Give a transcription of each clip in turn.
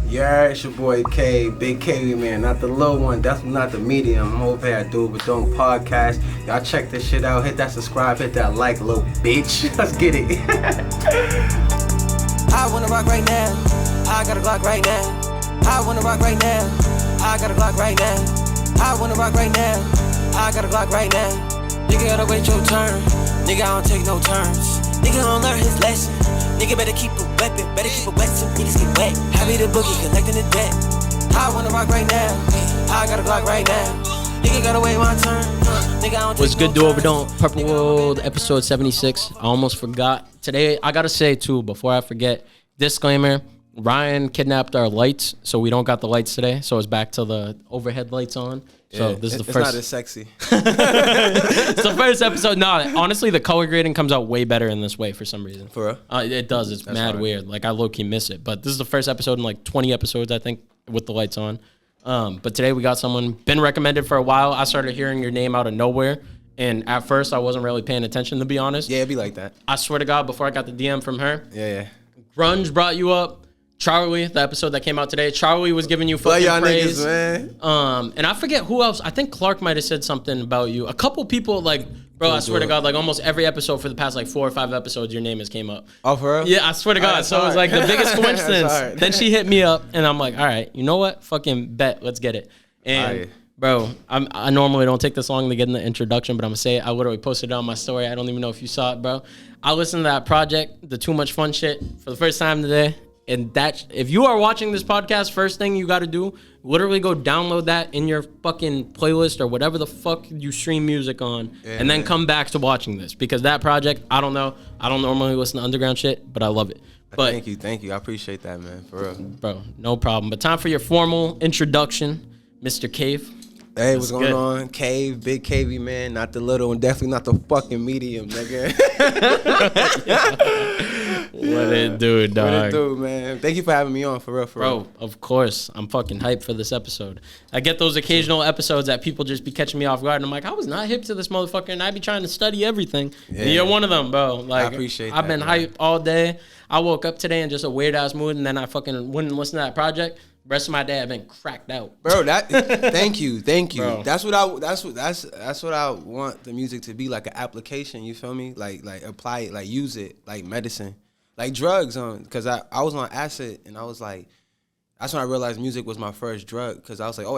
Yeah, it's your boy Caev, Big Caev, man. Not the little one, that's not the medium. I'm over here, Do It But Don't podcast. Y'all check this shit out. Hit that subscribe, hit that like, little bitch. Let's get it. I wanna rock right now. I got a Glock right now. I wanna rock right now. I got a Glock right now. I wanna rock right now. I got a Glock right now. Nigga gotta wait your turn. Nigga, I don't take no turns. Nigga don't learn his lesson. Nigga better keep a weapon. Better keep a wet so niggas get wet. Happy the boogie collecting the debt. I wanna rock right now. I got a Glock right now. Nigga gotta wait my turn. Nigga, I don't What's take good, no Do It But turns. Don't? Purple World, episode 76. I almost forgot. Today, I gotta say, too, before I forget, disclaimer, Ryan kidnapped our lights, so we don't got the lights today. So it's back to the overhead lights on. So this is the it's first. not as sexy. It's the first episode. No, honestly, the color grading comes out way better in this way for some reason. For real? It does. It's mad hard. weird. Like, I low-key miss it. But this is the first episode in like 20 episodes, I think, with the lights on. But today we got someone, been recommended for a while. I started hearing your name out of nowhere. And at first, I wasn't really paying attention, to be honest. Yeah, it'd be like that. I swear to God, before I got the DM from her, Yeah. Grunge brought you up. Charlie, the episode that came out today, Charlie was giving you Love fucking y'all praise. niggas, man. And I forget who else. I think Clark might have said something about you. A couple people, like, bro, I swear to God, like almost every episode for the past like 4 or 5 episodes, your name has came up. Oh, for real? Yeah, I swear to God. That's So it was hard. like the biggest That's coincidence. hard. Then she hit me up, and I'm like, all right, you know what? Fucking bet. Let's get it. And, Alright. bro, I normally don't take this long to get in the introduction, but I'm going to say it. I literally posted it on my story. I don't even know if you saw it, bro. I listened to that project, the 2Muchfunn shit, for the first time today. And that, if you are watching this podcast, first thing you got to do, literally go download that in your fucking playlist or whatever the fuck you stream music on, and then come back to watching this. Because that project, I don't know. I don't normally listen to underground shit, but I love it. But Thank you. I appreciate that, man. For real. bro, no problem. But time for your formal introduction, Mr. Caev. Hey, what's That's going good. on? Caev, Big Caev, man. Not the little and definitely not the fucking medium, nigga. What it do, dog? What it do, man? Thank you for having me on, for real, for real. Bro, of course. I'm fucking hyped for this episode. I get those occasional episodes that people just be catching me off guard, and I'm like, I was not hip to this motherfucker, and I be trying to study everything. Yeah. And you're one of them, bro. Like, appreciate I've that, been man. hyped all day. I woke up today in just a weird-ass mood, and then I fucking wouldn't listen to that project. Rest of my day, I've been cracked out. Bro, thank you. Bro. That's what I want the music to be, like an application, you feel me? Like apply it, like use it, like medicine. Like drugs, because I was on acid, and I was like, that's when I realized music was my first drug, because I was like, oh,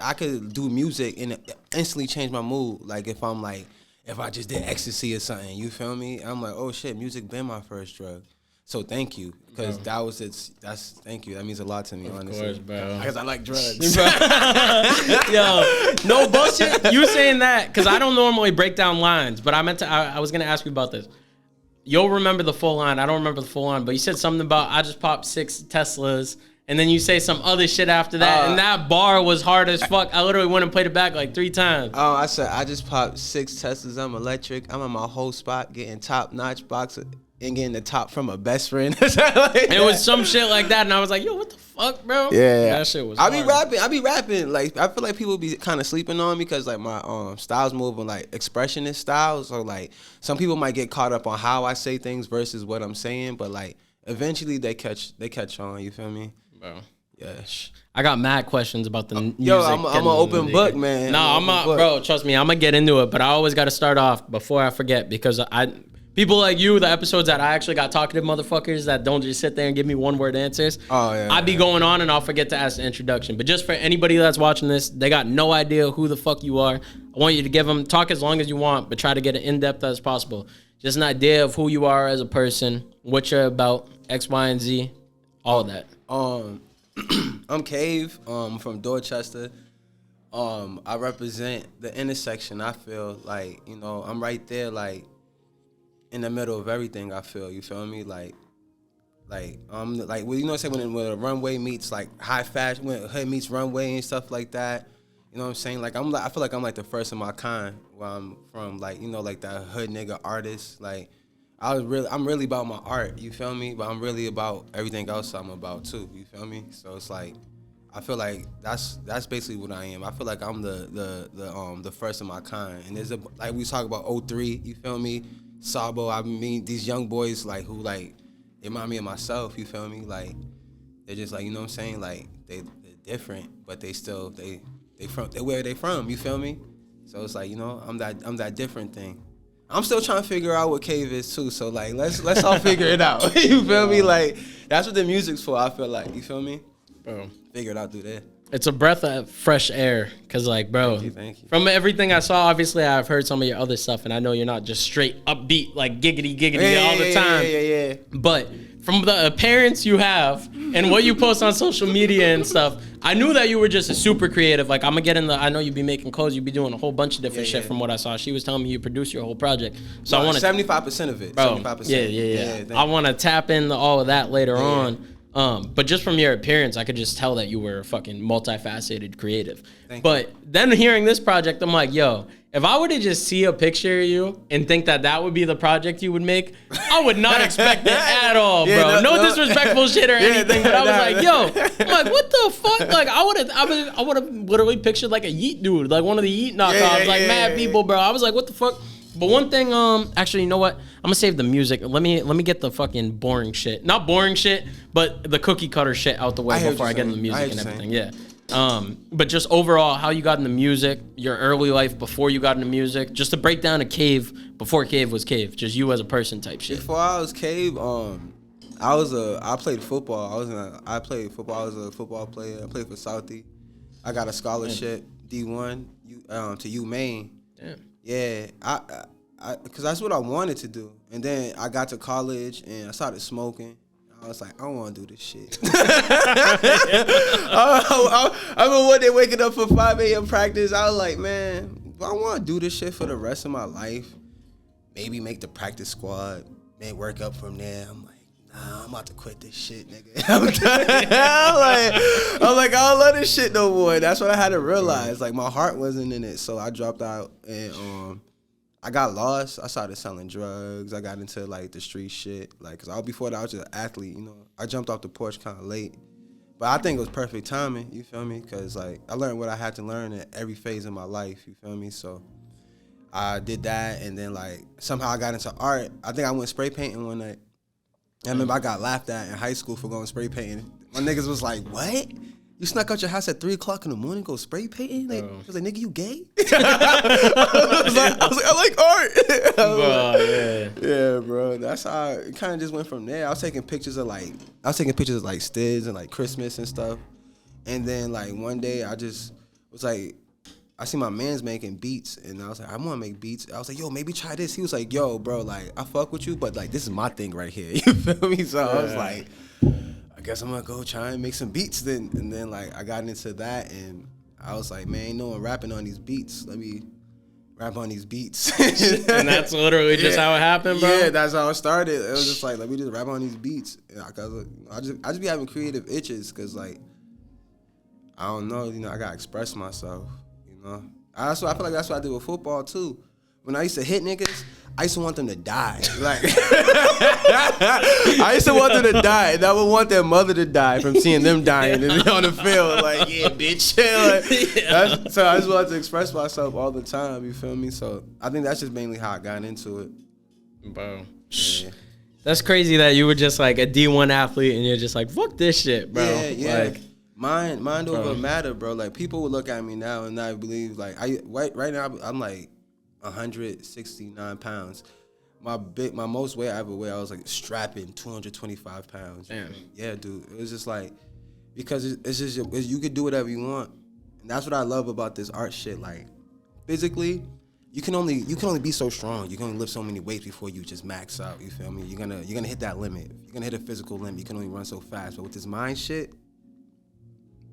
I could do music and it instantly change my mood. Like if I just did ecstasy or something, you feel me? I'm like, oh shit, music been my first drug. So thank you, because thank you. That means a lot to me, honestly. course, bro. Because I like drugs. Yo, no bullshit. You saying that, because I don't normally break down lines, but I was going to ask you about this. You'll remember the full line. I don't remember the full line, but you said something about I just popped 6 Teslas, and then you say some other shit after that, and that bar was hard as fuck. I literally went and played it back like 3 times. Oh, I said I just popped 6 Teslas. I'm electric. I'm in my whole spot getting top-notch box and getting the top from a best friend. It was some shit like that, and I was like, yo, what the fuck, bro? Yeah, That shit was I hard. be rapping. Like I feel like people be kind of sleeping on me because like my styles moving like expressionist styles. So like some people might get caught up on how I say things versus what I'm saying, but like eventually they catch on. You feel me? Bro. Yeah. I got mad questions about the music. Yo, I'm an open music. book, man. No, I'm not, bro. Trust me, I'm gonna get into it, but I always got to start off before I forget, because people like you, the episodes that I actually got talkative motherfuckers that don't just sit there and give me 1-word answers. Oh, yeah. I be going on and I'll forget to ask the introduction. But just for anybody that's watching this, they got no idea who the fuck you are. I want you to talk as long as you want, but try to get it in-depth as possible. Just an idea of who you are as a person, what you're about, X, Y, and Z, all of that. I'm Caev. From Dorchester. I represent the intersection. I feel like, you know, I'm right there, like in the middle of everything. I feel, you feel me? Like well, you know what I'm saying, when a runway meets like high fashion, when hood meets runway and stuff like that. You know what I'm saying? Like I feel like I'm like the first of my kind where I'm from. Like, you know, like that hood nigga artist. Like I'm really about my art. You feel me? But I'm really about everything else I'm about too. You feel me? So it's like I feel like that's basically what I am. I feel like I'm the first of my kind. And there's like we talk about 03. You feel me? Sabo. I mean these young boys like who like. It remind me of myself, you feel me? Like, they're just like, you know what I'm saying? Like they're different, but they still they where they from. You feel me? So it's like, you know, I'm that different thing. I'm still trying to figure out what Caev is too. So like let's all figure it out. You feel me? Like that's what the music's for. I feel like, you feel me? Bro, figure it out through there. It's a breath of fresh air. Cause like, bro, thank you. From everything I saw, obviously I've heard some of your other stuff, and I know you're not just straight upbeat like giggity all the time. Yeah. But from the appearance you have and what you post on social media and stuff, I knew that you were just a super creative. Like, I'm gonna get in I know you be making clothes, you be doing a whole bunch of different shit from what I saw. She was telling me you produce your whole project. So I want 75% of it. Bro, 75%. Yeah. I want to tap into all of that later on. But just from your appearance, I could just tell that you were a fucking multifaceted creative. But then hearing this project, I'm like, yo, if I were to just see a picture of you and think that would be the project you would make, I would not expect it at all, bro. No disrespectful shit or anything, but I was like, yo, I'm like, what the fuck? Like, I would have literally pictured like a Yeet dude, like one of the Yeet knockoffs, like mad people, bro. I was like, what the fuck? But one thing, actually, you know what? I'm gonna save the music. Let me get the fucking boring shit. Not boring shit, but the cookie cutter shit out the way before I get into the music and everything. Yeah. But just overall, how you got into music, your early life before you got into music, just to break down a Caev before Caev was Caev, just you as a person type shit. Before I was Caev, I played football. I played football. I was a football player. I played for Southie. I got a scholarship, D1, to UMaine. Damn. Yeah, because that's what I wanted to do. And then I got to college and I started smoking. I was like, I don't want to do this shit. I remember one day waking up for 5 a.m. practice. I was like, man, I want to do this shit for the rest of my life. Maybe make the practice squad. Then work up from there. I'm like, nah, I'm about to quit this shit, nigga. I'm like, I don't love this shit no more. That's what I had to realize. Like, my heart wasn't in it, so I dropped out and I got lost. I started selling drugs. I got into like the street shit. Like, cause before that I was just an athlete. You know, I jumped off the porch kind of late, but I think it was perfect timing. You feel me? Cause like I learned what I had to learn at every phase of my life. You feel me? So I did that, and then like somehow I got into art. I think I went spray painting one night. I remember I got laughed at in high school for going spray painting. My niggas was like, "What? You snuck out your house at 3 o'clock in the morning, go spray painting?" Like, I was like, "Nigga, you gay?" I was like, I like art. Yeah, bro. That's how it kind of just went from there. I was taking pictures of like Stizz and like Christmas and stuff. And then like one day I just was like, I see my man's making beats, and I was like, I want to make beats. I was like, yo, maybe try this. He was like, yo, bro, like I fuck with you, but like this is my thing right here. You feel me? So I was like, I guess I'm gonna go try and make some beats then. And then like I got into that, and I was like, man, ain't no one rapping on these beats. Let me rap on these beats. And that's literally just how it happened, bro? Yeah, that's how it started. It was just like, let me just rap on these beats. And I just be having creative itches, cause like, I don't know, you know, I gotta express myself, you know. I feel like that's what I did with football too. When I used to hit niggas, I used to want them to die. Like, I used to want them to die, and I would want their mother to die from seeing them dying on the field. Like, yeah, bitch. Like, so I just wanted to express myself all the time. You feel me? So I think that's just mainly how I got into it. Bro, yeah. That's crazy that you were just like a D1 athlete, and you're just like, fuck this shit, bro. Yeah. Like, mind over matter, bro. Like, people would look at me now and I believe, like, right now I'm like 169 pounds. My most weight I ever weighed, I was like strapping 225 pounds. Damn. Yeah, dude. It was just like, because it's just you could do whatever you want, and that's what I love about this art shit. Like, physically, you can only be so strong. You can only lift so many weights before you just max out. You feel me? You're gonna hit that limit. You're gonna hit a physical limit. You can only run so fast. But with this mind shit,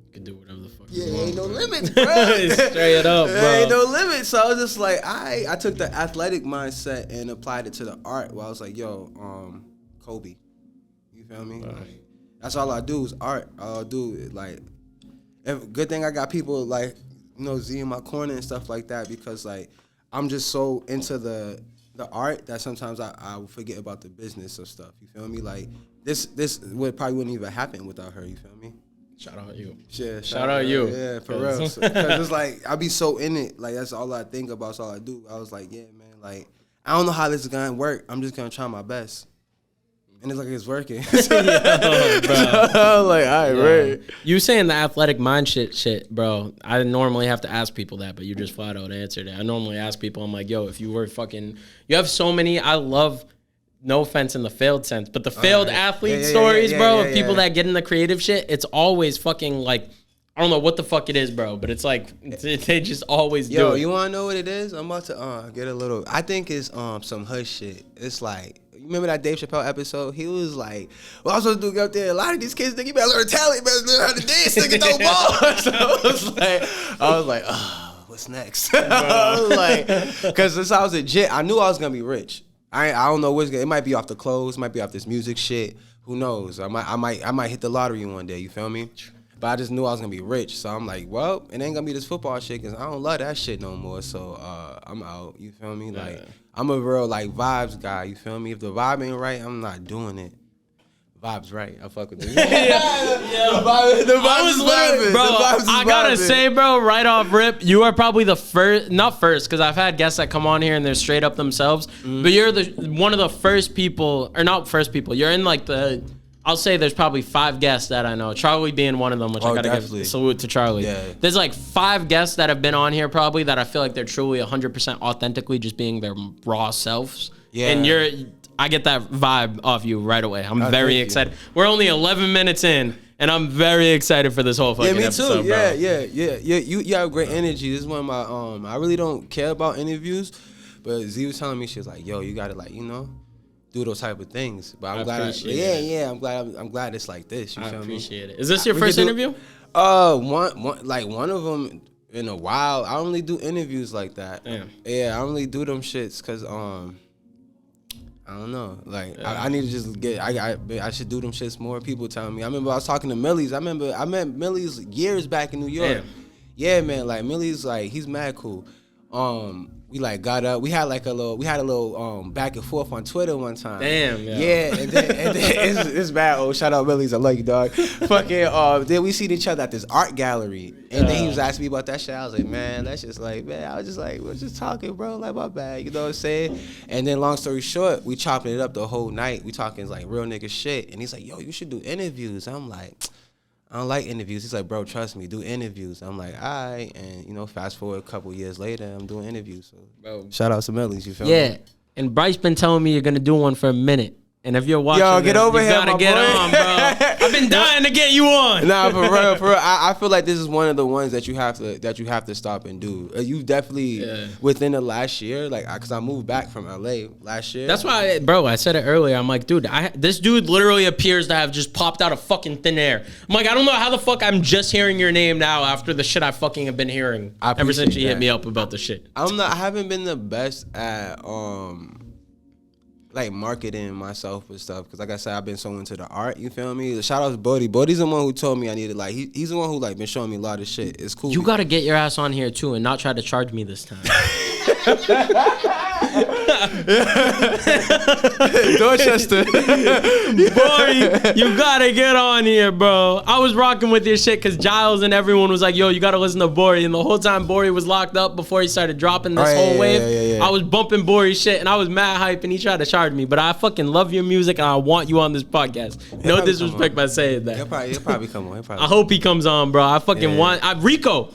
you can do whatever the fuck yeah, you want. ain't no limits, bro. Straight up, bro. Ain't no limits. So I was just like, I took the athletic mindset and applied it to the art. Where I was like, yo, Kobe. You feel me? Like, that's all I do is art. All I do is like, good thing I got people like, you know, Z in my corner and stuff like that, because like I'm just so into the art that sometimes I would forget about the business of stuff. You feel me? Like this probably wouldn't even happen without her. You feel me? Shout out you. Yeah, shout out you. Yeah, for real. Because it's like, I be so in it. Like, that's all I think about. That's all I do. I was like, yeah, man, like, I don't know how this is going to work. I'm just going to try my best. And it's like it's working. Yo, bro. I'm like, all right, right. You saying the athletic mind shit, bro. I normally have to ask people that, but you just flat out answered it. I normally ask people, I'm like, yo, if you were fucking, you have so many, I love, no offense in the failed sense, but the failed athlete stories, bro, of people that get in the creative shit, it's always fucking like, I don't know what the fuck it is, bro, but it's like, they just always do it. Yo, you want to know what it is? I'm about to get a little, I think it's some hood shit. It's like, you remember that Dave Chappelle episode? He was like, well, I was supposed to do up there. A lot of these kids think you better learn talent, better learn how to dance, nigga, throw balls. So I was like, oh, what's next? I was like, because since I was legit, I knew I was going to be rich. I don't know what's going to, it might be off the clothes, it might be off this music shit. Who knows? I might hit the lottery one day, you feel me? But I just knew I was going to be rich. So I'm like, well, it ain't going to be this football shit because I don't love that shit no more. So I'm out, you feel me? Like, I'm a real, like, vibes guy, you feel me? If the vibe ain't right, I'm not doing it. Vibes right. I fuck with it. The vibes is vibing. Bro, I gotta say, bro, right off rip, you are probably the first, not first, because I've had guests that come on here and they're straight up themselves, but you're one of the first people, or not first people, you're in like the, I'll say there's probably 5 guests that I know. Charlie being one of them, which I gotta give a salute to Charlie. Yeah. There's like 5 guests that have been on here probably that I feel like they're truly 100% authentically just being their raw selves. Yeah. And I get that vibe off you right away. I'm very excited. We're only 11 minutes in, and I'm very excited for this whole fucking episode, bro. Yeah. You have great energy. This is one of my, I really don't care about interviews, but Z was telling me, she was like, yo, you gotta like, you know, do those type of things. But I'm glad. I'm glad it's like this. You feel me? I appreciate it. Is this your first interview? One of them in a while. I only do interviews like that. Damn. Yeah, I only do them shits because I don't know. Like I need to just get. I should do them shits more. People telling me. I remember I was talking to Millyz. I met Millyz years back in New York. Damn. Yeah, man. Like Millyz, like he's mad cool. We like got up. We had a little back and forth on Twitter one time. Damn. Yeah. And then it's bad. Oh, shout out Millyz. I love you, dog. Fucking. Then we seen each other at this art gallery, and then he was asking me about that shit. I was like, man, that's just like, man. I was just like, we're just talking, bro. Like my bad. You know what I'm saying? And then long story short, we chopping it up the whole night. We talking like real nigga shit. And he's like, yo, you should do interviews. I'm like, I don't like interviews. He's like, bro, trust me, do interviews. I'm like, all right. And, you know, fast forward a couple years later, I'm doing interviews. So, bro, shout out to Millyz, you feel me? Yeah. And Bryce been telling me you're going to do one for a minute. And if you're watching, yo, get over here, gotta get on, bro. I've been dying to get you on. Nah, for real. I feel like this is one of the ones that you have to stop and do. You definitely within the last year, like, cause I moved back from LA last year. That's why, bro. I said it earlier. I'm like, dude, this dude literally appears to have just popped out of fucking thin air. I'm like, I don't know how the fuck I'm just hearing your name now after the shit I fucking have been hearing ever since you hit me up about the shit. I haven't been the best at like marketing myself and stuff, because like I said, I've been so into the art, you feel me? Shout out to Bodie. Bodie's the one who told me I needed, like, he's the one who like been showing me a lot of shit. It's cool. You gotta get your ass on here too and not try to charge me this time. Dorchester. Boy, you gotta get on here, bro. I was rocking with your shit because Giles and everyone was like, yo, you gotta listen to Bori. And the whole time Bori was locked up before he started dropping this whole wave, I was bumping Bori's shit and I was mad hype and he tried to charge me. But I fucking love your music and I want you on this podcast. No disrespect by saying that. He'll probably come on. I hope he comes on, bro. I fucking want Rico.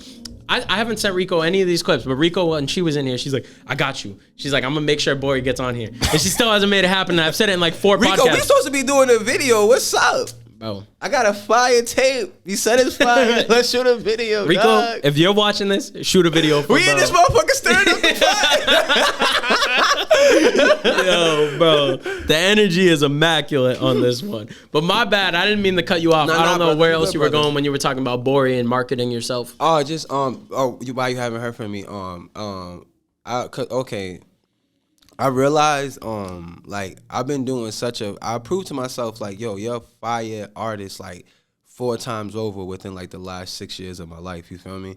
I haven't sent Rico any of these clips, but Rico, when she was in here, she's like, I got you. She's like, I'm going to make sure Bori gets on here. And she still hasn't made it happen. And I've said it in like 4 podcasts. Rico, we supposed to be doing a video. What's up? Bro. I got a fire tape. You said it's fire. Let's shoot a video, Rico, dog. If you're watching this, shoot a video for We in this motherfucker stirring up the fire. Yo, bro. The energy is immaculate on this one. But my bad. I didn't mean to cut you off. I don't know where else you were going when you were talking about Bori and marketing yourself. Oh, just, why you haven't heard from me? Okay. I realized, like, I've been doing I proved to myself, like, yo, you're a fire artist, like, 4 times over within, like, the last 6 years of my life, you feel me?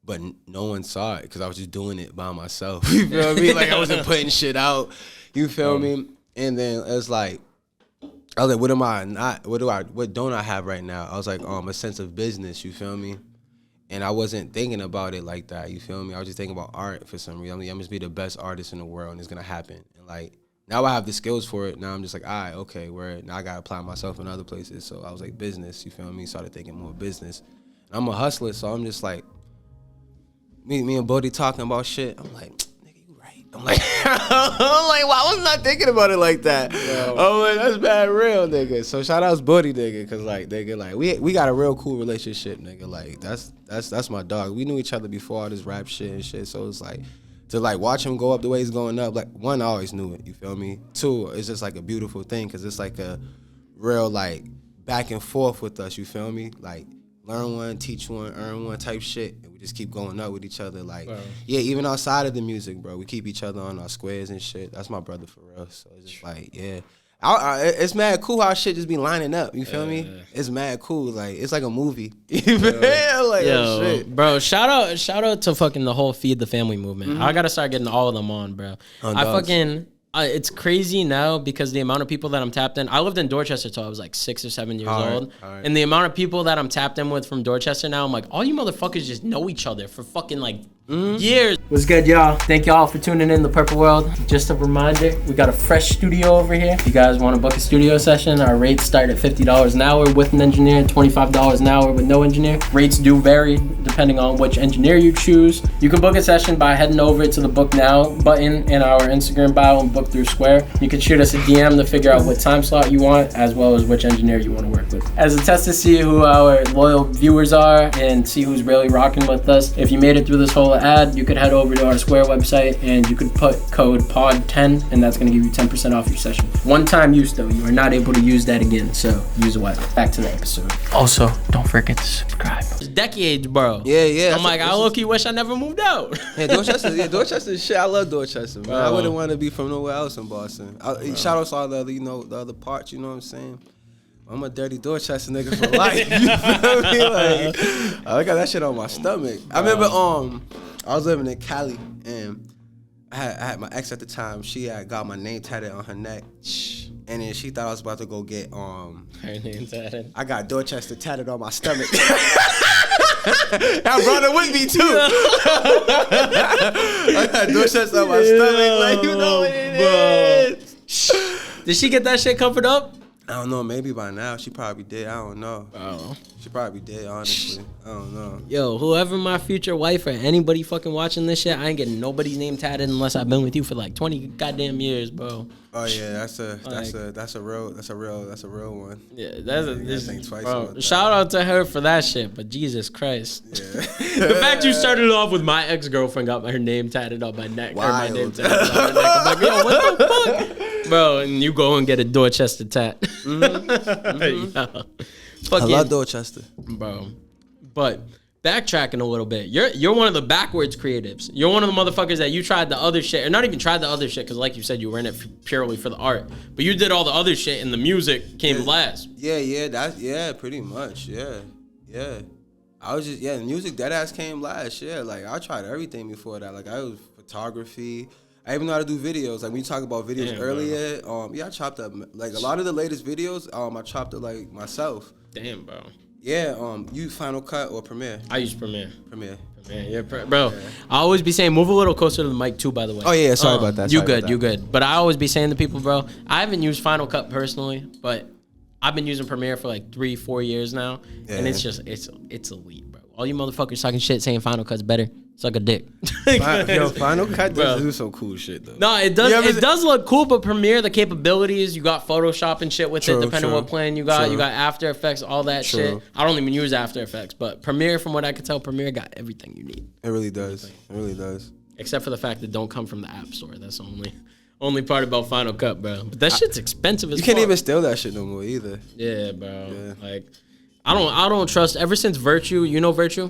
But no one saw it because I was just doing it by myself, you feel me? Like, I wasn't putting shit out, you feel me? And then it's like, I was like, what don't I have right now? I was like, a sense of business, you feel me? And I wasn't thinking about it like that, you feel me? I was just thinking about art for some reason. I mean, I'm just be the best artist in the world and it's gonna happen. And like, now I have the skills for it. Now I'm just like, all right, okay, where now I gotta apply myself in other places. So I was like, business, you feel me? Started thinking more business. I'm a hustler, so I'm just like, me and Bodie talking about shit. I'm like, nigga, you right. I'm like, why was I not thinking about it like that? I'm like, that's bad real, nigga. So shout out to Bodie, nigga, cause like, nigga, like we got a real cool relationship, nigga. Like that's my dog. We knew each other before all this rap shit and shit. So it's like, to like watch him go up the way he's going up, like one, I always knew it, you feel me? Two, it's just like a beautiful thing because it's like a real like back and forth with us, you feel me? Like learn one, teach one, earn one type shit. And we just keep going up with each other. Like, yeah, even outside of the music, bro, we keep each other on our squares and shit. That's my brother for real. So it's just like, yeah. It's mad cool how shit just be lining up. You feel me? It's mad cool. Like it's like a movie. You feel me? Like, yo, shit. Bro, shout out to fucking the whole Feed the Family movement. I gotta start getting all of them on, bro. It's crazy now because the amount of people that I'm tapped in. I lived in Dorchester till I was like 6 or 7 years old. And the amount of people that I'm tapped in with from Dorchester now, I'm like, all you motherfuckers just know each other for fucking like years. What's good, y'all? Thank y'all for tuning in to Purple World. Just a reminder, we got a fresh studio over here. If you guys want to book a studio session, our rates start at $50 an hour with an engineer, $25 an hour with no engineer. Rates do vary depending on which engineer you choose. You can book a session by heading over to the Book Now button in our Instagram bio and book through Square. You can shoot us a DM to figure out what time slot you want, as well as which engineer you want to work with. As a test to see who our loyal viewers are and see who's really rocking with us, if you made it through this whole ad, you could head over to our Square website and you could put code POD10 and that's going to give you 10% off your session. One time use though, you are not able to use that again, so use a wipe. Back to the episode. Also, don't forget to subscribe. It's decades, bro. Yeah. I'm like, I low-key wish I never moved out. Yeah, Dorchester shit. I love Dorchester, man. I wouldn't want to be from nowhere else in Boston. Shout out to all the other, the other parts, you know what I'm saying? I'm a dirty Dorchester nigga for life. You feel me? Like, I got that shit on my stomach. I remember I was living in Cali and I had my ex at the time. She had got my name tatted on her neck. And then she thought I was about to go get her name tatted. I got Dorchester tatted on my stomach. I brought it with me too. I got Dorchester on my stomach, like you know what it is. Did she get that shit covered up? I don't know, maybe by now. She probably did. I don't know. Oh. She probably did, honestly. I don't know. Yo, whoever my future wife or anybody fucking watching this shit, I ain't getting nobody's name tatted unless I've been with you for like 20 goddamn years, bro. Oh yeah, that's a real one. Yeah, think twice about that. Shout out to her for that shit, but Jesus Christ. Yeah. The fact you started off with my ex-girlfriend got her name tatted on my neck. Wild. Or my name tatted on her neck. I'm like, yo, what the fuck? Bro, and you go and get a Dorchester tat. I love Dorchester. Bro. But backtracking a little bit, you're one of the backwards creatives. You're one of the motherfuckers that you tried the other shit, or not even tried the other shit, because like you said, you were in it purely for the art. But you did all the other shit, and the music came last. Yeah, pretty much. Yeah. I was just the music deadass came last. Yeah, like I tried everything before that. Like I was photography. I even know how to do videos. Like when you talk about videos earlier, I chopped up like a lot of the latest videos. I chopped up like myself. Damn, bro. Yeah, you Final Cut or Premiere? I use Premiere. Premiere. Yeah, bro. Yeah. I always be saying, move a little closer to the mic too, by the way. Oh yeah, sorry about that. You good. But I always be saying to people, bro, I haven't used Final Cut personally, but I've been using Premiere for like 3-4 years now, and it's just it's elite, bro. All you motherfuckers talking shit saying Final Cut's better. Suck a dick. Yo, Final Cut does do some cool shit though. No, it does. It does look cool, but Premiere, the capabilities, you got Photoshop and shit with it, depending on what plan you got. You got After Effects, all that shit. I don't even use After Effects, but Premiere, from what I can tell, Premiere got everything you need. It really does. It really does. Except for the fact that it don't come from the App Store. That's the only part about Final Cut, bro. But that shit's expensive as fuck. You can't even steal that shit no more either. Yeah, bro. Yeah. Like, I don't trust. Ever since Virtue, you know Virtue,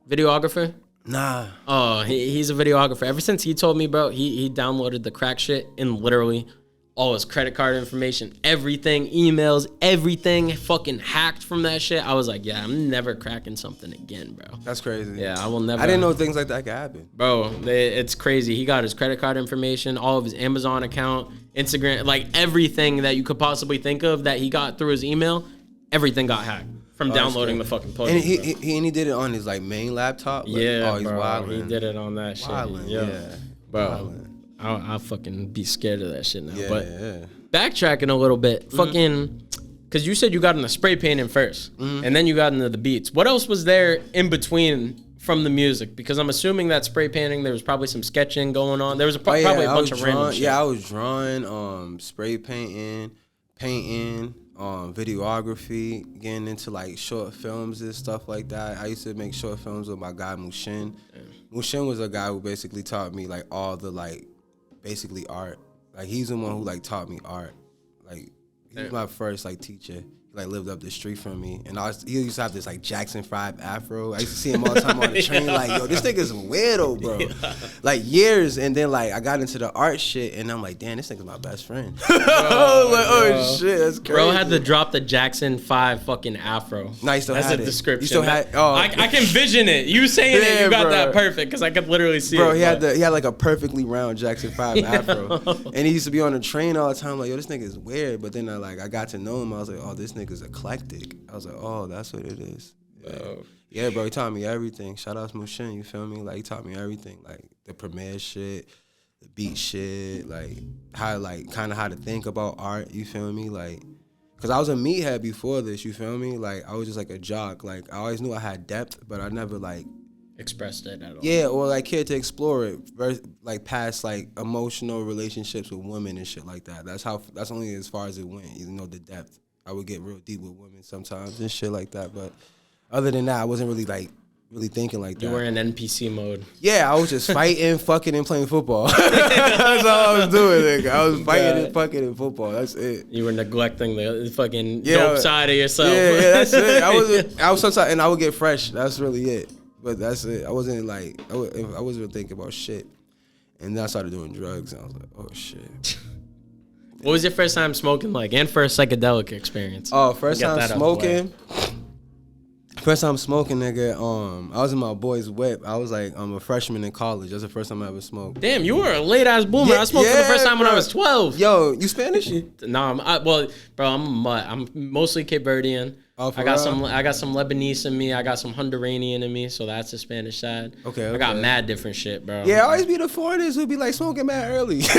videographer. Nah. Oh, he's a videographer. Ever since he told me, bro, he downloaded the crack shit and literally all his credit card information, everything, emails, everything fucking hacked from that shit. I was like, yeah, I'm never cracking something again, bro. That's crazy. Yeah, I will never. I didn't know things like that could happen. Bro, it's crazy. He got his credit card information, all of his Amazon account, Instagram, like everything that you could possibly think of that he got through his email, everything got hacked. From downloading the fucking plugin. And he did it on his like main laptop. Like, yeah, he's bro. wildin'. He did it on that shit. Yeah, bro. I'll fucking be scared of that shit now. Yeah, but yeah. backtracking a little bit, fucking, because you said you got into spray painting first, and then you got into the beats. What else was there in between from the music? Because I'm assuming that spray painting, there was probably some sketching going on. There was probably a bunch of random shit. Yeah, I was drawing, spray painting, videography, getting into like short films and stuff like that. I used to make short films with my guy Mushin. Mushin was a guy who basically taught me like all the like basically art. Like he's the one who like taught me art. Like he was my first like teacher. He like lived up the street from me, and he used to have this like Jackson 5 afro. I used to see him all the time on the train. Like, yo, this nigga's weirdo, bro. Like years, and then like I got into the art shit, and I'm like, damn, this nigga's my best friend. Oh shit, that's crazy. Bro had to drop the Jackson 5 fucking afro. No, you still That's had a it. description. You still had. Oh, I can vision it. You saying it, you got bro. that perfect because I could literally see bro, it. He had like a perfectly round Jackson 5 afro, and he used to be on the train all the time. Like, yo, this nigga is weird. But then I got to know him. I was like, oh, this nigga's eclectic. I was like, oh, that's what it is. Yeah, bro, he taught me everything. Shout out to Mushin, you feel me? Like, he taught me everything. Like, the Premiere shit, the beat shit, like, how to think about art, you feel me? Like, because I was a meathead before this, you feel me? Like, I was just like a jock. Like, I always knew I had depth, but I never, like, expressed it at all. yeah, or like cared to explore it, like past like emotional relationships with women and shit like that. That's only as far as it went, you know, the depth. I would get real deep with women sometimes and shit like that, but other than that, I wasn't really thinking like that. You were in NPC mode. Yeah, I was just fighting, fucking, and playing football. That's all I was doing, nigga. I was fighting and fucking and football. That's it. You were neglecting the fucking dope side of yourself. Yeah, that's it. I was sometimes, and I would get fresh. That's really it. But that's it. I wasn't like, I wasn't thinking about shit. And then I started doing drugs, and I was like, oh shit. What was your first time smoking like, and first psychedelic experience? Oh, first time smoking. First time smoking, nigga. I was in my boy's whip. I was like, I'm a freshman in college. That's the first time I ever smoked. Damn, you were a late ass boomer. I smoked for the first time when I was 12. Yo, you Spanish? Nah, bro, I'm a mutt. I'm mostly Cape Verdean. Oh, I got some Lebanese in me. I got some Honduranian in me, so that's the Spanish side. Okay. I got mad different shit, bro. Yeah, I always be the foreigners who be like smoking mad early. I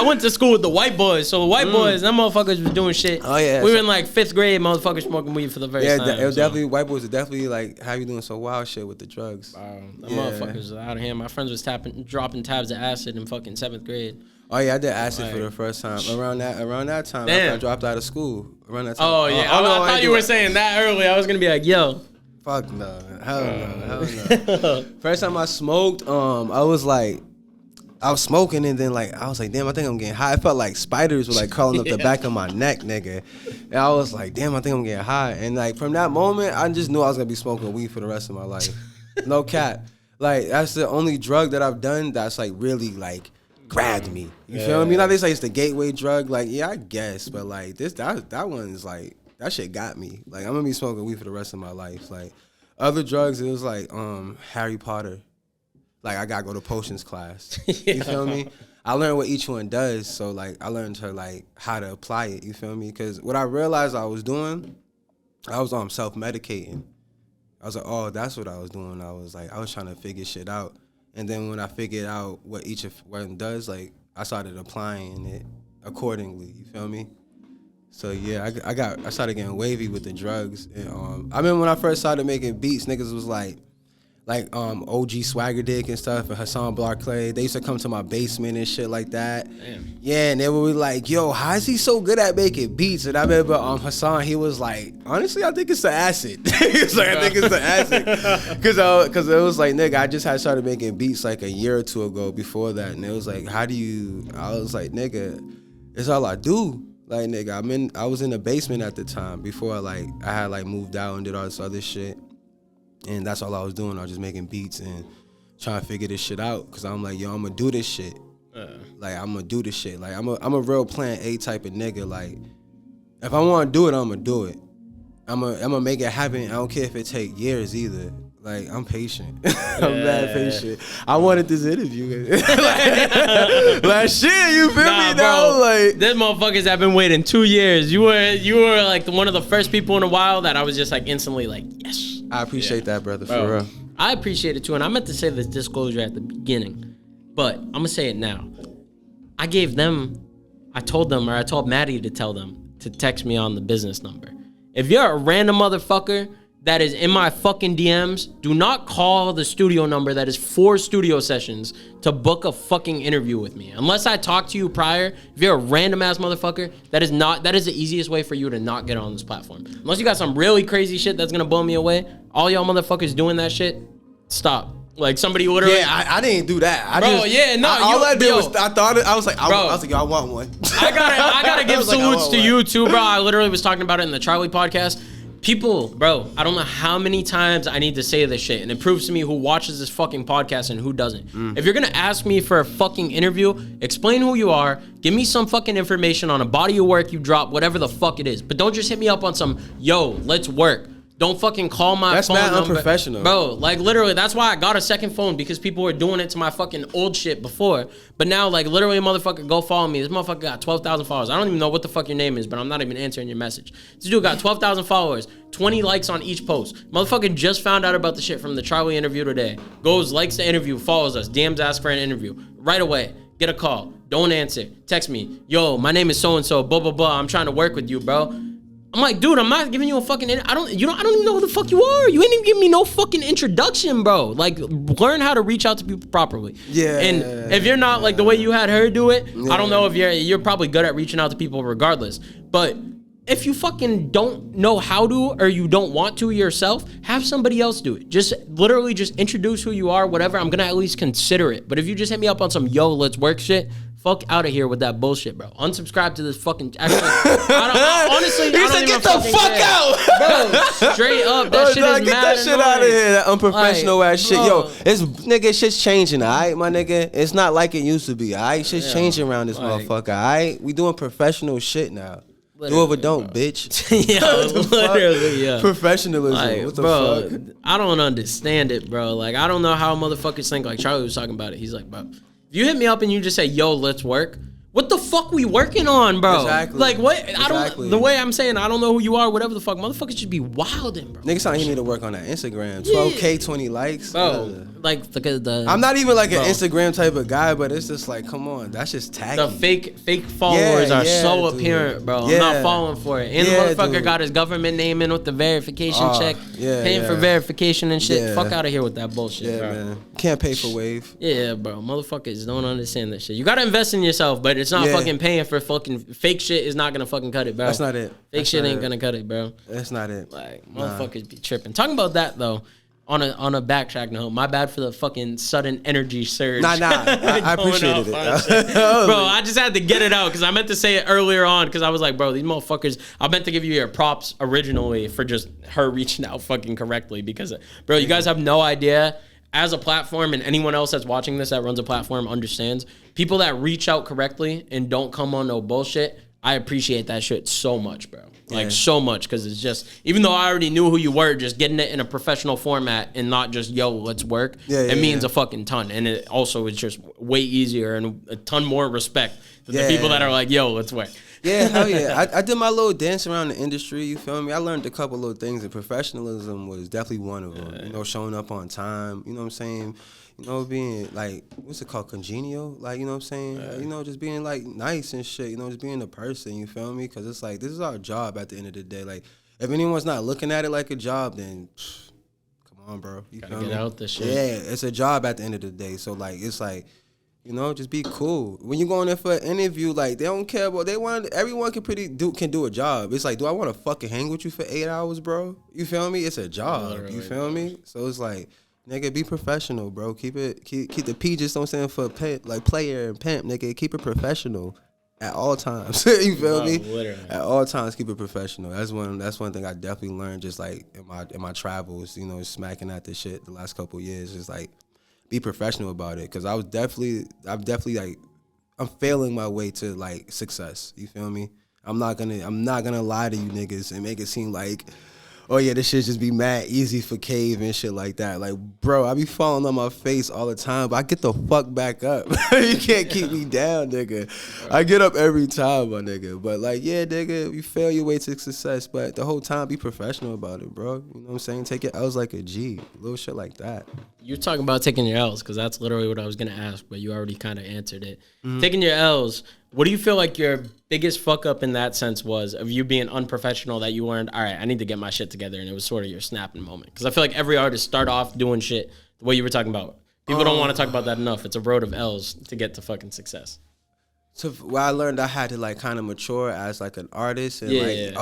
went to school with the white boys, so the white boys, them motherfuckers was doing shit. Oh yeah. We were in like 5th grade, motherfuckers smoking weed for the first time. Yeah, definitely white boys are definitely like have you doing some wild shit with the drugs. Them motherfuckers are out of hand. My friends was dropping tabs of acid in fucking 7th grade. Oh yeah, I did acid for the first time. Around that time, after I dropped out of school. Around that time. Oh yeah, I thought you were saying that early. I was gonna be like, yo. Fuck no, hell no. First time I smoked, I was smoking and then like I was like, damn, I think I'm getting high. I felt like spiders were like crawling up the back of my neck, nigga. And I was like, damn, I think I'm getting high. And like from that moment, I just knew I was gonna be smoking weed for the rest of my life. No cap. Like that's the only drug that I've done that's like really like grabbed me. You feel me? Now they say it's the gateway drug. Like, yeah, I guess, but like that one's like that shit got me. Like I'm gonna be smoking weed for the rest of my life. Like other drugs, it was like Harry Potter. Like I gotta go to potions class. You feel me? I learned what each one does, so like I learned how to apply it. You feel me? Because what I realized I was doing, I was self-medicating. I was like, oh, that's what I was doing. I was trying to figure shit out. And then when I figured out what each one does, like I started applying it accordingly. You feel me? So yeah, I started getting wavy with the drugs. And I remember when I first started making beats, niggas was like OG Swagger Dick and stuff and Hassan Barclay. They used to come to my basement and shit like that. Damn. Yeah, and they would be like, yo, how is he so good at making beats? And I remember Hassan, he was like, honestly, I think it's the acid. He was like, I think it's the acid. Because it was like, nigga, I just had started making beats like a year or two ago before that. And it was like, I was like, nigga, it's all I do. Like, nigga, I was in the basement at the time before I had moved out and did all this other shit. And that's all I was doing. I was just making beats and trying to figure this shit out. Cause I'm like, yo, I'm gonna do this shit. Like, I'm gonna do this shit. Like, I'm a real plan A type of nigga. Like, if I wanna do it, I'm gonna do it. I'm gonna make it happen. I don't care if it take years either. Like, I'm patient. I'm mad patient. I wanted this interview. like shit, you feel me now? Like, these motherfuckers have been waiting 2 years. You were like one of the first people in a while that I was just like instantly like, yes. I appreciate that, brother, for real. I appreciate it too, and I meant to say this disclosure at the beginning. But I'm gonna say it now. I told Maddie to tell them to text me on the business number. If you're a random motherfucker that is in my fucking DMs, do not call the studio number that is 4 studio sessions to book a fucking interview with me. Unless I talk to you prior, if you're a random ass motherfucker, that is the easiest way for you to not get on this platform. Unless you got some really crazy shit that's gonna blow me away, all y'all motherfuckers doing that shit, stop. Like somebody literally. Yeah, I didn't do that. I was like, yo, I want one. I gotta give salutes to you too, bro. I literally was talking about it in the Charlie podcast. People, bro, I don't know how many times I need to say this shit, and it proves to me who watches this fucking podcast and who doesn't. If you're gonna ask me for a fucking interview, explain who you are, give me some fucking information on a body of work you drop, whatever the fuck it is. But don't just hit me up on some, yo, let's work. Don't fucking call my phone number. That's not unprofessional. Bro, like literally, that's why I got a second phone, because people were doing it to my fucking old shit before. But now, like literally, motherfucker, go follow me. This motherfucker got 12,000 followers. I don't even know what the fuck your name is, but I'm not even answering your message. This dude got 12,000 followers, 20 likes on each post. Motherfucker just found out about the shit from the Charlie interview today. Goes, likes the interview, follows us, DMs ask for an interview. Right away, get a call. Don't answer. Text me. Yo, my name is so-and-so, blah, blah, blah. I'm trying to work with you, bro. I'm like, dude, I'm not giving you a fucking. I don't even know who the fuck you are. You ain't even give me no fucking introduction, bro. Like, learn how to reach out to people properly. Yeah. And if you're not like the way you had her do it, I don't know if you're probably good at reaching out to people regardless. But if you fucking don't know how to, or you don't want to yourself, have somebody else do it. Just literally just introduce who you are, whatever. I'm gonna at least consider it. But if you just hit me up on some yo, let's work shit. Fuck out of here with that bullshit, bro. Unsubscribe to this fucking. Actually, honestly, he said, "Get the fuck out, bro." Straight up, that shit is get mad that shit out of here. That unprofessional ass shit, bro. Yo. Shit's changing, alright, my nigga. It's not like it used to be, alright. Shit's changing around this motherfucker, alright. We doing professional shit now. Do it or don't, bitch. Yeah, literally, yeah. Professionalism. Like, what the bro, fuck? I don't understand it, bro. Like, I don't know how motherfuckers think. Like Charlie was talking about it. He's like, bro. If you hit me up and you just say, yo, let's work, what the fuck we working on, bro? Exactly. Like, what? Exactly. I don't, the way I'm saying, I don't know who you are, whatever the fuck. Motherfuckers should be wilding, bro. Niggas saying he need to work on that Instagram. 12K, 20 likes. Bro, like, the I'm not even like an Instagram type of guy, but it's just like, come on, that's just tacky. The fake followers are so dude. apparent, bro. Yeah. I'm not falling for it. And the motherfucker got his government name in with the verification check. Paying for verification and shit. Yeah. Fuck out of here with that bullshit, bro. Man. Can't pay for Wave. Yeah, bro. Motherfuckers don't understand that shit. You gotta invest in yourself, but it's not fucking paying for fucking fake shit is not gonna fucking cut it, bro. That's not it. Fake shit ain't gonna cut it, bro. That's not it. Like, motherfuckers be tripping. Talking about that though, on a backtrack note, my bad for the fucking sudden energy surge. Nah, I appreciated it. Bro, I just had to get it out because I meant to say it earlier on because I was like, bro, these motherfuckers, I meant to give you your props originally for just her reaching out fucking correctly because, bro, you guys have no idea. As a platform, and anyone else that's watching this that runs a platform understands, people that reach out correctly and don't come on no bullshit, I appreciate that shit so much, bro. Like, so much, because it's just, even though I already knew who you were, just getting it in a professional format and not just, yo, let's work, it means a fucking ton. And it also is just way easier and a ton more respect to the people that are like, yo, let's work. Yeah, hell yeah. I did my little dance around the industry, you feel me? I learned a couple little things, and professionalism was definitely one of them. You know, showing up on time, you know what I'm saying? You know, being like, what's it called, congenial? Like, you know what I'm saying? You know, just being like nice and shit, you know, just being a person, you feel me? Because it's like, this is our job at the end of the day. Like, if anyone's not looking at it like a job, then come on, bro. You Gotta feel get me? out this shit. Yeah, it's a job at the end of the day. So, like, it's like, you know, just be cool. When you go in there for an interview, like, they don't care about, everyone can do a job. It's like, do I want to fucking hang with you for 8 hours, bro? You feel me? It's a job. Literally, you feel me? So it's like, nigga, be professional, bro. Keep the P, just don't stand for like player and pimp, nigga. Keep it professional at all times. You feel me? Literally. At all times, keep it professional. That's one thing I definitely learned, just like in my travels, you know, smacking at this shit the last couple of years. Just like, be professional about it, because I'm definitely like, I'm failing my way to like success. You feel me? I'm not gonna lie to you niggas and make it seem like, oh yeah, this shit just be mad easy for Caev and shit like that. Like, bro, I be falling on my face all the time, but I get the fuck back up. You can't keep me down, nigga. I get up every time, my nigga. But like, yeah, nigga, you fail your way to success, but the whole time be professional about it, bro. You know what I'm saying? Take your L's like a G, little shit like that. You're talking about taking your L's, because that's literally what I was gonna ask, but you already kind of answered it. Taking your L's. What do you feel like your biggest fuck up in that sense was of you being unprofessional that you learned, all right, I need to get my shit together, and it was sort of your snapping moment? Because I feel like every artist start off doing shit the way you were talking about. People don't want to talk about that enough. It's a road of L's to get to fucking success. So what I learned, I had to like kind of mature as like an artist and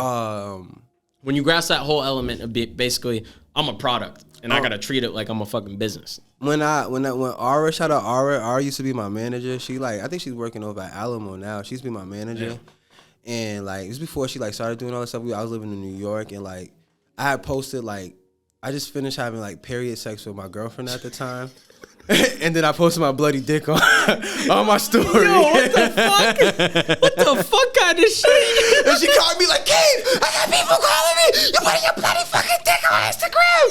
when you grasp that whole element of basically, I'm a product and I gotta treat it like I'm a fucking business. When Aura, shout out Aura used to be my manager. She like, I think she's working over at Alamo now. She used to be my manager, and like it was before she like started doing all this stuff. I was living in New York, and like I had posted like I just finished having like period sex with my girlfriend at the time. And then I posted my bloody dick on my story. Yo, what the fuck? What the fuck kind of shit? And she called me like, Caev, I got people calling me. You're putting your bloody fucking dick on Instagram.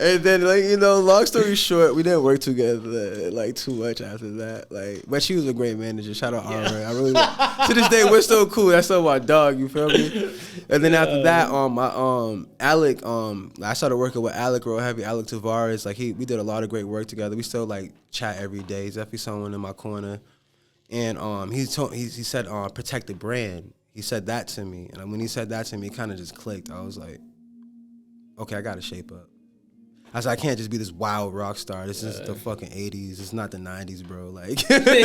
And then, like, you know, long story short, we didn't work together like too much after that. Like, but she was a great manager. Shout out Aura. I really to this day we're still cool. That's still my dog. You feel me? And then after that, my Alec, I started working with Alec real heavy. Alec Tavares, like we did a lot of great work together. We still like chat every day. He's definitely someone in my corner. And he said protect the brand. He said that to me, and when he said that to me, it kind of just clicked. I was like, okay, I gotta shape up. I was like, I can't just be this wild rock star. This is the fucking 80s. It's not the 90s, bro. Like, you feel me?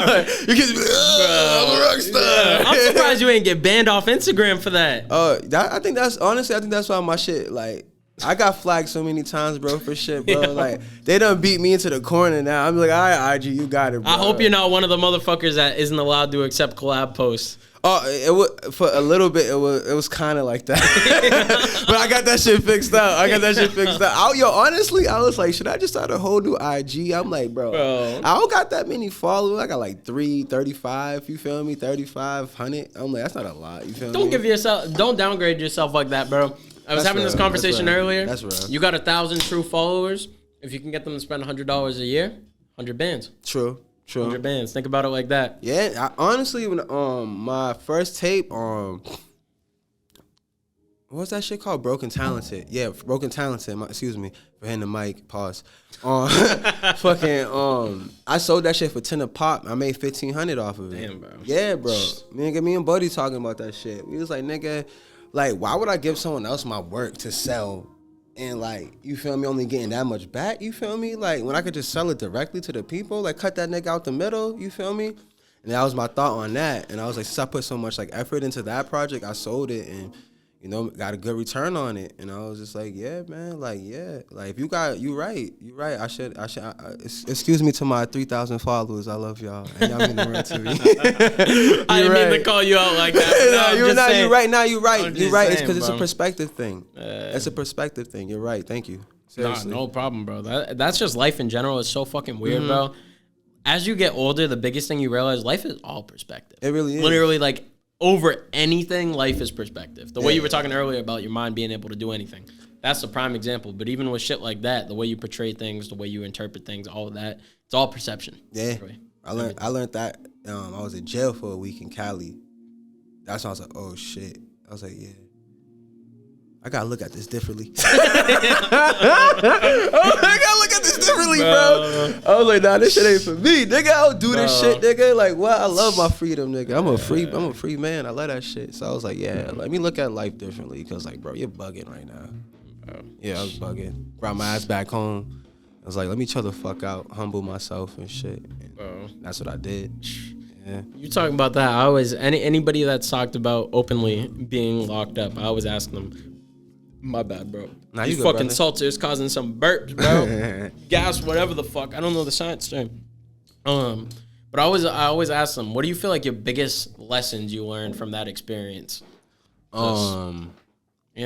Like, you can just be I'm a rock star. I'm surprised you ain't get banned off Instagram for that. I think that's why my shit, like, I got flagged so many times, bro, for shit, bro. Like, they done beat me into the corner now. I'm like, all right, IG, you got it, bro. I hope you're not one of the motherfuckers that isn't allowed to accept collab posts. For a little bit, it was kind of like that. But I got that shit fixed out. Honestly, I was like, should I just start a whole new IG? I'm like, bro. I don't got that many followers. I got like 335, you feel me? 3,500. I'm like, that's not a lot, you feel me? Don't downgrade yourself like that, bro. I was having this conversation earlier. That's real. You got 1,000 true followers. If you can get them to spend $100 a year, 100 bands. True. 100 bands. Think about it like that. Yeah, honestly, when my first tape, what's that shit called? Broken Talented. Yeah, Broken Talented. Excuse me for hitting the mic. Pause. Fucking I sold that shit for 10 a pop. I made 1,500 off of it. Damn, bro. Yeah, bro. Me and Buddy talking about that shit. We was like, nigga, like, why would I give someone else my work to sell? And like, you feel me, only getting that much back, you feel me? Like, when I could just sell it directly to the people, like cut that nigga out the middle, you feel me? And that was my thought on that. And I was like, since I put so much like effort into that project, I sold it and, you know, got a good return on it. And I was just like, yeah, man, like, yeah. Like, if you right. I should, excuse me to my 3,000 followers. I love y'all. And y'all mean the world to me. I didn't mean to call you out like that. You're right. You're right. It's because it's a perspective thing. It's a perspective thing. You're right. Thank you. Seriously. No problem, bro. That's just life in general. It's so fucking weird, bro. As you get older, the biggest thing you realize, life is all perspective. It really is. Literally, like, over anything, life is perspective. The way you were talking earlier about your mind being able to do anything. That's the prime example. But even with shit like that, the way you portray things, the way you interpret things, all of that, it's all perception. Yeah. Really. I learned that. I was in jail for a week in Cali. That's when I was like, oh, shit. I was like, yeah. I gotta look at this differently. I gotta look at this differently, bro. I was like, nah, this shit ain't for me, nigga. I'll do this shit, nigga. Like, what? I love my freedom, nigga. I'm a free man. I love that shit. So I was like, yeah, let me look at life differently. Cause like, bro, you're bugging right now. Yeah, I was bugging. Brought my ass back home. I was like, let me chill the fuck out, humble myself and shit. And that's what I did. Yeah. You talking about that? I always anybody that's talked about openly being locked up, I always ask them. My bad, bro. Nah, you fucking seltzer's causing some burps, bro. Gas, whatever the fuck. I don't know the science term. But I always ask them, what do you feel like your biggest lessons you learned from that experience? And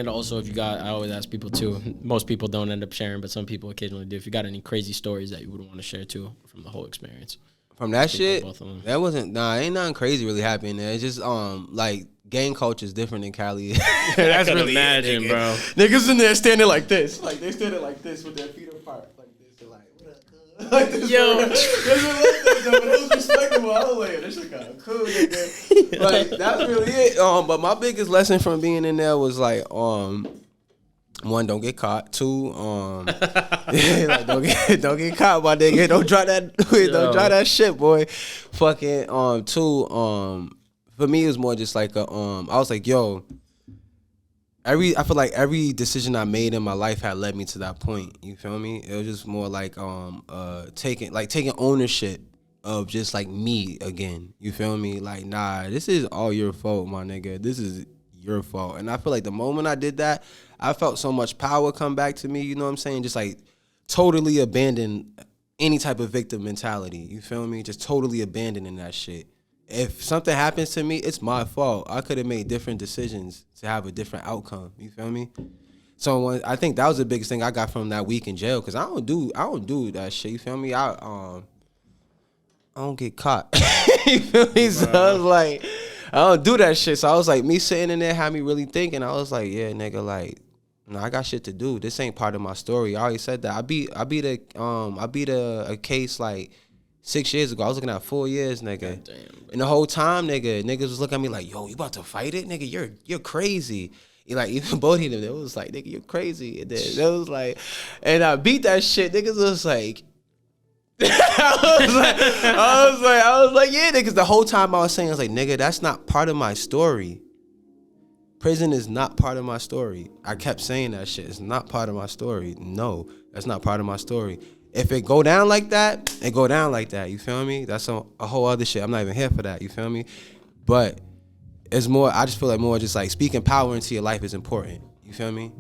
also, if you got, I always ask people too. Most people don't end up sharing, but some people occasionally do. If you got any crazy stories that you would want to share too from the whole experience. From that shit, both of them. that wasn't ain't nothing crazy really happening there. It's just like gang culture is different in Cali. That's really imagine, it, bro. Niggas in there standing like this, like they standing like this with their feet apart, like this, and like what up, cuz? Like this. Yo, it was respectable. I was like, this shit kind of cool, nigga. Like that's really it. But my biggest lesson from being in there was like, one, don't get caught. Two, like don't get caught, my nigga. Don't try that shit, boy. Fucking two, for me it was more just like I was like, yo, I feel like every decision I made in my life had led me to that point. You feel me? It was just more like taking ownership of just like me again. You feel me? Like, nah, this is all your fault, my nigga. This is your fault. And I feel like the moment I did that, I felt so much power come back to me, you know what I'm saying? Just like totally abandon any type of victim mentality, you feel me? Just totally abandoning that shit. If something happens to me, it's my fault. I could have made different decisions to have a different outcome, you feel me? So I think that was the biggest thing I got from that week in jail, because I don't do that shit, you feel me? I don't get caught. You feel me? So I was like, I don't do that shit. So I was like, me sitting in there had me really thinking. I was like, yeah, nigga, like, no, I got shit to do. This ain't part of my story. I already said that. I beat a case like 6 years ago. I was looking at 4 years, nigga. Damn, and the whole time, niggas was looking at me like, yo, you about to fight it, nigga? You're crazy. Like, even both of them, it was like, nigga, you're crazy. And then it was like, and I beat that shit. Niggas was like, I was like, yeah, niggas. The whole time I was saying, I was like, nigga, that's not part of my story. Prison is not part of my story. I kept saying that shit. It's not part of my story. No, that's not part of my story. If it go down like that, it go down like that. You feel me? That's a whole other shit. I'm not even here for that. You feel me? But it's more, I just feel like more just like speaking power into your life is important. You feel me?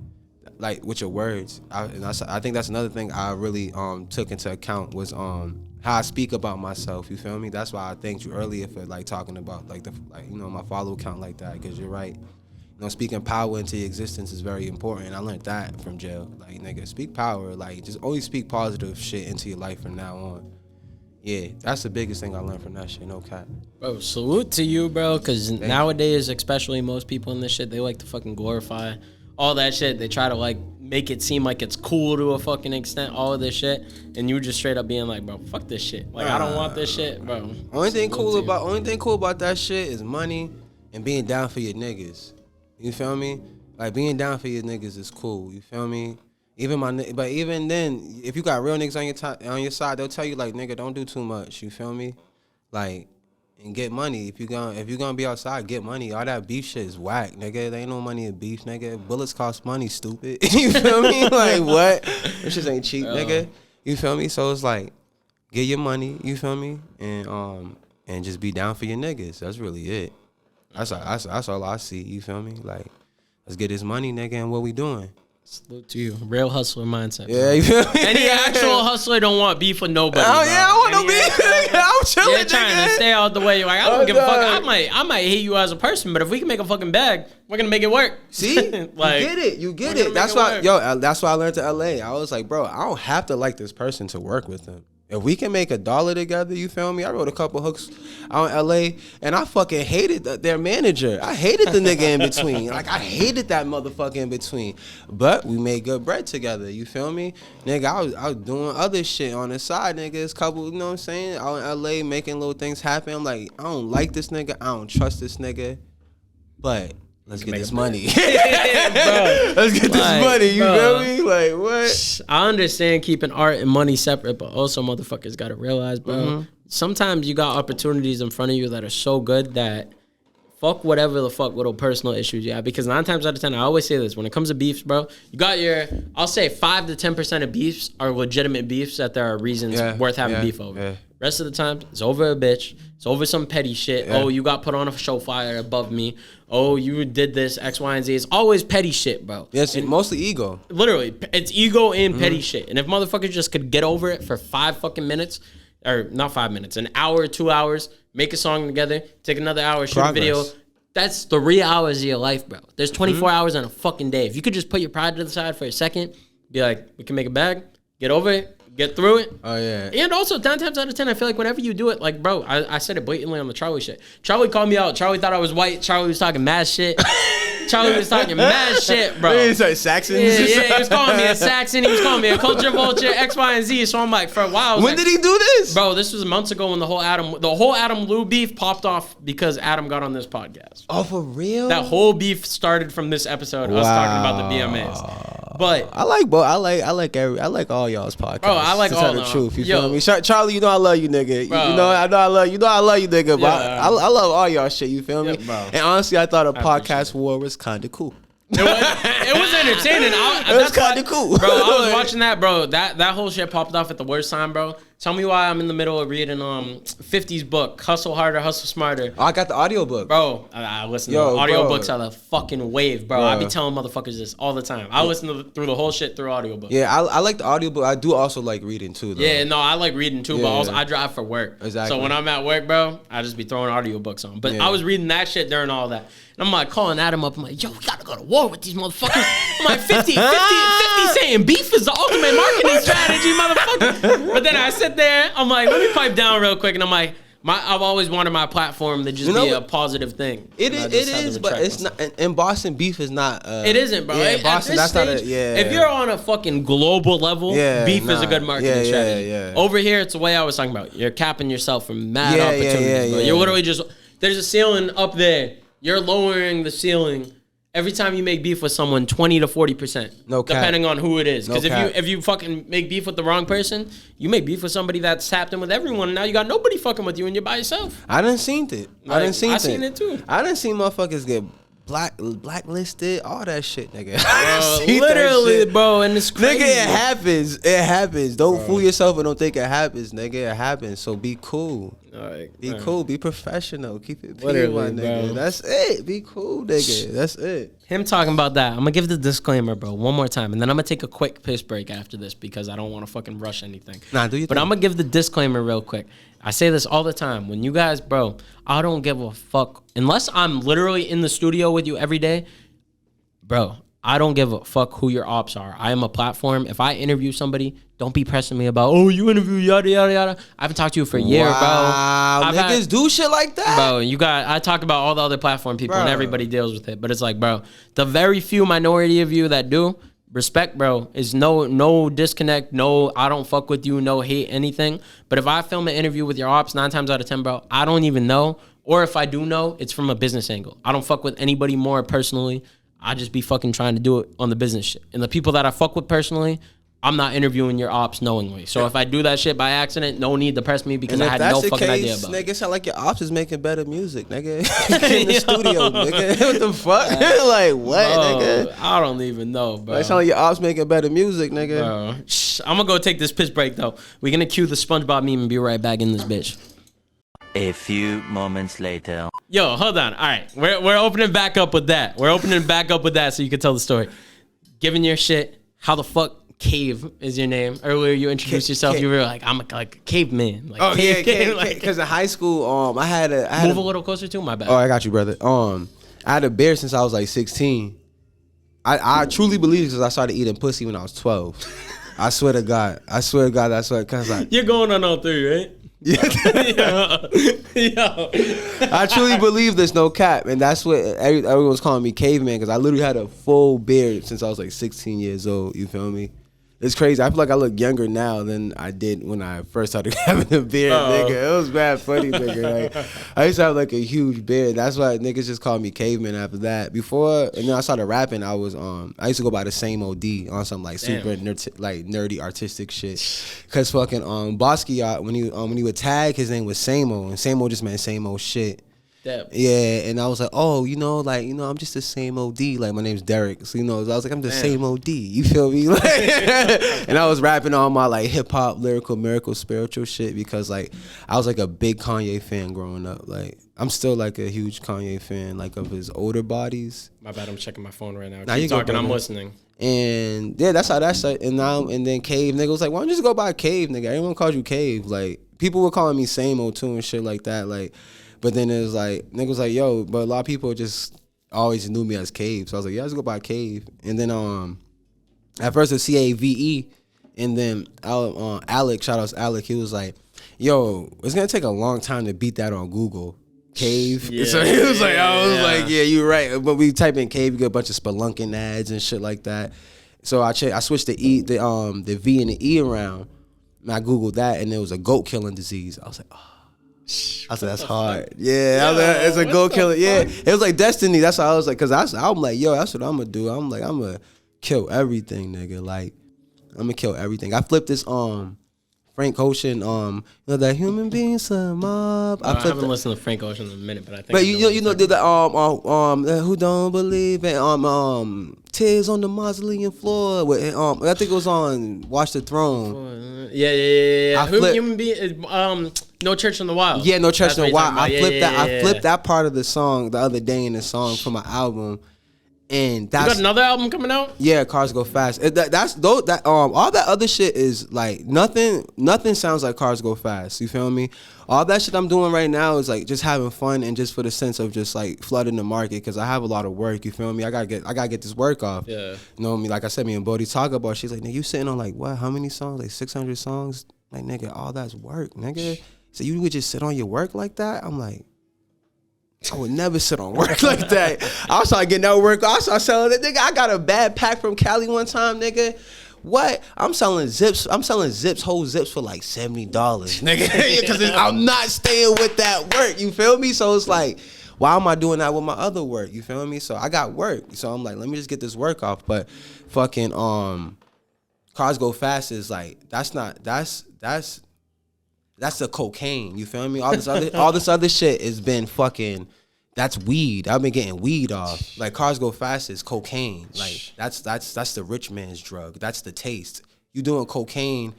Like with your words. I think that's another thing I really took into account was how I speak about myself. You feel me? That's why I thanked you earlier for like talking about like my follow count like that, because you're right. You know, speaking power into your existence is very important. I learned that from jail. Like, nigga, speak power. Like, just only speak positive shit into your life from now on. Yeah, that's the biggest thing I learned from that shit. No cap. Bro, salute to you, bro, because nowadays, especially most people in this shit, they like to fucking glorify all that shit. They try to, like, make it seem like it's cool to a fucking extent, all of this shit. And you just straight up being like, bro, fuck this shit. Like, I don't want this shit, bro. Only thing cool about that shit is money and being down for your niggas. You feel me? Like, being down for your niggas is cool. You feel me? But even then, if you got real niggas on your side, they'll tell you like, nigga, don't do too much. You feel me? Like, and get money. If you gonna be outside, get money. All that beef shit is whack, nigga. There ain't no money in beef, nigga. Bullets cost money, stupid. You feel me? Like, what? This shit ain't cheap, nigga. You feel me? So it's like, get your money. You feel me? And just be down for your niggas. That's really it. That's all I see. You feel me? Like, let's get this money, nigga, and what we doing? Salute to you. Real hustler mindset. Yeah, you feel me? Any actual hustler don't want beef with nobody. Oh, yeah, I want no beef. I'm chilling, They're trying to stay out the way. Like, I don't give a fuck. I might hate you as a person, but if we can make a fucking bag, we're gonna make it work. See? Like, you get it. That's why I learned to LA. I was like, bro, I don't have to like this person to work with them. If we can make $1 together, you feel me? I wrote a couple hooks out in LA, and I fucking hated their manager. I hated the nigga in between. Like, I hated that motherfucker in between. But we made good bread together, you feel me? Nigga, I was doing other shit on the side, nigga. It's couple, you know what I'm saying? Out in LA, making little things happen. I'm like, I don't like this nigga. I don't trust this nigga. But let's get this money. Let's get this money. You feel me? Like, what? I understand keeping art and money separate, but also motherfuckers got to realize, bro, sometimes you got opportunities in front of you that are so good that fuck whatever the fuck little personal issues you have. Because 9 times out of 10, I always say this, when it comes to beefs, bro, you got I'll say 5 to 10% of beefs are legitimate beefs that there are reasons worth having beef over. Yeah. Rest of the time, it's over a bitch. It's over some petty shit. Yeah. Oh, you got put on a show flyer above me. Oh, you did this, X, Y, and Z. It's always petty shit, bro. Yes, and mostly ego. Literally, it's ego and petty shit. And if motherfuckers just could get over it for 5 fucking minutes, or not 5 minutes, an hour, 2 hours, make a song together, take another hour, shoot a video. That's 3 hours of your life, bro. There's 24 hours in a fucking day. If you could just put your pride to the side for a second, be like, we can make a bag, get over it, get through it. Oh yeah. And also 9 times out of 10, I feel like whenever you do it, like bro, I said it blatantly on the Charlie shit. Charlie called me out. Charlie thought I was white. Charlie was talking mad shit. Charlie was talking mad shit, bro. He's like Saxons. Yeah, he was calling me a Saxon. He was calling me a culture vulture, X, Y, and Z. So I'm like, for a while. When did he do this? Bro, this was months ago when the whole Adam Lou beef popped off because Adam got on this podcast. Oh, for real? That whole beef started from this episode. Us talking about the BMAs. But I like both. I like all y'all's podcasts. Bro, I like to all tell the of them. truth. You Yo. feel me? Charlie, you know I love you, nigga. Bro. You know I love you, nigga. But Yeah. I love all y'all shit. You feel me? Yeah, bro. And honestly, I thought a appreciate podcast war was kind of cool. it was entertaining. It was kind of cool, Bro, I was watching that, bro. That whole shit popped off at the worst time, bro. Tell me why I'm in the middle of reading 50's book, Hustle Harder, Hustle Smarter. Oh, I got the audiobook. Bro, I listen to audiobooks are the fucking wave, bro. I be telling motherfuckers this all the time. I listen through the whole shit through audiobooks. Yeah, I like the audiobook. I do also like reading too, though. Yeah, no, I like reading too, but Yeah. also I drive for work. Exactly. So when I'm at work, bro, I just be throwing audiobooks on. But Yeah. I was reading that shit during all that. And I'm like calling Adam up. I'm like, yo, we gotta go to war with these motherfuckers. I'm like, 50 saying beef is the ultimate marketing strategy, motherfucker. But then I sit there, I'm like, let me pipe down real quick. And I'm like, I've always wanted my platform to just be a positive thing. It is, but it's not. In Boston, beef is not. It isn't, bro. Yeah, in Boston, that's not a. Yeah. If you're on a fucking global level, beef is a good marketing strategy. Yeah. Over here, it's the way I was talking about. You're capping yourself from mad opportunities, bro. Yeah. You're literally just, there's a ceiling up there. You're lowering the ceiling every time you make beef with someone 20 to 40%. No cap. Depending on who it is. Because No if you fucking make beef with the wrong person, you make beef with somebody that's tapped in with everyone. And now you got nobody fucking with you and you're by yourself. I done seen it. I seen it too. I done seen motherfuckers get blacklisted, all that shit, nigga. Literally, bro, and it's crazy. Nigga, it happens. It happens. Don't fool yourself and don't think it happens, nigga. It happens. So be cool. Be cool. Be professional. Keep it pure, my nigga. Bro. That's it. Be cool, nigga. That's it. Him talking about that, I'm gonna give the disclaimer, bro, one more time, and then I'm gonna take a quick piss break after this because I don't want to fucking rush anything. Nah, do you? But I'm gonna give the disclaimer real quick. I say this all the time. When you guys, bro, I don't give a fuck unless I'm literally in the studio with you every day, bro. I don't give a fuck who your ops are. I am a platform. If I interview somebody, don't be pressing me about, oh, you interview yada yada yada. I haven't talked to you for a year, bro. Wow, niggas do shit like that, bro. I talk about all the other platform people, and everybody deals with it. But it's like, bro, the very few minority of you that do respect, bro, is no disconnect, no, I don't fuck with you, no hate, anything. But if I film an interview with your ops 9 times out of 10, bro, I don't even know. Or if I do know, it's from a business angle. I don't fuck with anybody more personally. I just be fucking trying to do it on the business shit. And the people that I fuck with personally, I'm not interviewing your ops knowingly. So if I do that shit by accident, no need to press me because I had no fucking idea about it. Nigga, sound like your ops is making better music, nigga. In the studio, nigga. What the fuck? Like, what, Bro, nigga? I don't even know, bro. Like, sound like your ops making better music, nigga. Bro. Shh, I'm gonna go take this piss break, though. We're gonna cue the SpongeBob meme and be right back in this bitch. A few moments later. Yo, hold on. All right, we're opening back up with that. We're opening back up with that so you can tell the story. Giving your shit. How the fuck Caev is your name? Earlier you introduced yourself. You were like, I'm like a caveman. Like, because in high school, I had move a little closer to my bad. Oh, I got you, brother. I had a beard since I was like 16. I truly believe it because I started eating pussy when I was 12. I swear to God. That's what. Cause like you're going on all 3, right? Yeah. Yo. I truly believe there's no cap, and that's what everyone's calling me caveman because I literally had a full beard since I was like 16 years old. You feel me? It's crazy. I feel like I look younger now than I did when I first started having a beard, nigga. It was bad funny, nigga. Like, I used to have like a huge beard. That's why niggas just called me caveman after that. Before, and then I started rapping, I used to go by the same OD on some like super nerdy artistic shit. Cause fucking Bosky, when he would tag, his name was Samo, and Samo just meant same old shit. Yeah, and I was like, oh, I'm just the same OD. Like, my name's Derek. So, I was like, I'm the same OD. You feel me? Like, and I was rapping all my, like, hip-hop, lyrical, miracle, spiritual shit because, like, I was, like, a big Kanye fan growing up. Like, I'm still, like, a huge Kanye fan, like, of his older bodies. My bad, I'm checking my phone right now. Nah, Keep talking, I'm listening. And, yeah, that's how that started. And then Caev, nigga, was like, why don't you just go by Caev, nigga? Everyone calls you Caev. Like, people were calling me Samo, too, and shit like that. Like, but then it was like, nigga was like, yo, but a lot of people just always knew me as Caev. So I was like, yeah, let's go by Caev. And then at first it was Cave, And then Alec, shout out to Alec, he was like, yo, it's gonna take a long time to beat that on Google. Caev. Yeah, so he was like, I was like, yeah, you're right. But we type in Caev, you get a bunch of spelunking ads and shit like that. So I switched the V and the E around, and I Googled that, and there was a goat killing disease. I was like, oh. I said, that's hard. Yeah, I was like, it's a goat killing. Yeah, it was like destiny. That's why I was like, cause I'm like, yo, that's what I'm gonna do. I'm like, I'm gonna kill everything, nigga. Like, I'm gonna kill everything. I flipped this Frank Ocean, that human beings some mob. I haven't listened to Frank Ocean in a minute, but I think. But you know the who don't believe it tears on the mausoleum floor. With I think it was on Watch the Throne. Yeah. Human being No Church in the Wild. Yeah, No Church in the Wild. I flipped Yeah. that part of the song the other day in the song for my album. And that's, you got another album coming out? Yeah, Cars Go Fast. All that other shit is like nothing sounds like Cars Go Fast. You feel me? All that shit I'm doing right now is like just having fun and just for the sense of just like flooding the market because I have a lot of work. You feel me? I gotta get this work off. Yeah. You know what I mean? Like I said, me and Bodie talk about. She's like, nigga, you sitting on like what? How many songs? Like 600 songs? Like nigga, all that's work, nigga. So you would just sit on your work like that? I'm like, I would never sit on work like that. I was trying to get that work. I started selling it, nigga. I got a bad pack from Cali one time, nigga. What? I'm selling zips. Whole zips for like $70, nigga. Because I'm not staying with that work. You feel me? So it's like, why am I doing that with my other work? You feel me? So I got work. So I'm like, let me just get this work off. But fucking Cars Go Fast is like, that's the cocaine. You feel me? All this other shit has been fucking. That's weed. I've been getting weed off. Like Cars Go Fast is cocaine. Like that's the rich man's drug. That's the taste. You doing cocaine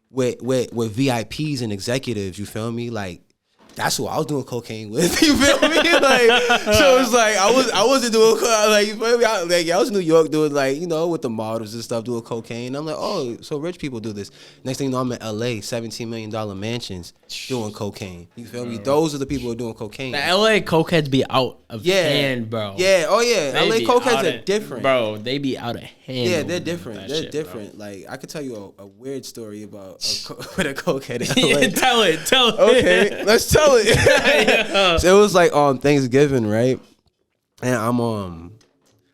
with VIPs and executives. You feel me? Like that's who I was doing cocaine with. You feel me? Like so it's like I wasn't doing like you feel me? I was in New York doing like with the models and stuff doing cocaine. I'm like, oh, so rich people do this. Next thing you know, I'm in LA, $17 million mansions doing cocaine. You feel me? Those are the people who are doing cocaine. The LA cokeheads be out of hand, bro. Yeah, oh yeah. They LA be cokeheads are different. Bro, they be out of hand. Yeah, they're different. They're shit, different. Bro. Like I could tell you a weird story about with a cokehead in Yeah, LA. tell it. Okay, let's tell it. Yeah. So it was like Thanksgiving, right? And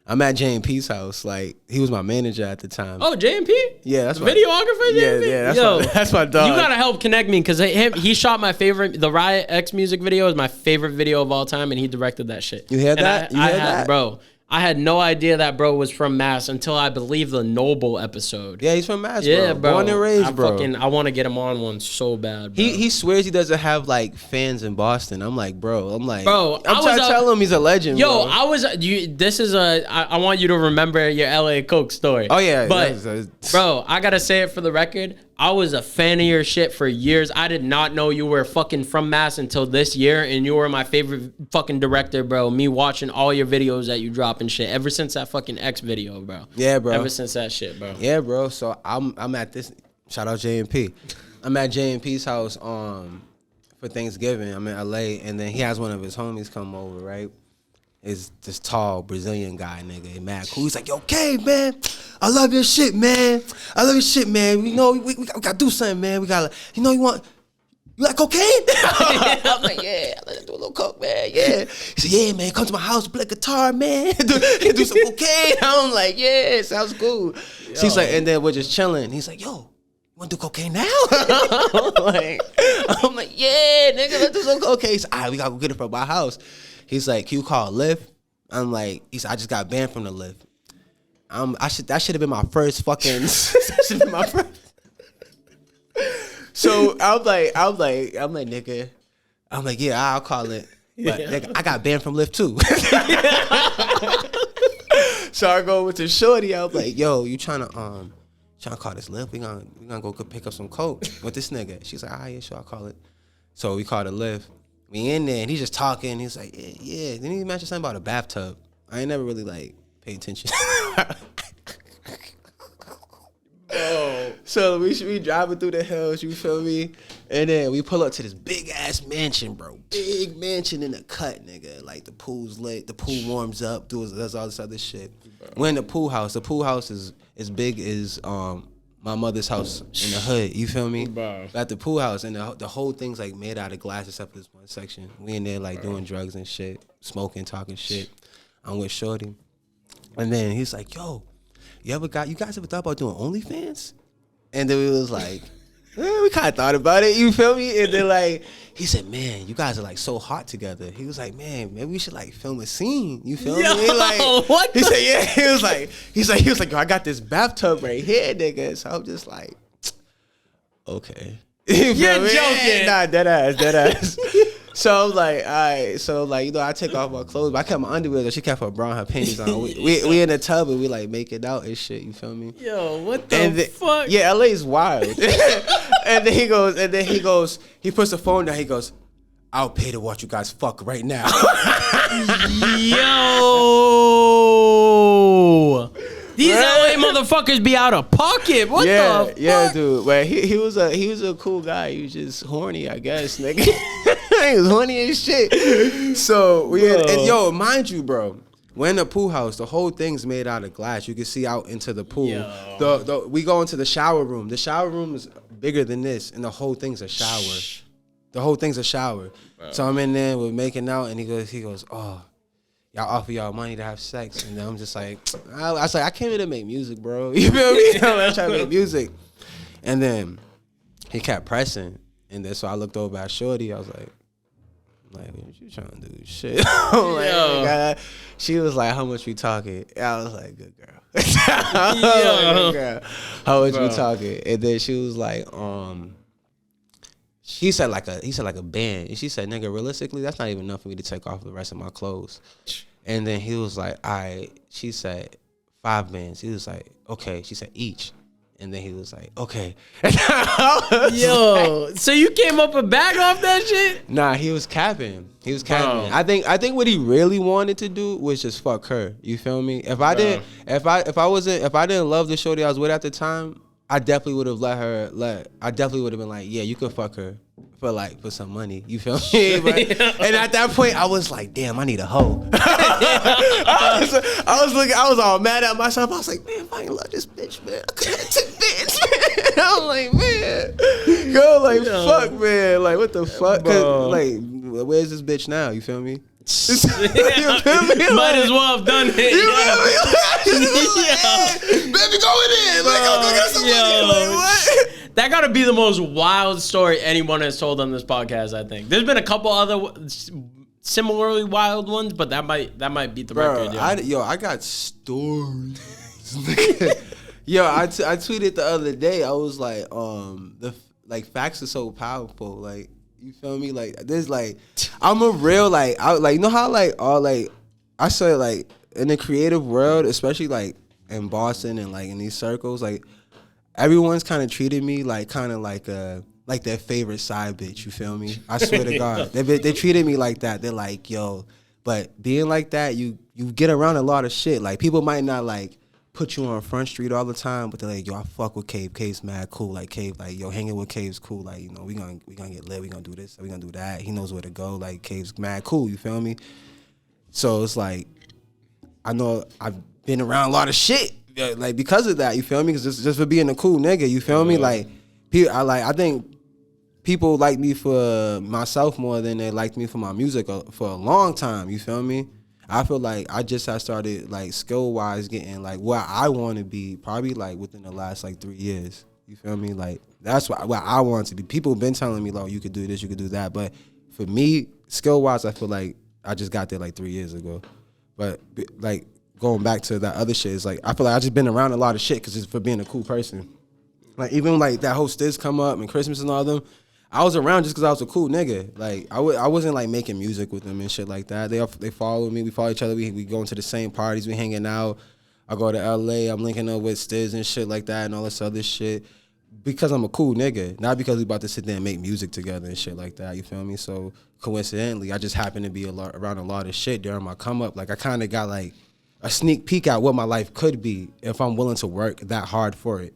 I'm at J&P's house. Like he was my manager at the time. Oh, J&P? Yeah, that's my videographer. J&P? Yeah, that's my dog. You gotta help connect me because he shot my favorite. The Riot X music video is my favorite video of all time, and he directed that shit. You hear that? You hear that, bro? I had no idea that bro was from Mass until I believe the Noble episode. Yeah, he's from Mass, bro. Yeah, bro. Born and raised, bro. I want to get him on one so bad, bro. He swears he doesn't have like fans in Boston. I'm like, bro. I'm trying to tell him he's a legend. Yo, bro. I want you to remember your LA Coke story. Oh yeah, but bro, I gotta say it for the record. I was a fan of your shit for years. I did not know you were fucking from Mass until this year, and you were my favorite fucking director, bro. Me watching all your videos that you drop and shit ever since that fucking X video, bro. Yeah, bro. Ever since that shit, bro. Yeah, bro. So I'm at this. Shout out J&P. I'm at J&P's house for Thanksgiving. I'm in LA, and then he has one of his homies come over, right? Is this tall Brazilian guy, nigga, mad cool. He's like, yo, Caev, man, I love your shit, man. I love your shit, man. We gotta do something, man. We gotta, you like cocaine? I'm like, yeah, I like to do a little coke, man. Yeah. He said, yeah, man, come to my house, play guitar, man. do some cocaine. I'm like, yeah, sounds cool. She's like, and then we're just chilling. He's like, yo, you wanna do cocaine now? I'm like, yeah, nigga, let's do some cocaine. He's like, all right, we gotta go get it from my house. He's like, can you call Lyft? I'm like, he said, I just got banned from the Lyft. That should have been my first fucking. That should have been my first. So I'm like, nigga. I'm like, yeah, I'll call it. But nigga, I got banned from Lyft too. So I go with the Shortie. I was like, yo, you trying to call this Lyft? We gonna go pick up some coke with this nigga. She's like, yeah, sure, I'll call it. So we called a Lyft. We in there and he's just talking. He's like, yeah. Then he mentioned something about a bathtub. I ain't never really like paid attention. Oh. So we driving through the hills, you feel me? And then we pull up to this big ass mansion, bro. Big mansion in the cut, nigga. Like the pool's lit, the pool warms up, does all this other shit. We're in the pool house. The pool house is as big as my my mother's house in the hood. You feel me? Bro. At the pool house, and the whole thing's like made out of glass except for this one section. We in there like doing drugs and shit, smoking, talking shit. I'm with Shortie, and then he's like, "Yo, you guys ever thought about doing OnlyFans?" And then we was like, we kind of thought about it. You feel me? And then like he said, "Man, you guys are like so hot together." He was like, "Man, maybe we should like film a scene." You feel me? Like what? He said, "Yeah." He was like, "Yo, I got this bathtub right here, nigga." So I'm just like, okay. You're joking. Nah, dead ass. So I was like, all right. So like, you know, I take off my clothes, but I kept my underwear though. She kept her bra and her panties on. We in the tub and we like make it out and shit. You feel me? Yo, what the fuck? Yeah, LA is wild. and then he goes, he puts the phone down. He goes, "I'll pay to watch you guys fuck right now." Yo. These LA motherfuckers be out of pocket. What the fuck? Yeah, dude. But he was a cool guy. He was just horny, I guess, nigga. He was horny as shit. So and mind you, bro, we're in the pool house. The whole thing's made out of glass. You can see out into the pool. We go into the shower room. The shower room is bigger than this, and the whole thing's a shower. The whole thing's a shower. Bro. So I'm in there, we're making out, and he goes, "Oh, y'all offer y'all money to have sex," and then I'm just like, I was like, I came here to make music, bro. You feel me? I'm trying to make music. And then he kept pressing, and then so I looked over at Shortie. I was like, what you trying to do? Shit. I'm like, oh, God. She was like, "How much we talking?" I was like, "Good girl." Good girl. How much we talking? And then she was like, He said like a band. And she said, "Nigga, realistically, that's not even enough for me to take off the rest of my clothes." And then he was like, "All right." She said 5 bands. He was like, "Okay." She said each. And then he was like, "Okay." Yo, so you came up a bag off that shit? Nah, he was capping. Bro. I think what he really wanted to do was just fuck her. You feel me? If I didn't love the shorty I was with at the time, I definitely would have I definitely would have been like, "Yeah, you could fuck her for some money." You feel me? And at that point, I was like, "Damn, I need a hoe." I was all mad at myself. I was like, "Man, if I ain't love this bitch, man, I could have took this, man." I was like, "Man, go like fuck, man, like what the fuck?" Like, where's this bitch now? You feel me? You feel me? Might as well have done it. You feel me? Baby, go in. Like, go get some money. Like, what? That gotta be the most wild story anyone has told on this podcast, I think. There's been a couple other similarly wild ones, but that might beat the record. I got stories. Yo, I tweeted the other day. I was like, facts are so powerful. Like, you feel me? Like, there's like, I'm a real you know how I say like in the creative world, especially like in Boston and like in these circles, like everyone's kind of treated me like their favorite side bitch. You feel me? I swear to God, they treated me like that. They're like, "Yo," but being like that, you get around a lot of shit. Like people might not like put you on Front Street all the time, but they're like, "Yo, I fuck with Caev. Caev's mad cool. Like Caev, like yo, hanging with Caev's cool. Like, you know, we gonna get lit. We gonna do this. We gonna do that. He knows where to go. Like Caev's mad cool. You feel me? So it's like, I know I've been around a lot of shit, like because of that. You feel me? Because just for being a cool nigga. You feel me? Like, I think people like me for myself more than they liked me for my music for a long time. You feel me? I feel like I just have started like skill wise getting like where I want to be probably like within the last like 3 years. You feel me? Like that's where I want to be. People have been telling me like, you could do this, you could do that, but for me, skill wise, I feel like I just got there like 3 years ago. But like going back to that other shit, it's like I feel like I just been around a lot of shit because it's for being a cool person. Like even like that whole Stizz come up and Christmas and all them. I was around just because I was a cool nigga. Like I wasn't like making music with them and shit like that. They follow me. We follow each other. We go into the same parties. We hanging out. I go to LA. I'm linking up with Stizz and shit like that and all this other shit because I'm a cool nigga, not because we about to sit there and make music together and shit like that. You feel me? So coincidentally, I just happened to be around a lot of shit during my come up. Like I kind of got like a sneak peek at what my life could be if I'm willing to work that hard for it.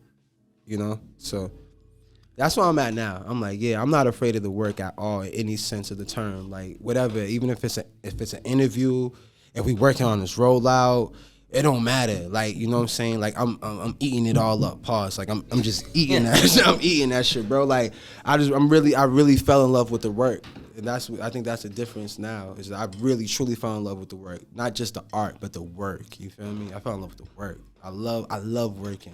You know? So that's where I'm at now. I'm like, yeah, I'm not afraid of the work at all in any sense of the term. Like whatever, even if it's an interview, if we working on this rollout, it don't matter. Like, you know what I'm saying? Like, I'm eating it all up. Pause. Like, I'm just eating that shit. I'm eating that shit, bro. Like, I really fell in love with the work. And I think that's the difference now, is that I really, truly fell in love with the work. Not just the art, but the work. You feel me? I fell in love with the work. I love working.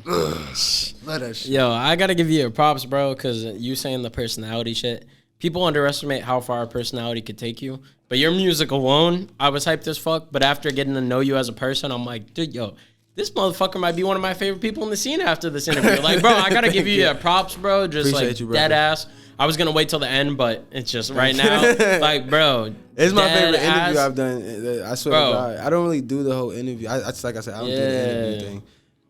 Let that shit. Yo, I gotta give you your props, bro, because you saying the personality shit. People underestimate how far a personality could take you. But your music alone, I was hyped as fuck. But after getting to know you as a person, I'm like, dude, yo, this motherfucker might be one of my favorite people in the scene after this interview. Like, bro, I gotta give you your props, bro. Just Appreciate like you, dead ass. I was gonna wait till the end, but it's just right now. Like, bro, it's my favorite ass. interview I've done. I swear to God, I don't really do the whole interview. Like I said, I don't do the interview thing.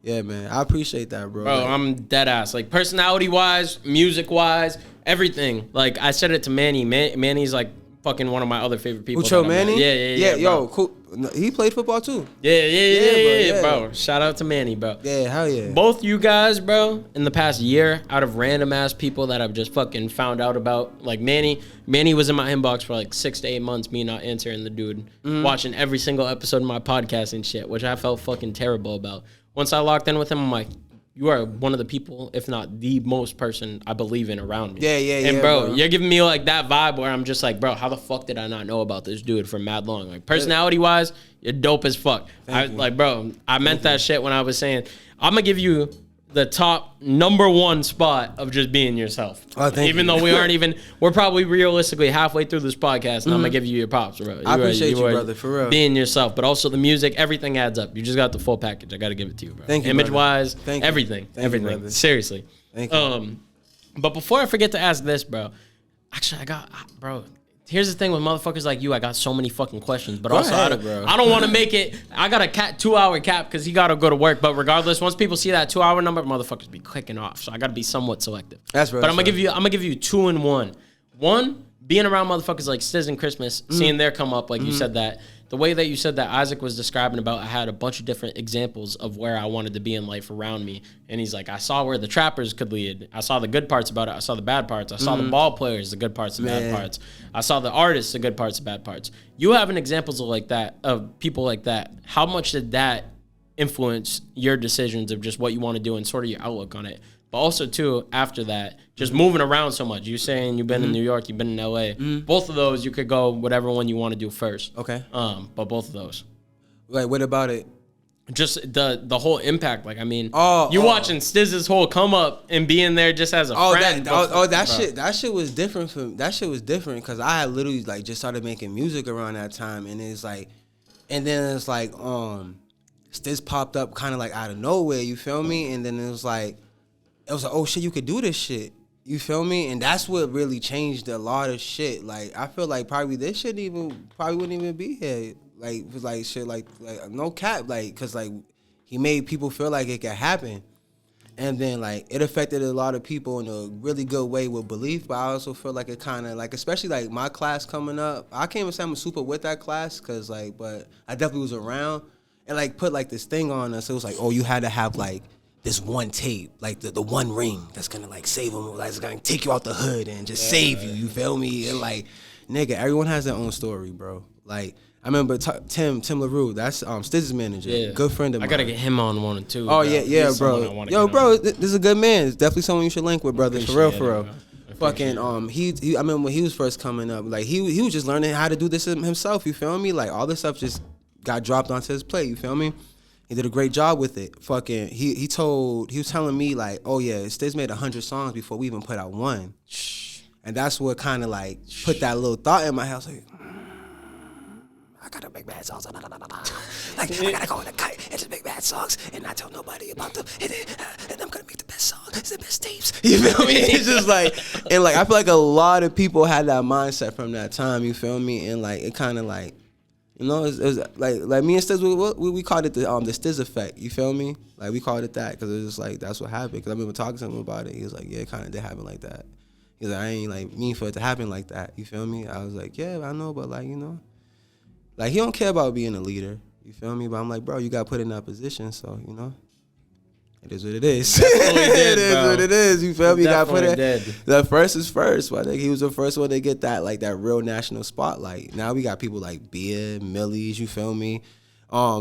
Yeah, man, I appreciate that, bro. Bro, like, I'm dead ass. Like, personality wise, music wise, everything. Like, I said it to Manny. Manny's like fucking one of my other favorite people. Ucho Manny? Yeah, yo, cool. He played football too. Yeah, bro. Shout out to Manny, bro. Yeah, hell yeah. Both you guys, bro, in the past year, out of random ass people that I've just fucking found out about, like Manny was in my inbox for like 6 to 8 months, me not answering the dude, watching every single episode of my podcast and shit, which I felt fucking terrible about. Once I locked in with him, I'm like, you are one of the people, if not the most person I believe in around me. Yeah. And bro, you're giving me like that vibe where I'm just like, bro, how the fuck did I not know about this dude for mad long? Like, personality wise, you're dope as fuck. Like, bro, I meant that shit when I was saying, I'm gonna give you the top #1 spot of just being yourself. Oh, thank Even you. though we're probably realistically halfway through this podcast, and I'm gonna give you your props, bro. I appreciate you, brother, for real. Being yourself, but also the music, everything adds up. You just got the full package. I gotta give it to you, bro. Thank you, Image brother. wise, Thank you. everything, Thank you, everything. brother. Seriously. Thank you. But before I forget to ask this, bro. Actually, bro. Here's the thing with motherfuckers like you. I got so many fucking questions, but Go also ahead, bro. I don't want to make it. I got a 2-hour cap because he got to go to work. But regardless, once people see that 2-hour number, motherfuckers be clicking off. So I got to be somewhat selective. That's right. But I'm gonna give you 2 in 1. One, being around motherfuckers like Stizz and Christmas, seeing their come up, like you said that. The way that you said that Isaac was describing about, I had a bunch of different examples of where I wanted to be in life around me. And he's like, I saw where the trappers could lead. I saw the good parts about it. I saw the bad parts. I saw the ball players, the good parts, the bad parts. I saw the artists, the good parts, the bad parts. You having examples of like that, of people like that. How much did that influence your decisions of just what you want to do and sort of your outlook on it? But also, too, after that, just moving around so much. You saying you've been in New York, you've been in L.A. Both of those, you could go whatever one you want to do first. Okay. But both of those. Like, what about it? Just the whole impact. Like, I mean, watching Stizz's whole come up and being there just as a friend. That shit was different for me. That shit was different because I had literally like just started making music around that time, and it's like, and then it's like, Stizz popped up kind of like out of nowhere. You feel me? And then it was like, oh shit, you could do this shit. You feel me? And that's what really changed a lot of shit. Like, I feel like probably this shit probably wouldn't even be here. Like, it was like shit, like no cap, like, cause like he made people feel like it could happen, and then like it affected a lot of people in a really good way with belief. But I also feel like it kind of like, especially like my class coming up. I can't even say I'm super with that class, cause like, but I definitely was around and like put like this thing on us. It was like, oh, you had to have like this one tape, like the one ring that's gonna like save them, like it's gonna take you out the hood and just save you. You feel me? And like, nigga, everyone has their own story, bro. Like, I remember Tim LaRue, that's Stizz's manager, good friend of mine. I gotta get him on one or two. Oh, yeah, bro. Yo, bro, this is a good man. It's definitely someone you should link with, brother. For real. Fucking, I remember when he was first coming up, like he was just learning how to do this himself. You feel me? Like all this stuff just got dropped onto his plate. You feel me? He did a great job with it. Fucking, he was telling me like, oh yeah, Stizz made 100 songs before we even put out one, and that's what kind of like put that little thought in my head. Like, I gotta make bad songs. Like, I gotta go on a kite and just make bad songs and not tell nobody about them. And I'm gonna make the best songs, it's the best tapes. You feel me? It's just like, and like, I feel like a lot of people had that mindset from that time. You feel me? And like, it kind of like, you know, it was like me and Stizz, we called it the Stizz effect. You feel me? Like, we called it that because it was just like, that's what happened. Because I remember talking to him about it. He was like, yeah, it kind of did happen like that. He was like, I ain't like mean for it to happen like that. You feel me? I was like, yeah, I know, but like, you know. Like, he don't care about being a leader, you feel me? But I'm like, bro, you got put in that position, so, you know, it is what it is. It is what it is, you feel me? You got put in. The first is first. I think he was the first one to get that, like, that real national spotlight. Now we got people like Millyz, you feel me?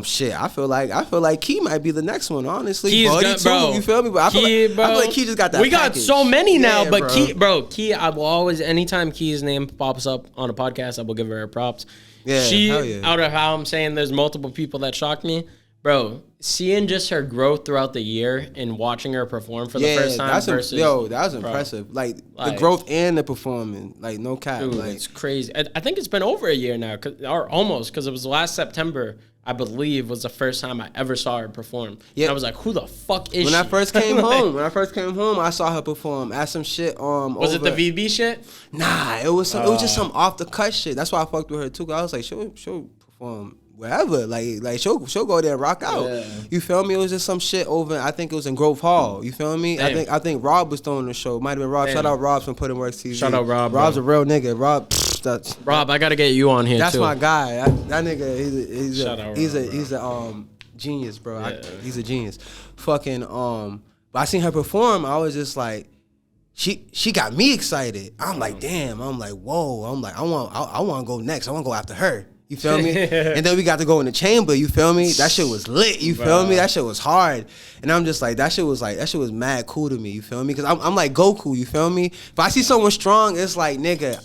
Shit, I feel like Key might be the next one, honestly. Key's Buddy good, too, bro. you feel me? But I feel like Key just got that. We got so many now, but bro. Key, I will always, anytime Key's name pops up on a podcast, I will give her props. Yeah, She, out of how I'm saying, there's multiple people that shocked me, bro. Seeing just her growth throughout the year and watching her perform for the first time that was bro, impressive. Like the growth and the performing, like no cap. Dude, like it's crazy. I think it's been over a year now, or almost, because it was last September, I believe, was the first time I ever saw her perform. Yeah, and I was like, "Who the fuck is she?" When I first came home, I saw her perform at some shit. Was it the VB shit? Nah, it was just some off the cut shit. That's why I fucked with her too. I was like, she'll perform wherever. Like she'll go there and rock out. Yeah. You feel me? It was just some shit over. I think it was in Grove Hall. You feel me? Damn. I think Rob was throwing the show. Might have been Rob. Damn. Shout out Rob from Putting Works TV. Shout out Rob. Rob's bro. a real nigga. Rob, I gotta get you on here. That's too. my guy. That nigga, he's a genius, bro. Yeah. He's a genius. Fucking but I seen her perform. I was just like, she got me excited. I'm like, damn. I'm like, whoa. I'm like, I want to go next. I want to go after her. You feel me? And then we got to go in the chamber. You feel me? That shit was lit. You feel me? That shit was hard. And I'm just like, that shit was mad cool to me. You feel me? Because I'm like Goku. You feel me? If I see someone strong, it's like, nigga,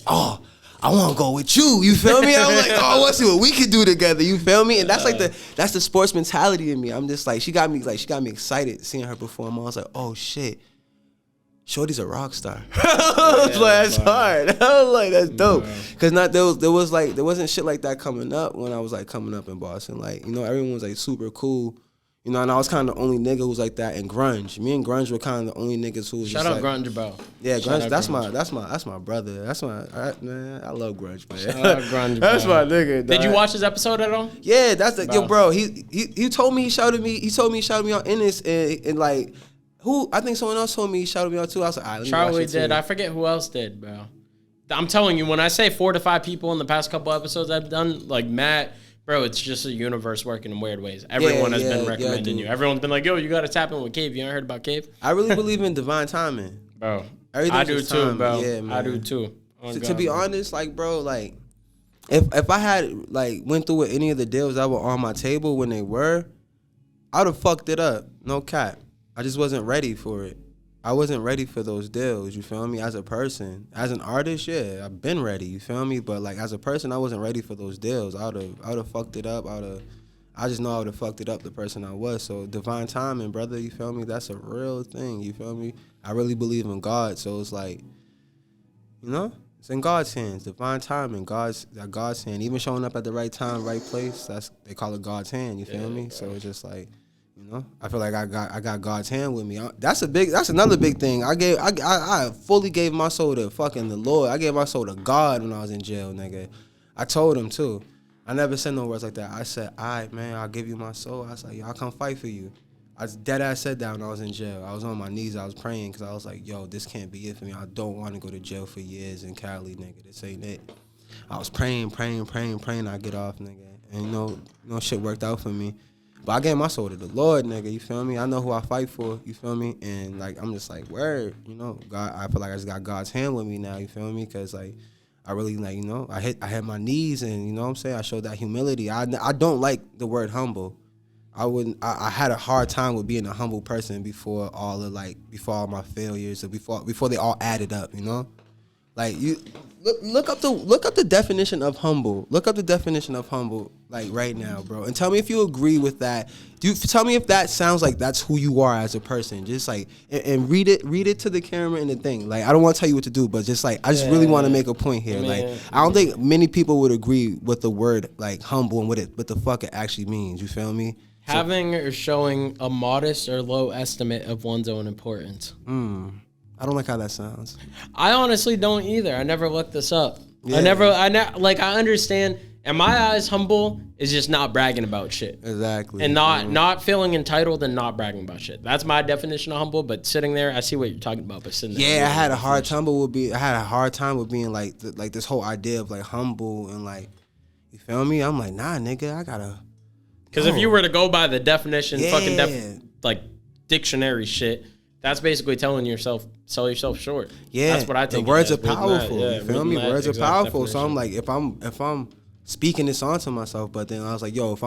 I want to go with you. You feel me? I'm like, let's see what we can do together. You feel me? And that's the sports mentality in me. I'm just like, she got me excited seeing her perform. I was like, oh shit, Shorty's a rock star. I was like, that's hard. I was like, that's dope. Cause there wasn't shit like that coming up when I was like coming up in Boston. Like, you know, everyone was like super cool. You know, and I was kind of the only nigga who was like that in grunge. Me and grunge were kind of the only niggas who was Shout just out like, grunge, bro. Yeah, grunge. That's my brother. Man. I love grunge, man. Shout out grunge, that's my nigga. Did you watch this episode at all? Yeah, bro. He told me he shouted me. He told me he shouted me out in this and like who I think someone else told me he shouted me out too. I was like, all right, let me Charlie watch it did. too. I forget who else did, bro. I'm telling you, when I say 4 to 5 people in the past couple episodes I've done, like Matt. Bro, it's just a universe working in weird ways. Everyone has been recommending you. Everyone's been like, yo, you got to tap in with Caev. You ever heard about Caev? I really believe in divine timing. Bro, Everything's I do just too, time. bro. Yeah, man. I do too. Oh, To be honest, like, bro, like, if I had, like, went through with any of the deals that were on my table when they were, I would have fucked it up. No cap. I just wasn't ready for it. I wasn't ready for those deals, you feel me? As a person. As an artist, yeah, I've been ready, you feel me? But, like, as a person, I wasn't ready for those deals. I would have fucked it up. I just know I would have fucked it up the person I was. So, divine timing, brother, you feel me? That's a real thing, you feel me? I really believe in God, so it's like, you know? It's in God's hands, divine timing, God's hand. Even showing up at the right time, right place, they call it God's hand, you feel me? So, it's just like, you know, I feel like I got God's hand with me. That's another big thing. I fully gave my soul to fucking the Lord. I gave my soul to God when I was in jail, nigga. I told him too. I never said no words like that. I said, all right, man, I'll give you my soul. I was like, yo, I'll come fight for you. I dead ass said that when I was in jail. I was on my knees. I was praying because I was like, yo, this can't be it for me. I don't want to go to jail for years in Cali, nigga. This ain't it. I was praying. I get off, nigga. And you know, shit worked out for me. But I gave my soul to the Lord, nigga, you feel me? I know who I fight for, you feel me? And, like, I'm just like, word, you know? God, I feel like I just got God's hand with me now, you feel me? Because, like, I really, like, you know, I hit my knees and, you know what I'm saying? I showed that humility. I don't like the word humble. I had a hard time with being a humble person before all my failures or before they all added up, you know? Like, you look up the definition of humble. Look up the definition of humble, like, right now, bro. And tell me if you agree with that. Tell me if that sounds like that's who you are as a person. Just like and read it to the camera and the thing. Like, I don't want to tell you what to do, but just like I just really want to make a point here. Like, I don't think many people would agree with the word like humble and what the fuck it actually means. You feel me? Having or showing a modest or low estimate of one's own importance. I don't like how that sounds. I honestly don't either. I never looked this up. Yeah. I understand. In my eyes, humble is just not bragging about shit. Exactly. And not feeling entitled and not bragging about shit. That's my definition of humble. But sitting there, I see what you're talking about. But sitting there, I had a hard time with being like this whole idea of like humble and like, you feel me? I'm like, nah, nigga, I gotta. Because if you were to go by the definition, like dictionary shit, that's basically telling yourself, sell yourself short. Yeah, that's what I think. The words are powerful. You feel me? Words are powerful. So I'm like, if I'm speaking this onto myself. But then I was like, yo,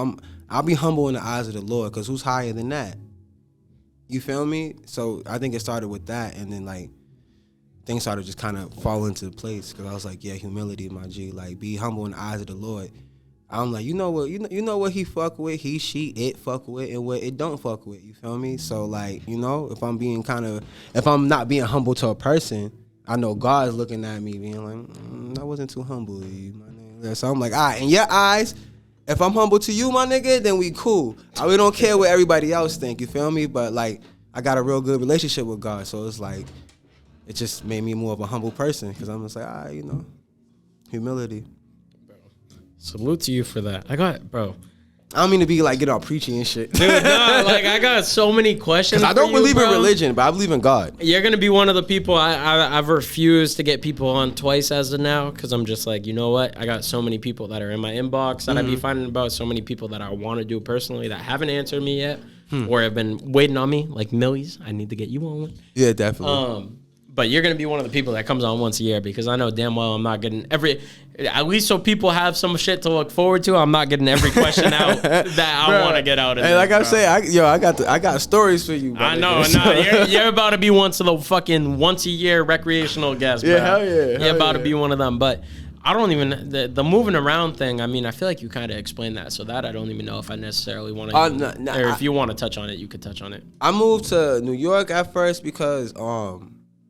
I'll be humble in the eyes of the Lord, because who's higher than that? You feel me? So I think it started with that, and then like things started just kind of falling into place, because I was like, yeah, humility, my G, like be humble in the eyes of the Lord. I'm like, you know what he fuck with, he, she, it fuck with, and what it don't fuck with. You feel me? So like, if I'm not being humble to a person, I know God's looking at me being like, I wasn't too humble to you, my nigga. So I'm like, all right, in your eyes, if I'm humble to you, my nigga, then we cool. We don't care what everybody else think, you feel me? But like, I got a real good relationship with God, so it's like, it just made me more of a humble person, because I'm just like, all right, humility. Bro, salute to you for that. I don't mean to be like get all preachy and shit. Dude, no, like I got so many questions. I don't believe in religion, but I believe in God. You're gonna be one of the people I've refused to get people on twice as of now, because I'm just like, you know what? I got so many people that are in my inbox that I be finding about, so many people that I want to do personally that haven't answered me yet, or have been waiting on me, like Millyz. I need to get you on one. Yeah, definitely. But you're going to be one of the people that comes on once a year, because I know damn well I'm not getting at least so people have some shit to look forward to, I'm not getting every question out that I want to get out of. Hey, like I say, I got stories for you. I know, you're about to be one of the fucking once a year recreational guests, bro. Yeah, hell yeah. You're about to be one of them. But I don't even, the moving around thing, I mean, I feel like you kind of explained that, so that I don't even know if I necessarily want to, or if you want to touch on it, you could touch on it. I moved to New York at first because,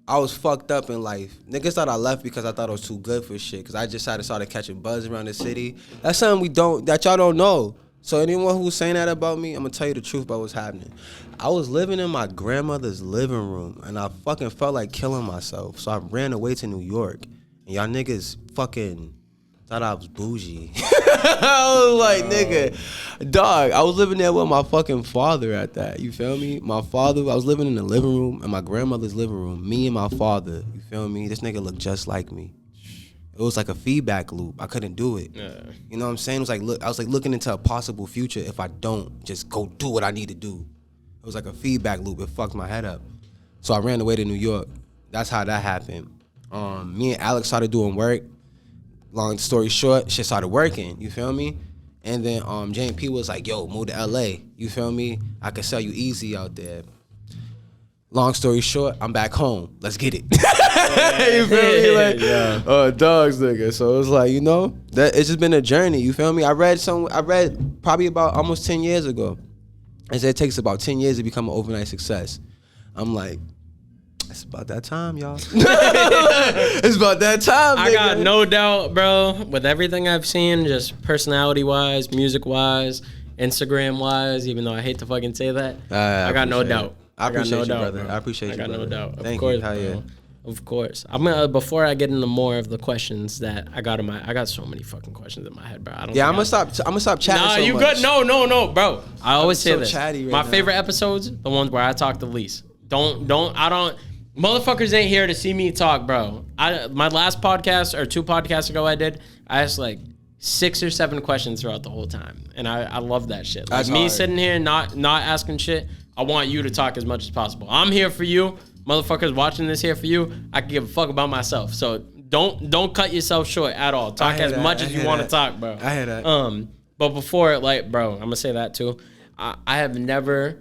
I was fucked up in life. Niggas thought I left because I thought I was too good for shit, because I just started catching buzz around the city. That's something that y'all don't know. So anyone who's saying that about me, I'm gonna tell you the truth about what's happening. I was living in my grandmother's living room, and I fucking felt like killing myself. So I ran away to New York, and y'all niggas fucking thought I was bougie. I was like, nigga, dog, I was living there with my fucking father at that. You feel me? My father, I was living in the living room, in my grandmother's living room, me and my father. You feel me? This nigga looked just like me. It was like a feedback loop. I couldn't do it. Yeah. You know what I'm saying? It was like, I was like looking into a possible future if I don't just go do what I need to do. It was like a feedback loop. It fucked my head up. So I ran away to New York. That's how that happened. Me and Alex started doing work. Long story short, shit started working, you feel me? And then J&P was like, yo, move to LA, you feel me? I can sell you easy out there. Long story short, I'm back home. Let's get it. You feel me? Like, dogs, nigga. So it was like, that it's just been a journey, you feel me? I read probably about almost 10 years ago. It said it takes about 10 years to become an overnight success. I'm like, it's about that time, y'all. It's about that time, nigga. I got no doubt, bro, with everything I've seen, just personality-wise, music-wise, Instagram-wise, even though I hate to fucking say that, I got no doubt. I appreciate you, brother. I appreciate you, brother. I got no doubt. Thank you. Hell yeah. Of course. I'm gonna before I get into more of the questions that I got so many fucking questions in my head, bro. I'm gonna stop Nah, chatting so you much. good? No, bro. I always say this. Chatty right my now. favorite episodes, the ones where I talk the least. Motherfuckers ain't here to see me talk, bro. My last podcast or 2 podcasts ago I asked like 6 or 7 questions throughout the whole time. And I love that shit. Like me sitting here not asking shit, I want you to talk as much as possible. I'm here for you. Motherfuckers watching this here for you. I can give a fuck about myself. So don't cut yourself short at all. Talk as much as you want to talk, bro. I hear that. But before, like, bro, I'm gonna say that too. I have never.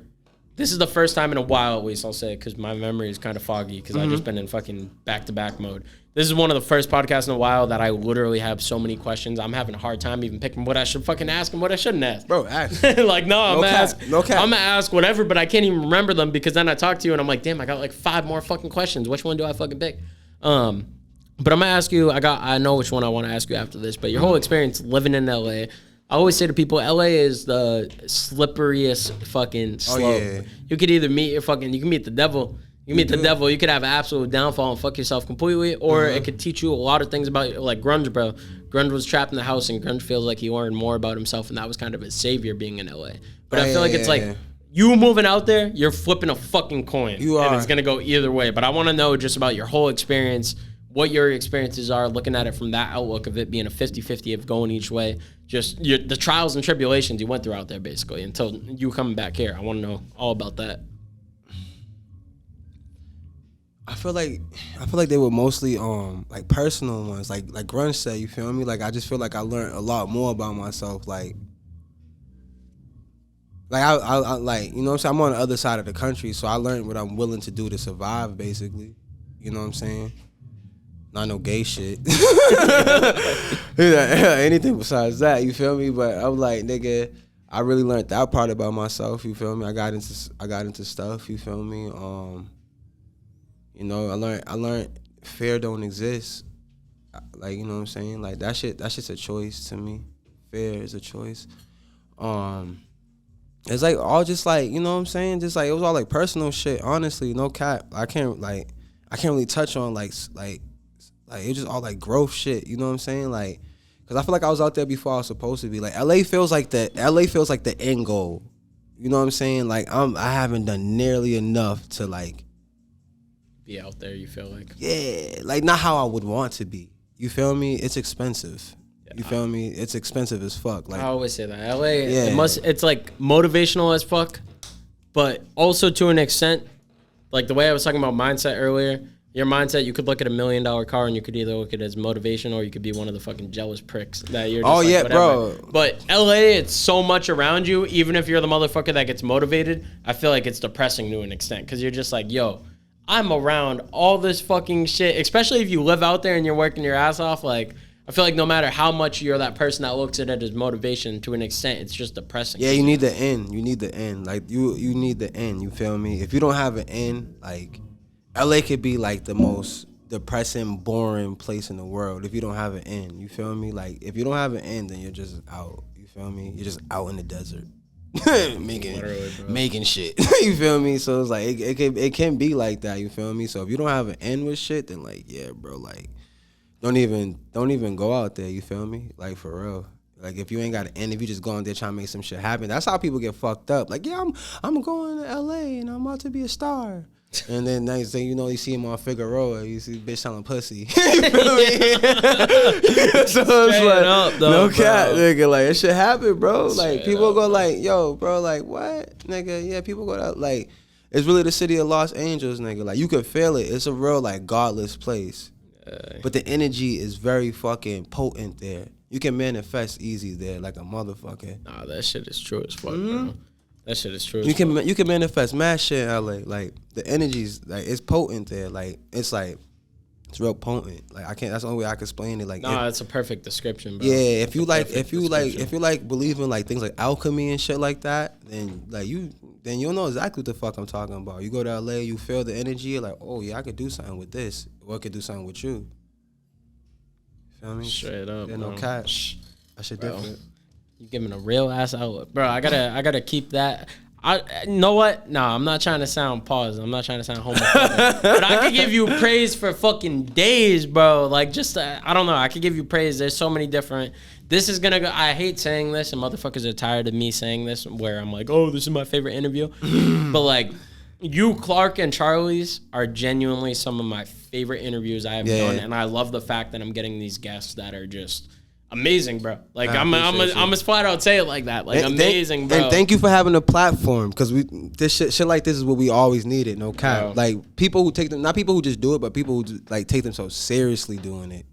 This is the first time in a while, at least I'll say, because my memory is kind of foggy because I've just been in fucking back-to-back mode. This is one of the first podcasts in a while that I literally have so many questions. I'm having a hard time even picking what I should fucking ask and what I shouldn't ask. Bro, ask. Like, I'm gonna cap. ask whatever, but I can't even remember them because then I talk to you and I'm like, damn, I got like 5 more fucking questions. Which one do I fucking pick? But I'm gonna ask you, I know which one I want to ask you after this, but your whole experience living in LA. I always say to people, LA is the slipperiest fucking slope. Oh, yeah. You could either meet you can meet the devil. You meet the devil, you could have an absolute downfall and fuck yourself completely, or it could teach you a lot of things about, like Grunge, bro. Grunge was trapped in the house, and Grunge feels like he learned more about himself, and that was kind of his savior being in LA. But I feel like it's like, you moving out there, you're flipping a fucking coin. You are. And it's going to go either way. But I want to know just about your whole experience, what your experiences are, looking at it from that outlook of it being a 50-50 of going each way. Just the trials and tribulations you went through out there, basically, until you coming back here. I want to know all about that. I feel like they were mostly like personal ones, like Grunge said. You feel me? Like I just feel like I learned a lot more about myself. Like I like, you know what I'm saying? I'm on the other side of the country, so I learned what I'm willing to do to survive, basically. You know what I'm saying? Not no gay shit. Anything besides that, you feel me? But I'm like, nigga, I really learned that part about myself, you feel me? I got into stuff, you feel me? You know, I learned fear don't exist. Like, you know what I'm saying? Like that shit's a choice to me. Fear is a choice. It's like all just like, you know what I'm saying? Just like it was all like personal shit, honestly, no cap. I can't really touch on like it was just all like growth shit, you know what I'm saying? Like, cause I feel like I was out there before I was supposed to be. Like LA feels like the end goal. You know what I'm saying? Like I haven't done nearly enough to like be out there, you feel like? Yeah, like not how I would want to be. You feel me? It's expensive. Yeah, you feel me? It's expensive as fuck. Like I always say that. LA, it's like motivational as fuck, but also to an extent, like the way I was talking about mindset earlier, your mindset, you could look at $1 million car and you could either look at it as motivation or you could be one of the fucking jealous pricks that you're just like, whatever. Bro. But LA, it's so much around you, even if you're the motherfucker that gets motivated, I feel like it's depressing to an extent because you're just like, yo, I'm around all this fucking shit, especially if you live out there and you're working your ass off. Like, I feel like no matter how much you're that person that looks at it as motivation, to an extent, it's just depressing. Yeah, you need the end. You need the end. Like, you need the end. You feel me? If you don't have an end, like, LA could be like the most depressing, boring place in the world if you don't have an end. You feel me? Like, if you don't have an end, then you're just out. You feel me? You're just out in the desert. making shit. You feel me? So it's like it can be like that, you feel me? So if you don't have an end with shit, then like, yeah, bro, like don't even go out there, you feel me? Like for real. Like if you ain't got an end, if you just go out there trying to make some shit happen, that's how people get fucked up. Like, yeah, I'm going to LA and I'm about to be a star. And then next thing you know, you see him on Figueroa, you see bitch selling pussy. You feel me? So it's like, up, though, no cap, nigga. Like, it should happen, bro. Like, people go like, yo, bro, like, what? Nigga, yeah, people go out, like, it's really the city of Los Angeles, nigga. Like, you can feel it. It's a real, like, godless place. But the energy is very fucking potent there. You can manifest easy there like a motherfucker. Nah, that shit is true as fuck, bro. That shit is true. You can manifest mad shit in LA. Like the energy's like it's potent there. Like it's real potent. Like I can't. That's the only way I can explain it. Like it's a perfect description, bro. Yeah, if you believe in like things like alchemy and shit like that, then you'll know exactly what the fuck I'm talking about. You go to LA, you feel the energy, you're like, oh yeah, I could do something with this. Or I could do something with you. Feel me? Straight up. There's no cash. That shit different. You giving a real ass outlook, bro. I gotta keep that. You know what? No, I'm not trying to sound I'm not trying to sound homophobic, but I could give you praise for fucking days, bro. Like just I don't know. I could give you praise. There's so many different. This is gonna go. I hate saying this, and motherfuckers are tired of me saying this. Where I'm like, oh, this is my favorite interview, but like. You, Clark, and Charlie's are genuinely some of my favorite interviews I have done, and I love the fact that I'm getting these guests that are just amazing, bro. Like I'm as flat out say it like that, like amazing, bro. And thank you for having a platform, because this shit like this is what we always needed. No cap, bro. Like people who take them, not people who just do it, but people who like take themselves seriously doing it.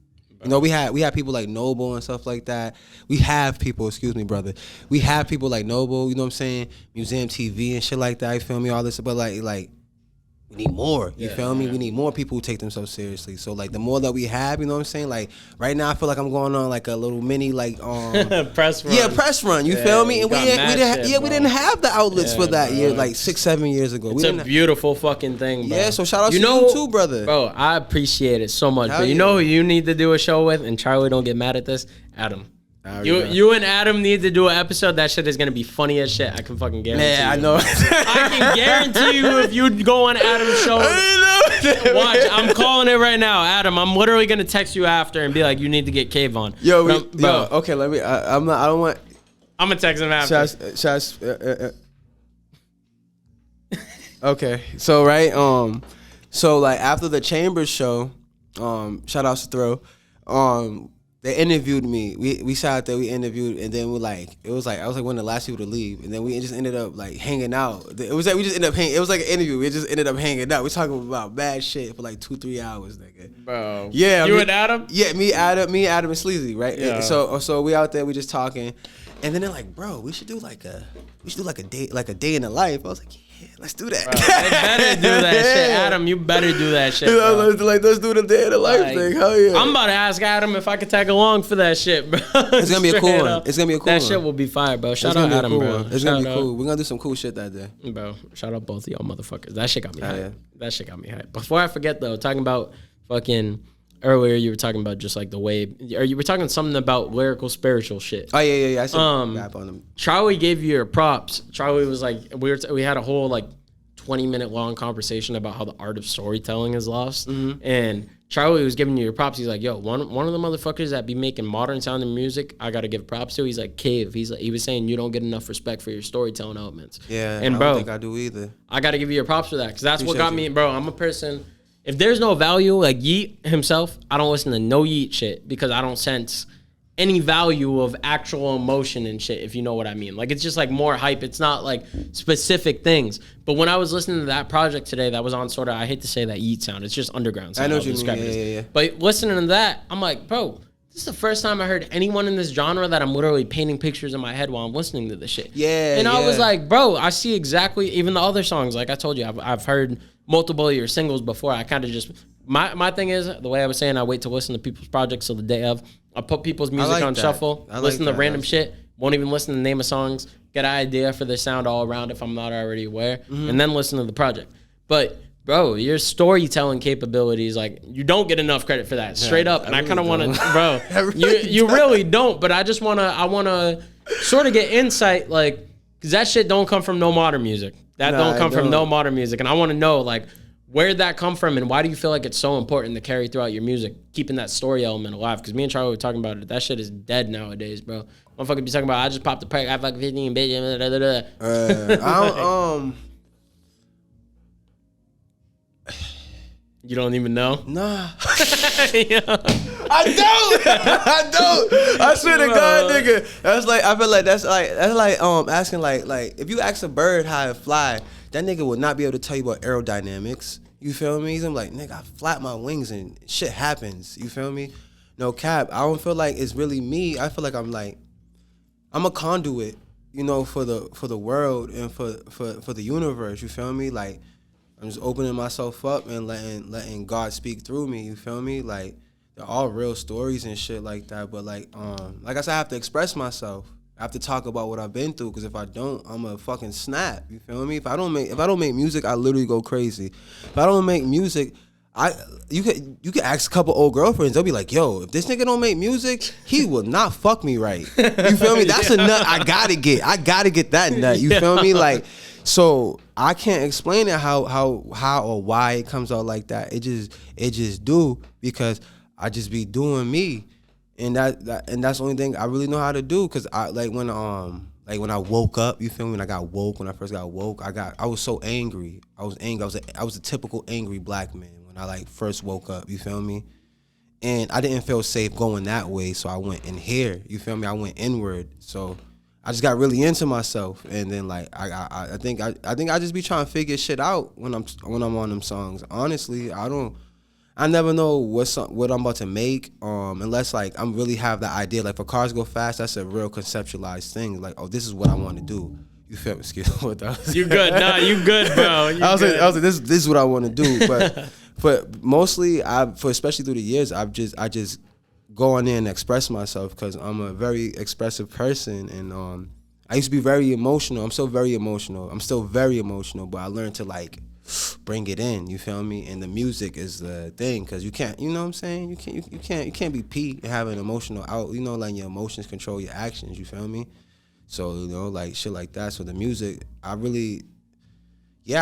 You know, we had people like Noble and stuff like that. We have people, excuse me, brother. We have people like Noble, you know what I'm saying? Museum TV and shit like that, you feel me? All this, but like we need more, you feel me? We need more people who take themselves seriously. So like the more that we have, you know what I'm saying? Like right now I feel like I'm going on like a little mini like press run. Yeah, press run, you feel me? And we didn't have the outlets for that year, like 6-7 years ago. It's a beautiful fucking thing, bro. Yeah, so shout out to you too, brother. Bro, I appreciate it so much. But you know who you need to do a show with, and Charlie, don't get mad at this, Adam. You and Adam need to do an episode. That shit is gonna be funny as shit. I can fucking guarantee. Yeah, I know. I can guarantee you if you go on Adam's show. Watch, I'm calling it right now, Adam. I'm literally gonna text you after and be like, you need to get Caev on. Yo, okay, let me. I'm gonna text him after. Okay, so right, so like after the Chambers show, shout out to Throw, They interviewed me. We sat out there, we interviewed, and then I was like one of the last people to leave, and then we just ended up like hanging out. It was like we just ended up hanging. It was like an interview. We just ended up hanging out. We talking about bad shit for like 2-3 hours, nigga. Bro. Yeah. You and Adam? Yeah, me, Adam, and Sleazy, right? Yeah. So we out there, we just talking, and then they're like, bro, we should do like a day in the life. I was like, yeah, let's do that. Bro, they better do that shit. Adam, you better do that shit, bro. Let's do the day in the life thing. Hell yeah. I'm about to ask Adam if I could tag along for that shit, bro. It's gonna be a cool one. It's gonna be a cool one. That shit will be fire, bro. Shout out Adam, bro. It's gonna be cool. We're gonna do some cool shit that day. Bro, shout out both of y'all motherfuckers. That shit got me hyped. Yeah. That shit got me hyped. Before I forget, though, talking about fucking... Earlier, you were talking about just like the way, or you were talking something about lyrical, spiritual shit. Oh yeah. I said rap on them. Charlie gave you your props. Charlie was like, we had a whole like 20-minute long conversation about how the art of storytelling is lost, and Charlie was giving you your props. He's like, yo, one of the motherfuckers that be making modern sounding music, I gotta give props to. He's like, Caev. He was saying you don't get enough respect for your storytelling elements. Yeah, and I bro, don't think I do either. I gotta give you your props for that because that's what got me, bro. I'm a person. If there's no value, like Yeet himself, I don't listen to no Yeet shit because I don't sense any value of actual emotion and shit, if you know what I mean. Like, it's just like more hype. It's not like specific things. But when I was listening to that project today, that was on sort of, I hate to say that Yeet sound. It's just underground sound. I know what you mean. Yeah. But listening to that, I'm like, bro, this is the first time I heard anyone in this genre that I'm literally painting pictures in my head while I'm listening to this shit. Yeah. And I was like, bro, I see exactly, even the other songs, like I told you, I've heard multiple of your singles before. I kind of just, my thing is, the way I was saying, I wait to listen to people's projects till the day of. I put people's music on shuffle, listen to random shit, won't even listen to the name of songs, get an idea for the sound all around if I'm not already aware, and then listen to the project. But bro, your storytelling capabilities, like, you don't get enough credit for that, straight up. And I kind of want to, bro, you really don't, but I just want to sort of get insight, like, because that shit don't come from no modern music. That don't come from no modern music. And I want to know, like, where'd that come from and why do you feel like it's so important to carry throughout your music, keeping that story element alive? Because me and Charlie were talking about it. That shit is dead nowadays, bro. Motherfucker be talking about, I just popped the perk, I fucking 15 bitch. You don't even know? Nah. Yeah. I don't. I swear to God, nigga. That's like, I feel like that's like asking like if you ask a bird how it fly, that nigga would not be able to tell you about aerodynamics. You feel me? I'm like, nigga, I flap my wings and shit happens. You feel me? No cap. I don't feel like it's really me. I feel like I'm a conduit, you know, for the world and for the universe. You feel me? Like, I'm just opening myself up and letting God speak through me. You feel me? Like, they're all real stories and shit like that. But like I said, I have to express myself. I have to talk about what I've been through, because if I don't, I'm a fucking snap. You feel me? If I don't make music, I literally go crazy. If I don't make music, you could ask a couple old girlfriends. They'll be like, yo, if this nigga don't make music, he will not fuck me right. You feel me? That's a nut I gotta get that nut. You feel me? Like, so I can't explain it how or why it comes out like that. It just do, because I just be doing me. And that's the only thing I really know how to do. Cause when I woke up, you feel me? When I first got woke, I was so angry. I was angry. I was a typical angry black man when I like first woke up. You feel me? And I didn't feel safe going that way, so I went in here. You feel me? I went inward. So I just got really into myself, and then like I think I just be trying to figure shit out when I'm on them songs. Honestly, I never know what I'm about to make, unless like I'm really have the idea. Like, for Cars Go Fast, that's a real conceptualized thing. Like, oh, this is what I want to do. You feel me? Excuse me. What that was. You good? Nah, you good, bro. I was like, this is what I want to do. But mostly, especially through the years, I just go on there and express myself, because I'm a very expressive person, and I used to be very emotional. I'm still very emotional. But I learned to like bring it in, you feel me? And the music is the thing, because you can't, you know what I'm saying? You can't be Pete and have an emotional out, you know, letting your emotions control your actions, you feel me? So, you know, like shit like that. So the music, I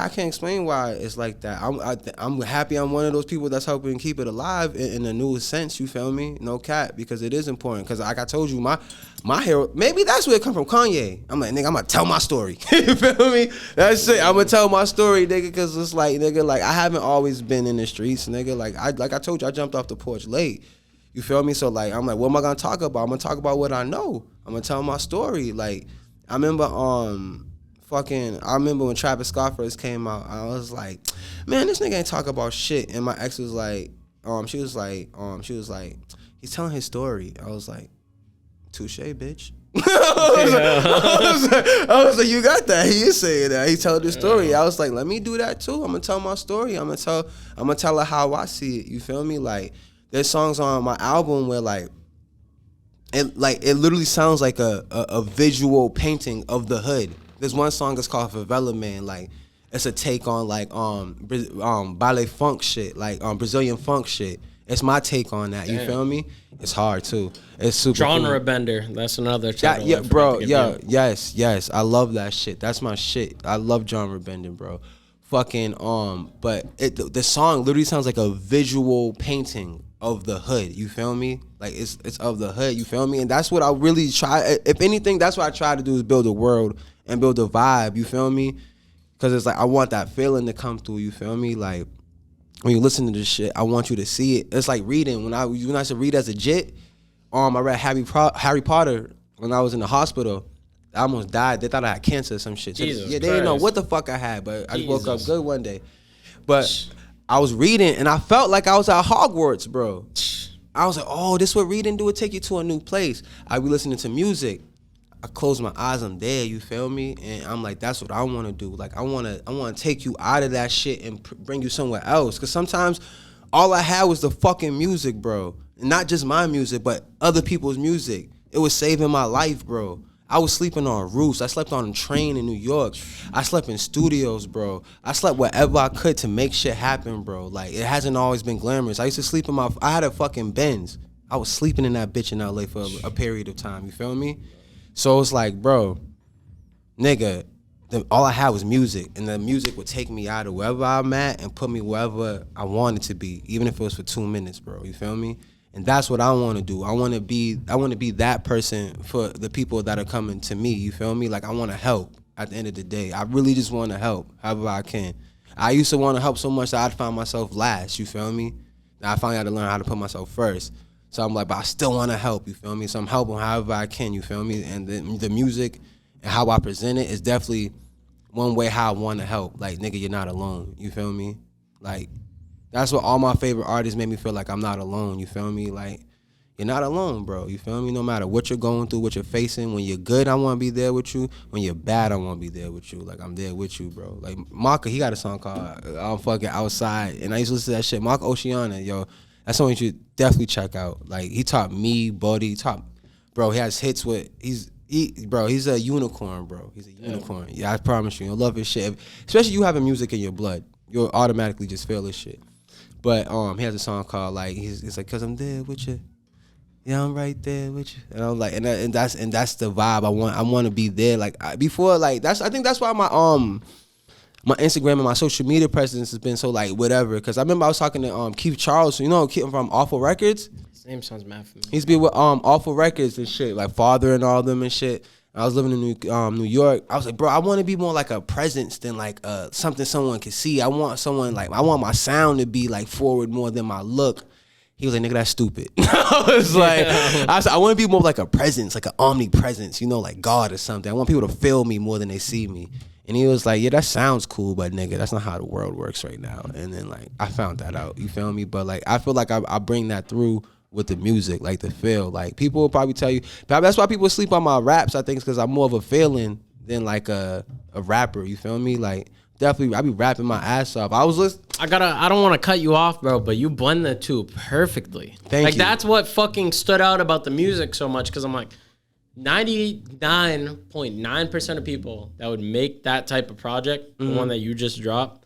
can't explain why it's like that. I'm happy I'm one of those people that's helping keep it alive in the newest sense, you feel me? No cap, because it is important. Because like I told you, my hero, maybe that's where it come from, Kanye. I'm like, nigga, I'm gonna tell my story. You feel me? That's it. I'm gonna tell my story, nigga, because it's like, nigga, like I haven't always been in the streets, nigga. Like I told you, I jumped off the porch late. You feel me? So like, I'm like, what am I gonna talk about? I'm gonna talk about what I know. I'm gonna tell my story. Like, I remember when Travis Scott first came out, I was like, man, this nigga ain't talk about shit. And my ex was like, she was like, he's telling his story. I was like, touche, bitch. I was like, you got that. He is saying that. He told the story. I was like, let me do that too. I'm gonna tell my story. I'm gonna tell her how I see it. You feel me? Like, there's songs on my album where it literally sounds like a visual painting of the hood. There's one song that's called Favela Man. Like, it's a take on like ballet funk shit, like Brazilian funk shit. It's my take on that. You feel me? It's hard too. It's super genre cool. bender. That's another title. Yeah, bro. Yeah, yes. I love that shit. That's my shit. I love genre bending, bro. Fucking but the song literally sounds like a visual painting of the hood. You feel me? Like it's of the hood. You feel me? And that's what I really try. If anything, that's what I try to do is build a world and build a vibe. You feel me? Because it's like I want that feeling to come through. You feel me? Like, when you listen to this shit, I want you to see it. It's like reading. When I used to read as a jit, I read Harry Potter when I was in the hospital. I almost died. They thought I had cancer or some shit. Jesus They didn't know what the fuck I had, but I just woke up good one day. But I was reading, and I felt like I was at Hogwarts, bro. I was like, oh, this what reading do? It take you to a new place. I be listening to music. I close my eyes, I'm there, you feel me? And I'm like, that's what I want to do. Like, I want to take you out of that shit and bring you somewhere else. Because sometimes all I had was the fucking music, bro. And not just my music, but other people's music. It was saving my life, bro. I was sleeping on roofs. I slept on a train in New York. I slept in studios, bro. I slept wherever I could to make shit happen, bro. Like, it hasn't always been glamorous. I used to sleep in I had a fucking Benz. I was sleeping in that bitch in LA for a period of time, you feel me? So it's like, bro, nigga, all I had was music, and the music would take me out of wherever I'm at and put me wherever I wanted to be, even if it was for 2 minutes, bro. You feel me? And that's what I want to do. I want to be that person for the people that are coming to me. You feel me? Like, I want to help. At the end of the day, I really just want to help however I can. I used to want to help so much that I'd find myself last. You feel me? Now I finally had to learn how to put myself first. So I'm like, but I still want to help, you feel me? So I'm helping however I can, you feel me? And the music and how I present it is definitely one way how I want to help. Like, nigga, you're not alone, you feel me? Like, that's what all my favorite artists made me feel like I'm not alone, you feel me? Like, you're not alone, bro, you feel me? No matter what you're going through, what you're facing, when you're good, I want to be there with you. When you're bad, I want to be there with you. Like, I'm there with you, bro. Like, Maka, he got a song called I'm Fucking Outside, and I used to listen to that shit. Maka Oceana, yo. That's something you should definitely check out. Like, he taught me, Buddy, bro, he has hits with, he's a unicorn, bro. He's a unicorn. Yeah, I promise you. You'll love his shit. Especially you having music in your blood. You'll automatically just feel his shit. But he has a song called, like, he's like, 'cause I'm there with you. Yeah, I'm right there with you. And I'm like, and that's the vibe I want to be there. Like, before, like, I think that's why my Instagram and my social media presence has been so, like, whatever. Because I remember I was talking to Keith Charles, you know, Keith from Awful Records. His name sounds mad for me. He's been with Awful Records and shit, like Father and all them and shit. And I was living in New York. I was like, bro, I want to be more like a presence than like something someone can see. I want my sound to be like forward more than my look. He was like, nigga, that's stupid. I was like, I want to be more like a presence, like an omnipresence, you know, like God or something. I want people to feel me more than they see me. And he was like, yeah, that sounds cool, but nigga, that's not how the world works right now. And then, like, I found that out, you feel me? But, like, I feel like I bring that through with the music, like the feel. Like, people will probably tell you, that's why people sleep on my raps, I think, because I'm more of a feeling than, like, a rapper, you feel me? Like, definitely, I be rapping my ass off. I don't want to cut you off, bro, but you blend the two perfectly. Thank you. That's what fucking stood out about the music so much, because I'm like, 99.9% of people that would make that type of project, the one that you just dropped,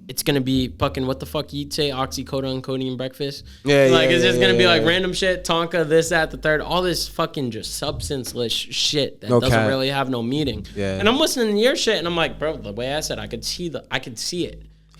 it's gonna be fucking, what the fuck you'd say, oxycodone, codeine, breakfast. It's just gonna be like random shit, Tonka, this, that, the third, all this fucking just substanceless shit that doesn't really have no meaning. Yeah. And I'm listening to your shit, and I'm like, bro, the way I said, I could see it.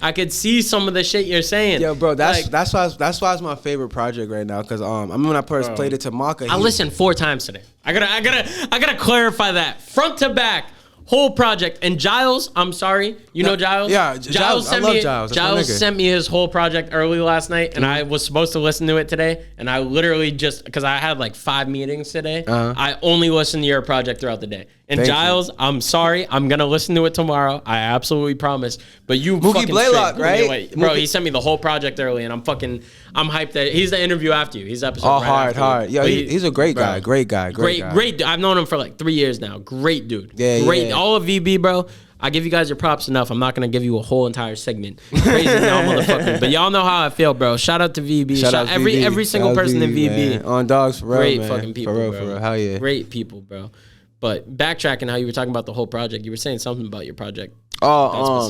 I could see some of the shit you're saying. Yo, bro, that's why it's my favorite project right now. Cause I remember when I first played it to Maka. I listened 4 times today. I gotta clarify that front to back. whole project. And Giles, I'm sorry, you know Giles? Yeah, Giles. I love Giles. That's my Giles nigga. sent me his whole project early last night, and I was supposed to listen to it today, and I literally just, because I had like 5 meetings today, I only listened to your project throughout the day. And Thank Giles, I'm sorry, I'm gonna listen to it tomorrow. I absolutely promise. But you Mookie fucking Blaylock, straight blew me right? away. Bro, Mookie- he sent me the whole project early, and I'm hyped that he's the interview after you. He's the episode. Oh, right hard. after Yo, But he's a great guy. Great guy. Great. I've known him for like 3 years now. Great dude. Yeah, Great. yeah. All of VB, bro. I give you guys your props enough. I'm not gonna give you a whole entire segment. Crazy now, motherfucker. But y'all know how I feel, bro. Shout out to VB. Shout out every single Shout out person in VB. man. On dogs for real, Great man. fucking people, For bro. real. Hell yeah. Great people, bro. But backtracking, how you were talking about the whole project, you were saying something about your project. I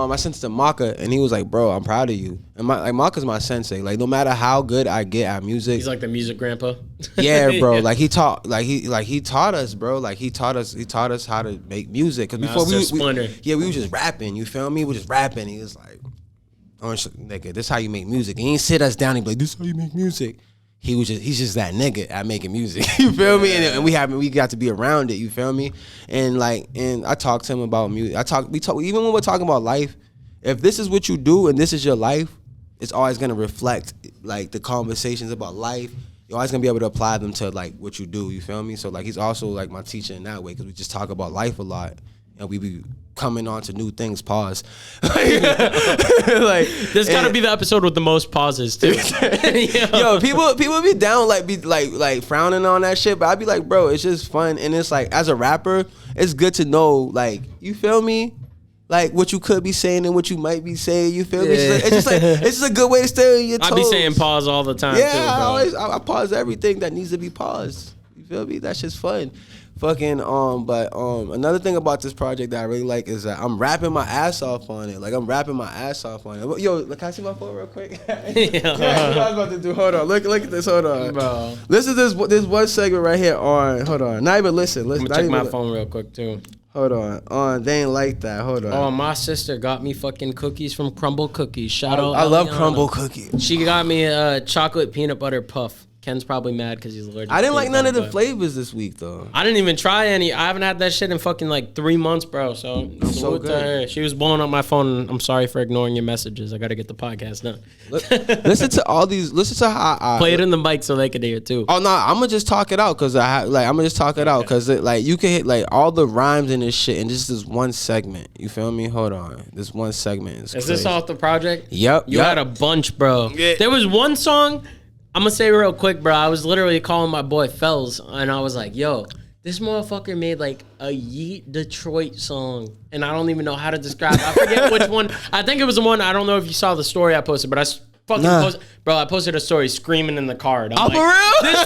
That sent it to Maka, and he was like, "Bro, I'm proud of you." And Maka's my sensei. Like, no matter how good I get at music, He's like the music grandpa. yeah, bro. Like he taught us, bro. Like he taught us how to make music. Cause before Master Splinter. we were just rapping. You feel me? We just rapping. He was like, "Oh, nigga, this how you make music." And he didn't sit us down. He be like, "This how you make music." He's just that nigga at making music. You feel me? And we got to be around it. You feel me? And I talked to him about music. We talk even when we're talking about life. If this is what you do and this is your life, it's always gonna reflect like the conversations about life. You're always gonna be able to apply them to like what you do. You feel me? So like he's also like my teacher in that way because we just talk about life a lot and we be coming on to new things. Pause. Like This gotta be the episode with the most pauses too. Yo, people be down like frowning on that shit, but I'd be like, bro, it's just fun, and it's like as a rapper, it's good to know, like, you feel me, like what you could be saying and what you might be saying. You feel me? It's just a good way to stay on your toes. I be saying pause all the time. Yeah, too, bro. I pause everything that needs to be paused. You feel me? That shit's fun. Fucking but another thing about this project that I really like is that I'm rapping my ass off on it. Like I'm rapping my ass off on it. Yo, can I see my phone real quick? Yeah, what I was about to do. Hold on. Look at this. Hold on. Bro. Listen to this one segment right here on. Hold on. Not even listen. I'm Listen. gonna check my phone real quick too. Hold on. They ain't like that. Hold on. Oh, my sister got me fucking cookies from Crumble Cookies. Shout out. I love Eliana. crumble cookies. She got me a chocolate peanut butter puff. Ken's probably mad because he's allergic. I didn't to like peanut none of the butter. flavors this week though. I didn't even try any. I haven't had that shit in fucking like 3 months, bro. So salute to her. She was blowing up my phone. I'm sorry for ignoring your messages. I got to get the podcast done. Listen to all these. Listen to how I Play it in the mic so they could hear it too. Oh no, I'm gonna just talk it out because I'm gonna just talk it out because like you can hit like all the rhymes in this shit in just this one segment. You feel me? Hold on, this one segment is. Is this off the project? Yep. You had a bunch, bro. Yeah. There was one song. I'm gonna say real quick, bro. I was literally calling my boy Fells, and I was like, "Yo, this motherfucker made like a Yeet Detroit song, and I don't even know how to describe it. I forget which one. I think it was the one. I don't know if you saw the story I posted, but I posted, bro. I posted a story screaming in the car. And I'm like, for real? This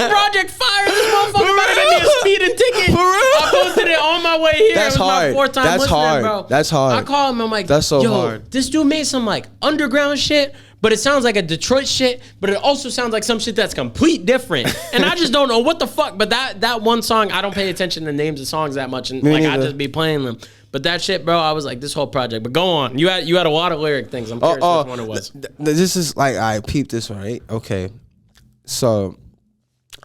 project fire. This motherfucker better give me a speeding ticket. For real? I posted it on my way here. That's it was hard. my 4th time That's listening, hard. bro. That's hard. I call him. I'm like, That's so yo, hard. This dude made some like underground shit, but it sounds like a Detroit shit, but it also sounds like some shit that's complete different. And I just don't know what the fuck. But that one song, I don't pay attention to names of songs that much, and Me like I neither. just be playing them. But that shit, bro, I was like, this whole project. But go on. You had a lot of lyric things. I'm curious which one it was. This is like I peeped this right. Okay, so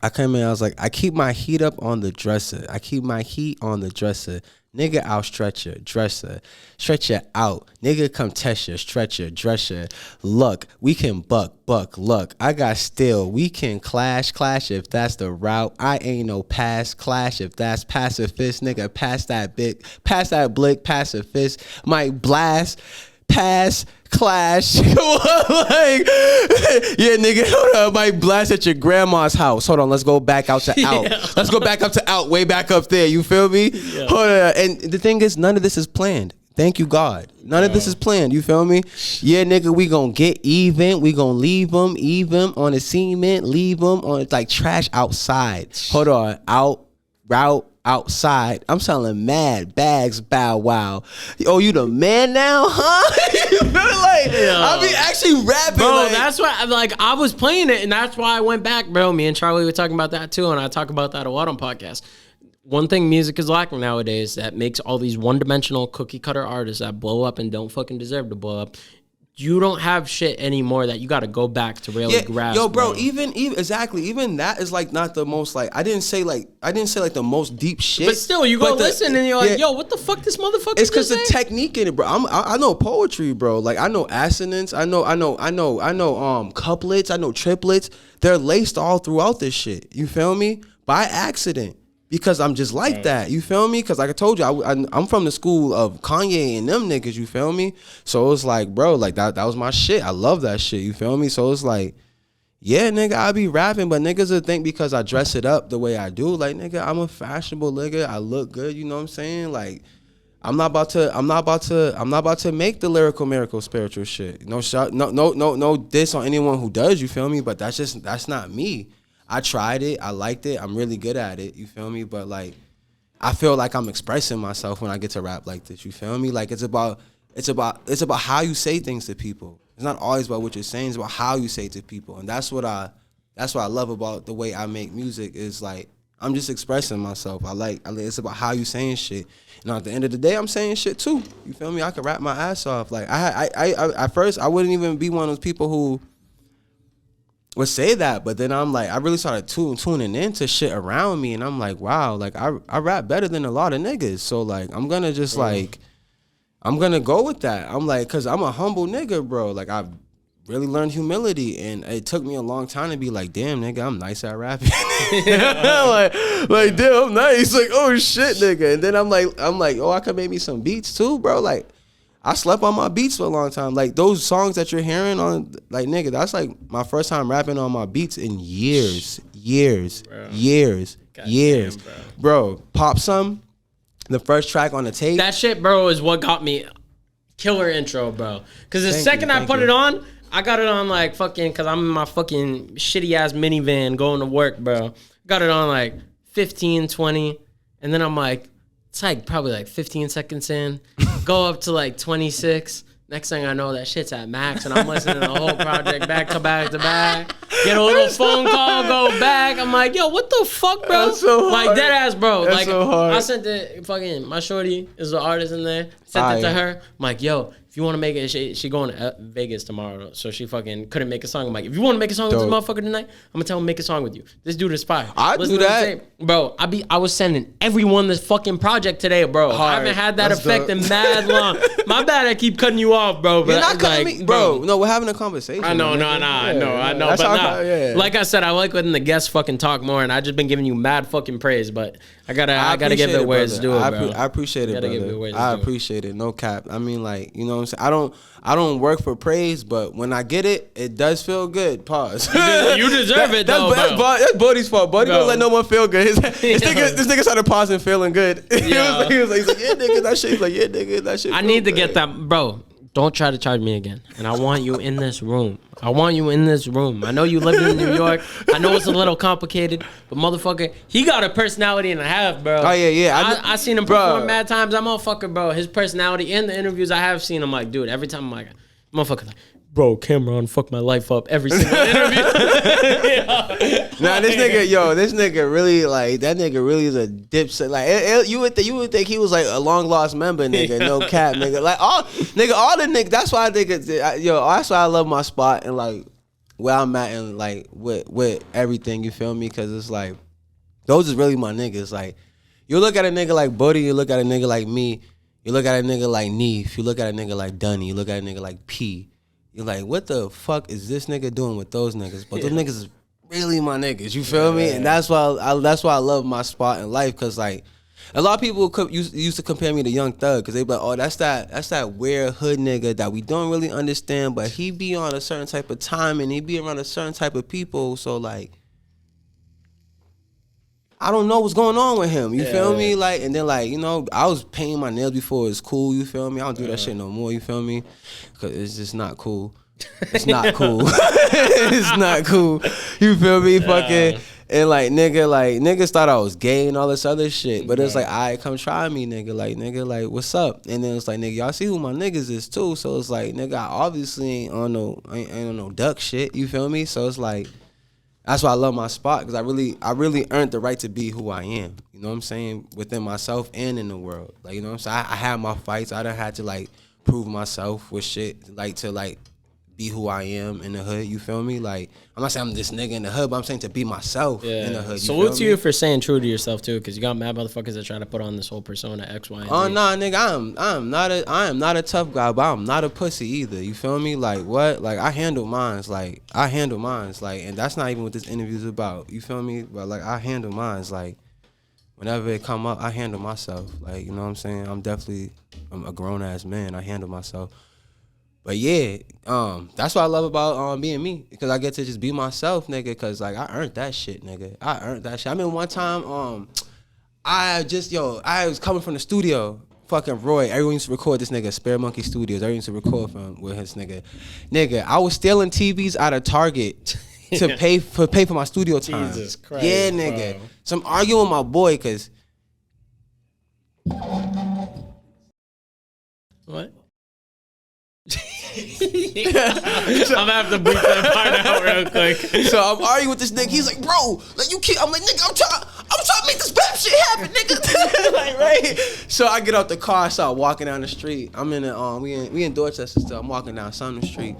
I came in. I was like, I keep my heat up on the dresser. I keep my heat on the dresser. Nigga, I'll stretch her, dresser. Stretch her out. Nigga, come test her, stretch her, dresser. Luck, we can buck, luck. I got steel. We can clash if that's the route. I ain't no pass, clash if that's pacifist. Nigga, pass that blick, pacifist. Might blast, pass, clash. Like, yeah, nigga, hold up. Might blast at your grandma's house. Hold on, let's go back out to out. Yeah. Let's go back up to out, way back up there. You feel me? Yeah. Hold on. And the thing is, none of this is planned. Thank you, God. None of this is planned. You feel me? Yeah, nigga, we gonna get even. We gonna leave them even on the cement. Leave them on like trash outside. Hold on. Route outside. I'm selling mad bags, bow wow. Oh, you the man now, huh? You feel like I be actually rapping, Bro, like, that's why I was playing it, and that's why I went back, bro. Me and Charlie were talking about that too, and I talk about that a lot on podcasts. One thing music is lacking nowadays that makes all these one-dimensional cookie-cutter artists that blow up and don't fucking deserve to blow up you don't have shit anymore that you got to go back to really grasp. Yo, bro, even exactly, even that is like not the most like I didn't say like the most deep shit. But still, you go listen and you're like, yo, what the fuck this motherfucker? It's because the technique in it, bro. I know poetry, bro. Like I know assonance, I know couplets, I know triplets. They're laced all throughout this shit. You feel me? By accident. Because I'm just like that, you feel me? Because like I told you, I'm from the school of Kanye and them niggas, you feel me? So it's like, bro, like that was my shit. I love that shit, you feel me? So it's like, yeah, nigga, I be rapping, but niggas will think because I dress it up the way I do, like, nigga, I'm a fashionable nigga. I look good, you know what I'm saying? Like, I'm not about to make the lyrical miracle spiritual shit. No diss on anyone who does, you feel me? But that's not me. I tried it. I liked it. I'm really good at it. You feel me? But like, I feel like I'm expressing myself when I get to rap like this. You feel me? Like it's about how you say things to people. It's not always about what you're saying. It's about how you say it to people. And that's what I love about the way I make music is like, I'm just expressing myself. It's about how you saying shit. And at the end of the day, I'm saying shit too. You feel me? I could rap my ass off. Like I at first I wouldn't even be one of those people who would say that, but then I'm like, I really started tuning into shit around me, and I'm like, wow, like I rap better than a lot of niggas. So like, I'm gonna just like, I'm gonna go with that. I'm like, cause I'm a humble nigga, bro. Like I've really learned humility, and it took me a long time to be like, damn, nigga, I'm nice at rapping. like damn, I'm nice. Like, oh shit, nigga. And then I'm like, oh, I could make me some beats too, bro. Like, I slept on my beats for a long time. Like those songs that you're hearing on, like, nigga, that's like my first time rapping on my beats in years. Damn, bro. Pop Some, the first track on the tape. That shit, bro, is what got me. Killer intro, bro. Because the second I put it on, I got it on like fucking, because I'm in my fucking shitty ass minivan going to work, bro. Got it on like 15, 20, and then I'm like, it's like probably like 15 seconds in, go up to like 26. Next thing I know, that shit's at max, and I'm listening to the whole project back to back to back. Get a little phone call, go back. I'm like, yo, what the fuck, bro? That's so hard. Like, dead ass, bro. That's like, so hard. I sent it, fucking, my shorty is the artist in there. Sent it to her. I'm like, yo, if you want to make it, she going to Vegas tomorrow, so she fucking couldn't make a song. I'm like, if you want to make a song with this motherfucker tonight, I'm gonna tell him make a song with you. This dude is fire. I do that, bro. I was sending everyone this fucking project today, bro. Hard. I haven't had that effect in mad long. My bad, I keep cutting you off, bro. But you're not cutting me, bro. No, we're having a conversation. I know, I know. But nah, like I said, I like letting the guests fucking talk more, and I just been giving you mad fucking praise. But I gotta give it where it's due, bro. I appreciate it, brother. I appreciate it. No cap. I mean, like, you know what I'm saying? I don't work for praise, but when I get it, it does feel good. Pause. You deserve it, though, bro. That's Bodie's fault. Bodie don't let no one feel good. This nigga started pausing feeling good. He was like, yeah, nigga, that shit. He's like, yeah, nigga, that shit. I need to get that, bro. Don't try to charge me again. And I want you in this room. I know you live in New York. I know it's a little complicated, but motherfucker, he got a personality and a half, bro. Oh, yeah. I seen him perform mad times. I'm motherfucker, bro. His personality in the interviews I have seen, I'm like, dude, every time I'm like, motherfucker, like, bro, Cameron fucked my life up every single interview. Nah, this nigga really, like, that nigga really is a dipset. Like, you would think he was like a long lost member, nigga. No cap, nigga. Like all the niggas. That's why that's why I love my spot and like where I'm at and like with everything. You feel me? Because it's like those is really my niggas. Like you look at a nigga like Buddy, you look at a nigga like me, you look at a nigga like Neef, you look at a nigga like Dunny, you look at a nigga like P. You're like, what the fuck is this nigga doing with those niggas? But those niggas is really my niggas. You feel me? And that's why I love my spot in life. Cause like a lot of people used to compare me to Young Thug. Cause they be like, oh, that's that weird hood nigga that we don't really understand. But he be on a certain type of time and he be around a certain type of people. So like, I don't know what's going on with him. You feel me? Like, and then like, you know, I was painting my nails before it was cool. You feel me? I don't do that shit no more. You feel me? Cause it's just not cool. It's not cool. It's not cool. You feel me? Fucking and like niggas thought I was gay and all this other shit. But it's like, alright, come try me, nigga. Like, what's up? And then it's like, nigga, y'all see who my niggas is too. So it's like, nigga, I obviously ain't on no duck shit. You feel me? So it's like, that's why I love my spot, because I really earned the right to be who I am. You know what I'm saying? Within myself and in the world. Like, you know what I'm saying? I had my fights. I done had to like prove myself with shit, like to like be who I am in the hood. You feel me? Like I'm not saying I'm this nigga in the hood, but I'm saying to be myself in the hood. Salute to you for staying true to yourself too, because you got mad motherfuckers that try to put on this whole persona X, Y, and Z. Oh nah, nigga, I am not a tough guy, but I'm not a pussy either. You feel me? Like what? Like I handle mines. Like and that's not even what this interview's about. You feel me? But like I handle mines. Like whenever it come up, I handle myself. Like you know what I'm saying? I'm a grown ass man. I handle myself. But yeah, that's what I love about being me, because I get to just be myself, nigga. Because like I earned that shit, nigga. I earned that shit. I mean, one time, I was coming from the studio, fucking Roy. Everyone used to record this nigga, Spare Monkey Studios. Everyone used to record with his nigga. Nigga, I was stealing TVs out of Target to pay for my studio time. Jesus Christ, yeah, nigga. Bro. So I'm arguing with my boy, cause what? I'm gonna have to bleep that part out real quick. So I'm arguing with this nigga. He's like, bro, like you can't. I'm like, nigga, I'm trying to make this bad shit happen, nigga. Like, right? So I get out the car, I start walking down the street. I'm in the we in Dorchester still. I'm walking down Sumner Street,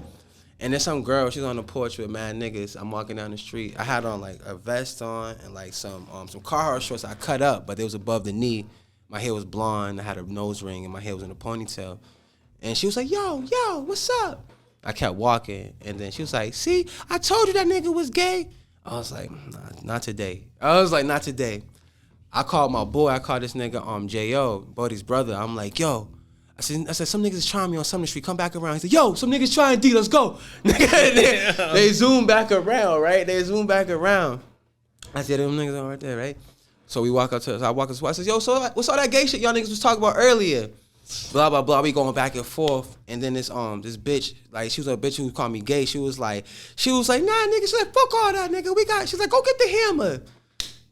and there's some girl. She's on the porch with mad niggas. I'm walking down the street. I had on like a vest on and like some Carhartt shorts I cut up, but they was above the knee. My hair was blonde. I had a nose ring, and my hair was in a ponytail. And she was like, yo, what's up? I kept walking, and then she was like, see, I told you that nigga was gay. I was like, nah, not today. I was like, not today. I called my boy. I called this nigga J.O., Bodie's brother. I'm like, yo. I said, some niggas is trying me on Sumner Street. Come back around. He said, yo, some niggas trying D. Let's go. They zoom back around, right? They zoom back around. I said, them niggas are right there, right? So we walk up to us. I walk up to us. I said, yo, so what's all that gay shit y'all niggas was talking about earlier? Blah, blah, blah. We going back and forth. And then this bitch, like, she was a bitch who called me gay. She was like, nah, nigga. She's like, fuck all that, nigga. She's like, go get the hammer.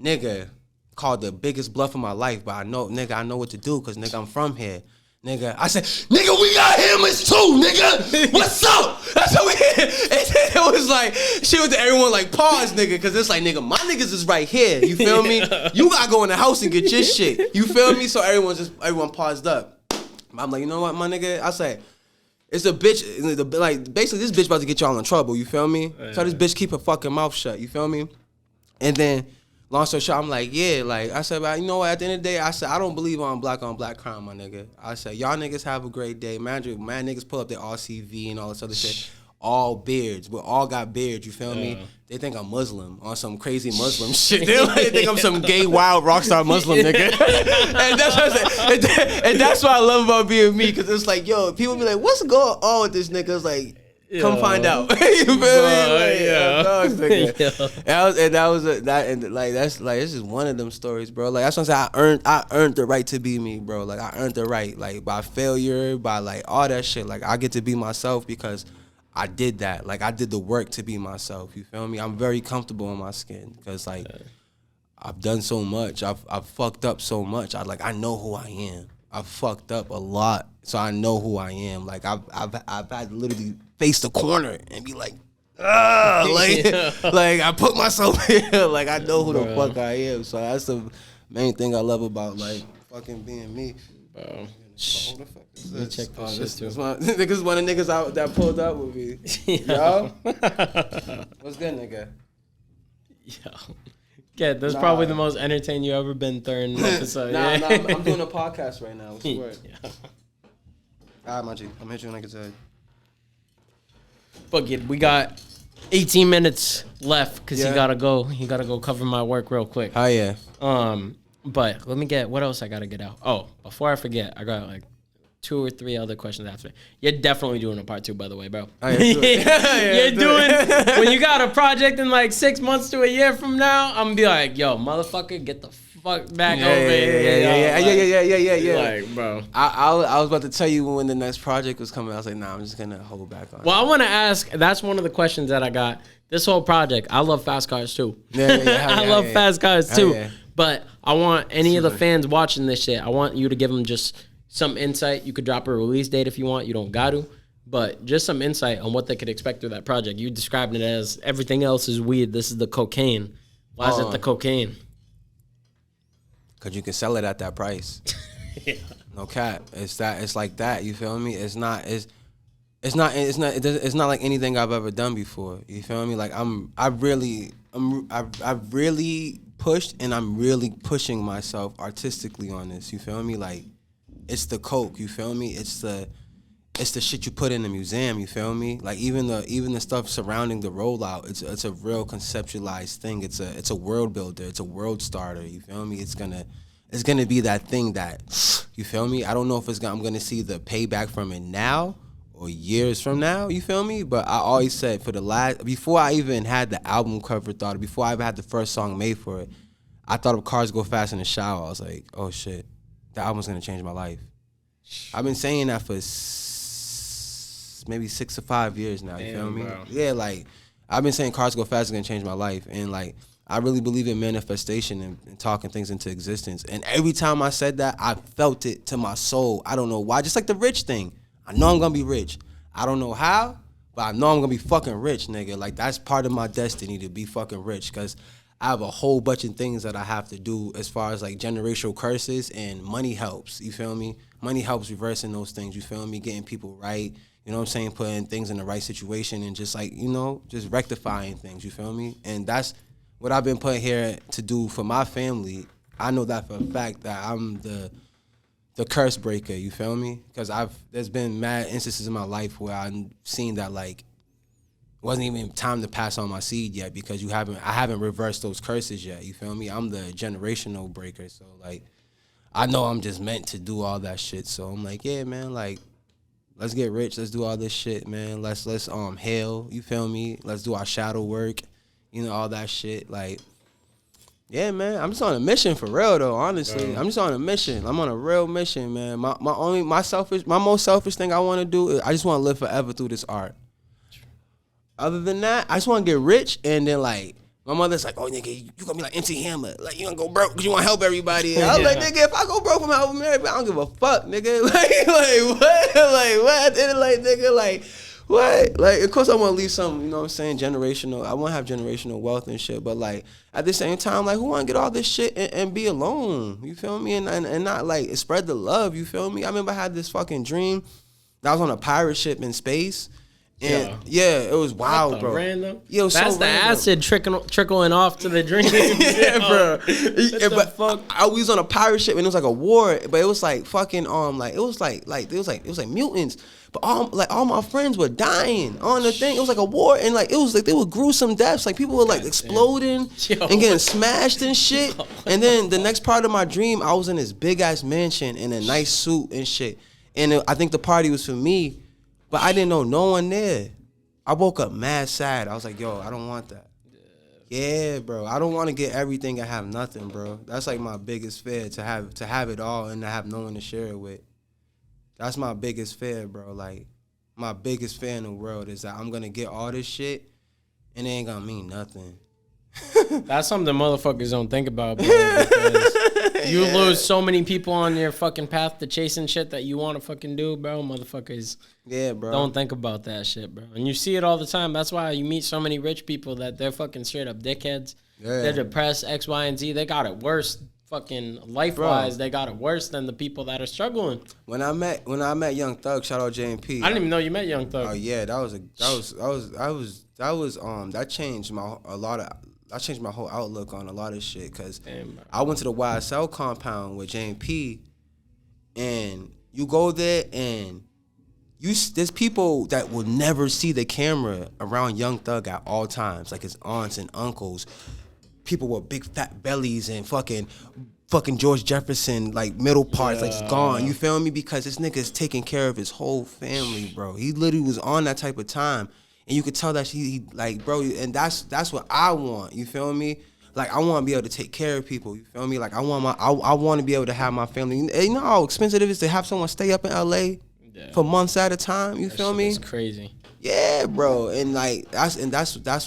Nigga, called the biggest bluff of my life, but I know what to do, because, nigga, I'm from here. Nigga, I said, nigga, we got hammers too, nigga. What's up? That's how we hit. And it was like, she was everyone like, pause, nigga, because it's like, nigga, my niggas is right here. You feel me? You gotta go in the house and get your shit. You feel me? So everyone paused up. I'm like, you know what, my nigga? I say, it's a bitch. Like, basically, this bitch about to get y'all in trouble. You feel me? Yeah. So this bitch keep her fucking mouth shut. You feel me? And then, long story short, I'm like, yeah. Like, I said, but you know what? At the end of the day, I said, I don't believe on black crime, my nigga. I said, y'all niggas have a great day. Man, niggas pull up their RCV and all this other shit. All beards. We all got beards. You feel me? They think I'm Muslim on some crazy Muslim shit. They think I'm some gay, wild, rock star Muslim nigga. And that's what I said. And that's what I love about being me, because it's like, yo, people be like, what's going on with this nigga? It's like, come find out. You feel me? Like, dogs, nigga. That's just one of them stories, bro. Like, that's what I'm saying. I earned the right to be me, bro. Like, I earned the right, like, by failure, by like all that shit. Like, I get to be myself because I did that. Like, I did the work to be myself. You feel me? I'm very comfortable in my skin, because like I've done so much. I've fucked up so much. I know who I am. I've fucked up a lot, so I know who I am. Like, I've had to literally face the corner and be like, like I put myself here. Like, I know who the fuck I am. So that's the main thing I love about like fucking being me. Bro. Who the fuck is this? Check this shit too. This is one of the niggas out that pulled up with me. Yo. What's good, nigga? Yo. Yeah, that's probably the most entertained you ever been during an episode. I'm doing a podcast right now. What's the word? Yeah. All right, my G. I'm gonna hit you when I get to. Fuck it. We got 18 minutes left, because you gotta go. You gotta go cover my work real quick. Oh yeah. But let me get, what else I gotta get out? Oh, before I forget, I got like 2 or 3 other questions after. You're definitely doing a part 2, by the way, bro. Oh, yeah, you're doing when you got a project in like 6 months to a year from now, I'm gonna be like, yo, motherfucker, get the fuck back over here. Yeah. Like, bro. I was about to tell you when the next project was coming. I was like, nah, I'm just gonna hold back on it. Well, I want to ask, that's one of the questions that I got. This whole project, I love fast cars too. I love fast cars too. Yeah. But I want any of the fans watching this shit, I want you to give them just some insight. You could drop a release date if you want. You don't got to. But just some insight on what they could expect through that project. You described it as everything else is weed. This is the cocaine. Why is it the cocaine? Because you can sell it at that price. Yeah. No cap. It's like that. You feel me? It's not like anything I've ever done before. You feel me? Like I've really pushed, and I'm really pushing myself artistically on this. You feel me? Like it's the coke. You feel me? It's the shit you put in the museum. You feel me? Like even the stuff surrounding the rollout. It's a real conceptualized thing. It's a world builder. It's a world starter. You feel me? It's gonna be that thing that, you feel me? I don't know if I'm gonna see the payback from it now or years from now, you feel me? But I always said before I even had the album cover thought, before I even had the first song made for it, I thought of Cars Go Fast in the shower. I was like, oh shit, the album's gonna change my life. I've been saying that for maybe 6 to 5 years now, you feel me? Bro. Yeah, like, I've been saying Cars Go Fast is gonna change my life, and like, I really believe in manifestation and talking things into existence. And every time I said that, I felt it to my soul. I don't know why. Just like the rich thing. I know I'm going to be rich. I don't know how, but I know I'm going to be fucking rich, nigga. Like, that's part of my destiny, to be fucking rich. Because I have a whole bunch of things that I have to do as far as, like, generational curses. And money helps, you feel me? Money helps reversing those things, you feel me? Getting people right, you know what I'm saying? Putting things in the right situation and just, like, you know, just rectifying things, you feel me? And that's what I've been put here to do for my family. I know that for a fact, that I'm the curse breaker, you feel me? Because there's been mad instances in my life where I've seen that, like, it wasn't even time to pass on my seed yet, because I haven't reversed those curses yet, you feel me? I'm the generational breaker, so, like, I know I'm just meant to do all that shit. So I'm like, yeah, man, like, let's get rich, let's do all this shit, man. Let's hail, you feel me? Let's do our shadow work. You know, all that shit. Like, yeah, man, I'm just on a mission for real, though, honestly. I'm just on a mission. I'm on a real mission, man. My most selfish thing I want to do is I just want to live forever through this art. Other than that, I just want to get rich, and then, like, my mother's like, oh, nigga, you gonna be like MC Hammer. Like, you gonna go broke because you want to help everybody. And I was like, nigga, if I go broke from helping everybody, I don't give a fuck, nigga. Like what? Like, what? And like, nigga, like, what? Like, of course I want to leave some, you know what I'm saying, generational. I want to have generational wealth and shit. But, like, at the same time, like, who want to get all this shit and be alone? You feel me? And not, like, spread the love, you feel me? I remember I had this fucking dream that I was on a pirate ship in space. And yeah, it was wild, bro. Random. Yeah, it was that's so the random. Acid trickling off to the dream. Yeah, bro. What the fuck? I was on a pirate ship and it was like a war, but it was like fucking like it was like mutants. But all my friends were dying on the thing. It was like a war, and like it was like they were gruesome deaths. Like people were like exploding and getting smashed and shit. And then the next part of my dream, I was in this big ass mansion in a nice suit and shit. And I think the party was for me. But I didn't know no one there. I woke up mad sad. I was like, yo, I don't want that. Yeah, bro. I don't want to get everything and have nothing, bro. That's like my biggest fear, to have it all and to have no one to share it with. That's my biggest fear, bro. Like, my biggest fear in the world is that I'm going to get all this shit and it ain't going to mean nothing. That's something motherfuckers don't think about, bro, because you lose so many people on your fucking path to chasing shit that you want to fucking do, bro. Motherfuckers don't think about that shit, bro. And you see it all the time. That's why you meet so many rich people that they're fucking straight up dickheads. Yeah. They're depressed, X, Y, and Z. They got it worse, fucking life-wise. They got it worse than the people that are struggling. When I met Young Thug, shout out J&P. I didn't even know you met Young Thug. Oh yeah, that changed I changed my whole outlook on a lot of shit, because I went to the YSL compound with J&P, and you go there and there's people that will never see the camera around Young Thug at all times, like his aunts and uncles, people with big fat bellies and fucking George Jefferson, like middle parts, like it's gone. You feel me? Because this nigga's taking care of his whole family, bro. He literally was on that type of time. And you could tell that he like, bro, and that's what I want. You feel me? Like, I want to be able to take care of people. You feel me? Like, I want to be able to have my family. You know how expensive it is to have someone stay up in LA for months at a time. You feel me? It's crazy. Yeah, bro. And like that's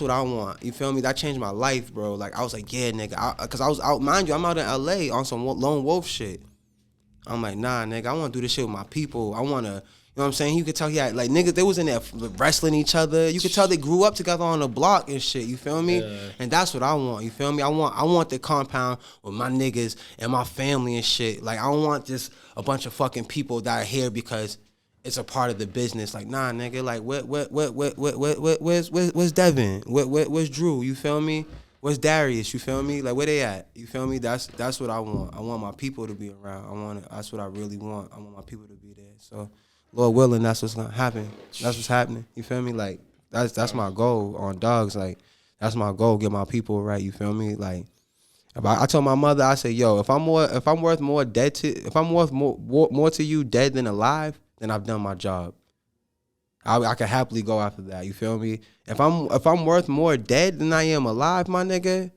what I want. You feel me? That changed my life, bro. Like, I was like, yeah, nigga, because I was out. Mind you, I'm out in LA on some lone wolf shit. I'm like, nah, nigga, I want to do this shit with my people. I want to, know what I'm saying? You could tell he had, like, niggas, they was in there wrestling each other. You could tell they grew up together on the block and shit, you feel me? Yeah. And that's what I want, you feel me? I want the compound with my niggas and my family and shit. Like, I don't want just a bunch of fucking people that are here because it's a part of the business. Like, nah, nigga, like, where's Devin? Where's Drew, you feel me? Where's Darius, you feel me? Like, where they at, you feel me? That's what I want. I want my people to be around. That's what I really want. I want my people to be there. So, Lord willing, that's what's gonna happen. That's what's happening. You feel me? Like, that's my goal on dogs. Like, that's my goal. Get my people right. You feel me? Like, I told my mother, I said, yo, if I'm worth more to you dead than alive, then I've done my job. I could happily go after that. You feel me? If I'm worth more dead than I am alive, my nigga,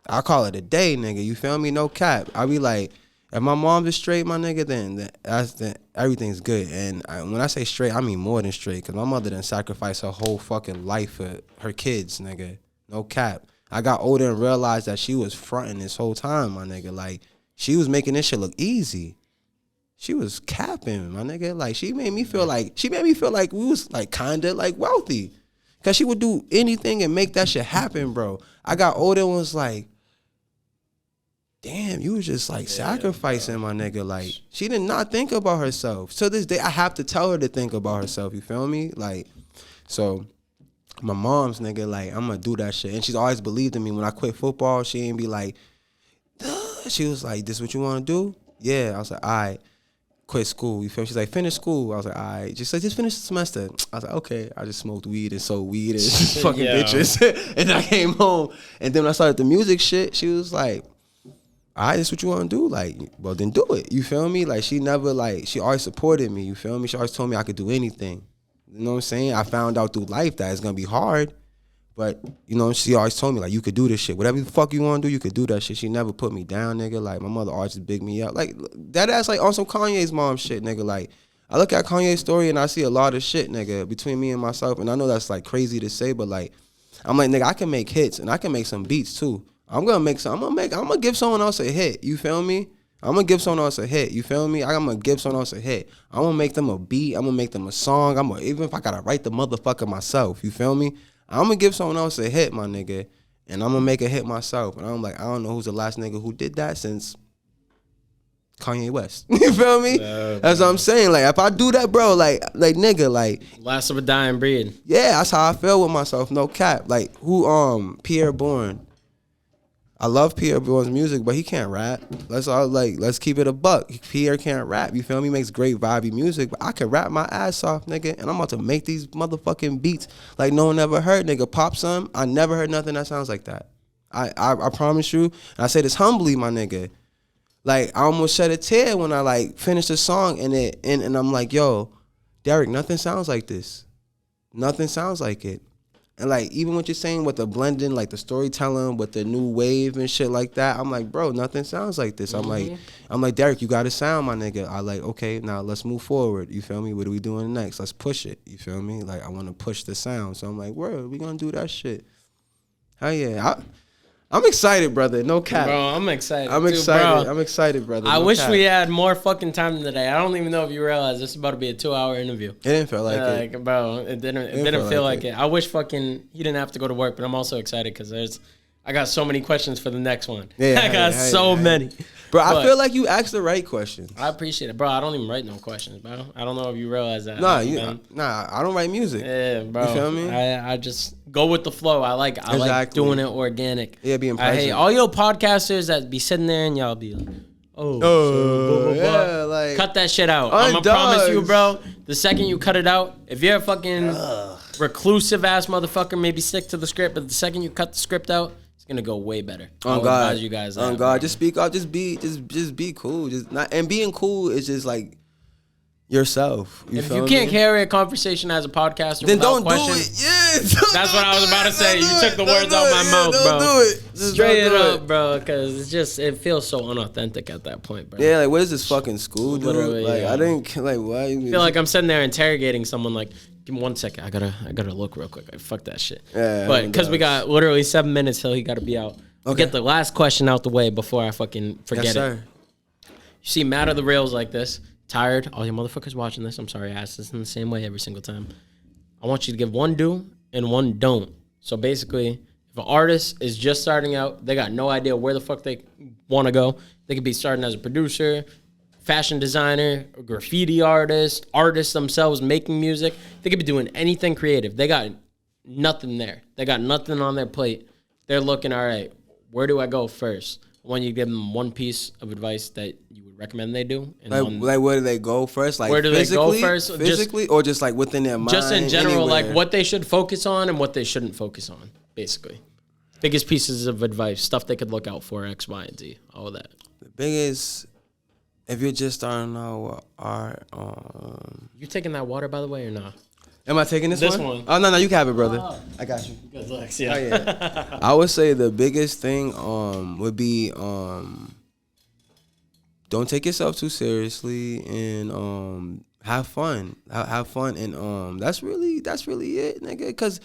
I call it a day, nigga. You feel me? No cap. I be like, if my mom is straight, my nigga, then everything's good. And when I say straight, I mean more than straight, because my mother done sacrificed her whole fucking life for her kids, nigga. No cap. I got older and realized that she was fronting this whole time, my nigga. Like, she was making this shit look easy. She was capping, my nigga. Like, she made me feel like we was like kinda like wealthy. Cause she would do anything and make that shit happen, bro. I got older and was like, damn, you was just like sacrificing, my nigga. Like, she did not think about herself. To this day, I have to tell her to think about herself, you feel me? Like, so my mom's, nigga, like, I'm gonna do that shit. And she's always believed in me. When I quit football, she ain't be like, duh. She was like, this what you wanna do? Yeah. I was like, all right. Quit school, you feel me? She's like, finish school. I was like, all right. Just finish the semester. I was like, okay. I just smoked weed and sold weed and fucking bitches. And I came home. And then when I started the music shit, she was like, all right, this what you want to do? Like, well, then do it. You feel me? Like, she never, like, she always supported me. You feel me? She always told me I could do anything. You know what I'm saying? I found out through life that it's going to be hard. But, you know, she always told me, like, you could do this shit. Whatever the fuck you want to do, you could do that shit. She never put me down, nigga. Like, my mother always just big me up. Like, that ass, like, on some Kanye's mom shit, nigga. Like, I look at Kanye's story and I see a lot of shit, nigga, between me and myself. And I know that's, like, crazy to say, but, like, I'm like, nigga, I can make hits and I can make some beats, too. I'm gonna give someone else a hit. You feel me? I'm gonna give someone else a hit. You feel me? I'm gonna give someone else a hit. I'm gonna make them a beat. I'm gonna make them a song. Even if I gotta write the motherfucker myself. You feel me? I'm gonna give someone else a hit, my nigga, and I'm gonna make a hit myself. And I'm like, I don't know who's the last nigga who did that since Kanye West. You feel me? That's what I'm saying. Like, if I do that, bro, like nigga, like, last of a dying breed. Yeah, that's how I feel with myself. No cap. Like, Pierre Bourne. I love Pierre Bourne's music, but he can't rap. Let's keep it a buck. Pierre can't rap. You feel me? He makes great vibey music, but I can rap my ass off, nigga. And I'm about to make these motherfucking beats like no one ever heard, nigga. Pop some. I never heard nothing that sounds like that. I promise you. And I say this humbly, my nigga. Like, I almost shed a tear when I like finished the song and I'm like, yo, Derek, nothing sounds like this. Nothing sounds like it. And like, even what you're saying with the blending, like the storytelling with the new wave and shit like that, I'm like, bro, nothing sounds like this. I'm like, Derek, you got a sound, my nigga. I like, okay, now let's move forward. You feel me? What are we doing next? Let's push it. You feel me? Like, I want to push the sound. So I'm like, word, we gonna do that shit. Hell yeah. I'm excited, brother. No cap. Bro, I'm excited. I'm excited. I'm excited, brother. I wish we had more fucking time today. I don't even know if you realize this is about to be a 2-hour interview. It didn't feel like it. Like, bro, it didn't feel like it. I wish fucking he didn't have to go to work, but I'm also excited because I got so many questions for the next one. Yeah, I got so many. Bro, I feel like you asked the right questions. I appreciate it. Bro, I don't even write no questions, bro. I don't know if you realize that. Nah, I don't write music. Yeah, bro. You feel me? I just go with the flow. I like doing it organic. Yeah, being present. I hate all your podcasters that be sitting there and y'all be like, yeah, like, cut that shit out. I'm gonna promise you, bro, the second you cut it out, if you're a fucking reclusive ass motherfucker, maybe stick to the script, but the second you cut the script out, it's gonna go way better. On God, you guys. On God, just speak out. Just be cool. And being cool is just like yourself. If you can't carry a conversation as a podcaster, then without don't question, do it. Yeah, that's what I was about to say. You took the words out my mouth, bro. Don't do it. Straight up, bro. Because it feels so unauthentic at that point, bro. Yeah, like, what is this fucking school, dude? Literally, like, yeah. I didn't like. Why? I feel like I'm sitting there interrogating someone. Like, give me 1 second. I gotta look real quick. Like, fuck that shit. Yeah, but because we got literally 7 minutes till he got to be out. Okay. Get the last question out the way before I fucking forget it. You see Matt of the Rails like this. tired, all you motherfuckers watching this, I'm sorry I asked this in the same way every single time. I want you to give one do and one don't. So basically, if an artist is just starting out, they got no idea where the fuck they want to go. They could be starting as a producer, fashion designer, a graffiti artist, artists themselves making music. They could be doing anything creative. They got nothing there. They got nothing on their plate. They're looking, all right, where do I go first? When you give them one piece of advice that you would recommend they do. And like where do they go first? Like where do they go first? Physically, or just like within their mind? Just in general, anywhere? like what they should focus on and what they shouldn't focus on, basically. Biggest pieces of advice, stuff they could look out for, X, Y, and Z, all of that. The biggest, if you're just starting out with art, You taking that water, by the way, or not? am I taking this one? one. Oh, no, you can have it, brother. I got you. Good looks, yeah. Oh, yeah. I would say the biggest thing would be don't take yourself too seriously and have fun. Have fun, and that's really it, nigga. Because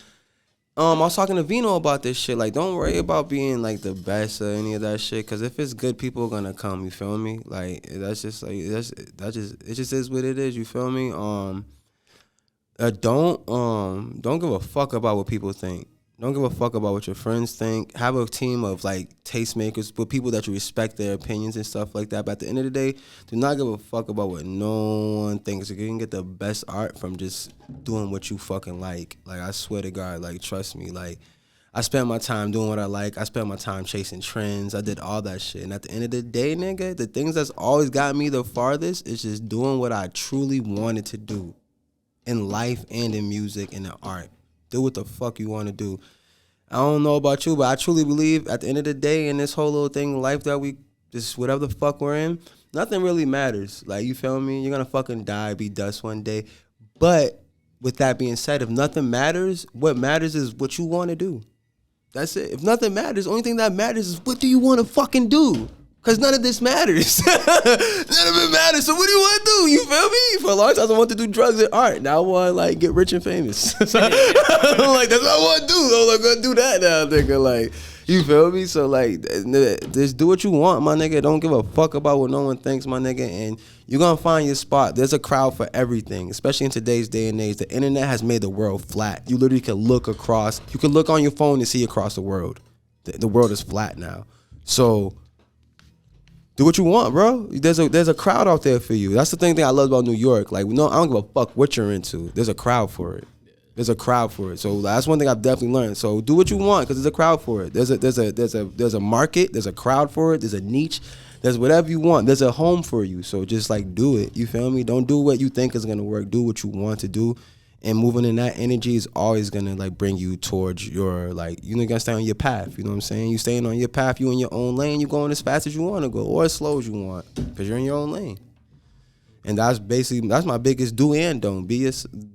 I was talking to Vino about this shit. Like, don't worry about being like the best or any of that shit. Because if it's good, people are gonna come. You feel me? Like that's just like it just is what it is. You feel me? Don't give a fuck about what people think. Don't give a fuck about what your friends think. Have a team of like tastemakers, with people that you respect their opinions and stuff like that. But at the end of the day, do not give a fuck about what no one thinks. You can get the best art from just doing what you fucking like. Like, I swear to God, like, trust me. Like, I spent my time doing what I like. I spent my time chasing trends. I did all that shit. And at the end of the day, nigga, the things that's always got me the farthest is just doing what I truly wanted to do in life and in music and in art. Do what the fuck you want to do. I don't know about you, but I truly believe at the end of the day in this whole little thing, life that we, just whatever the fuck we're in, nothing really matters. Like, you feel me? You're going to fucking die, be dust one day. But with that being said, if nothing matters, what matters is what you want to do. That's it. If nothing matters, the only thing that matters is what do you want to fucking do? Because none of this matters. None of it matters. So what do you want to do? You feel me? For a long time, I want to do drugs and art. Now I want to, like, get rich and famous. So, like, that's what I want to do. I'm like, going to do that now, nigga. Like, you feel me? So, like, just do what you want, my nigga. Don't give a fuck about what no one thinks, my nigga. And you're going to find your spot. There's a crowd for everything, especially in today's day and age. The internet has made the world flat. You literally can look across. You can look on your phone and see across the world. The world is flat now. So do what you want, bro. There's a crowd out there for you. That's the thing I love about New York. Like, no, I don't give a fuck what you're into. There's a crowd for it. There's a crowd for it. So that's one thing I've definitely learned. So do what you want, because there's a crowd for it. There's a market. There's a crowd for it. There's a niche. There's whatever you want. There's a home for you. So just, like, do it. You feel me? Don't do what you think is gonna work. Do what you want to do. And moving in that energy is always gonna, like, bring you towards your, like, you gotta stay on your path. You know what I'm saying? You staying on your path, you in your own lane, you going as fast as you want to go, or as slow as you want, because you're in your own lane. And that's my biggest do and don't.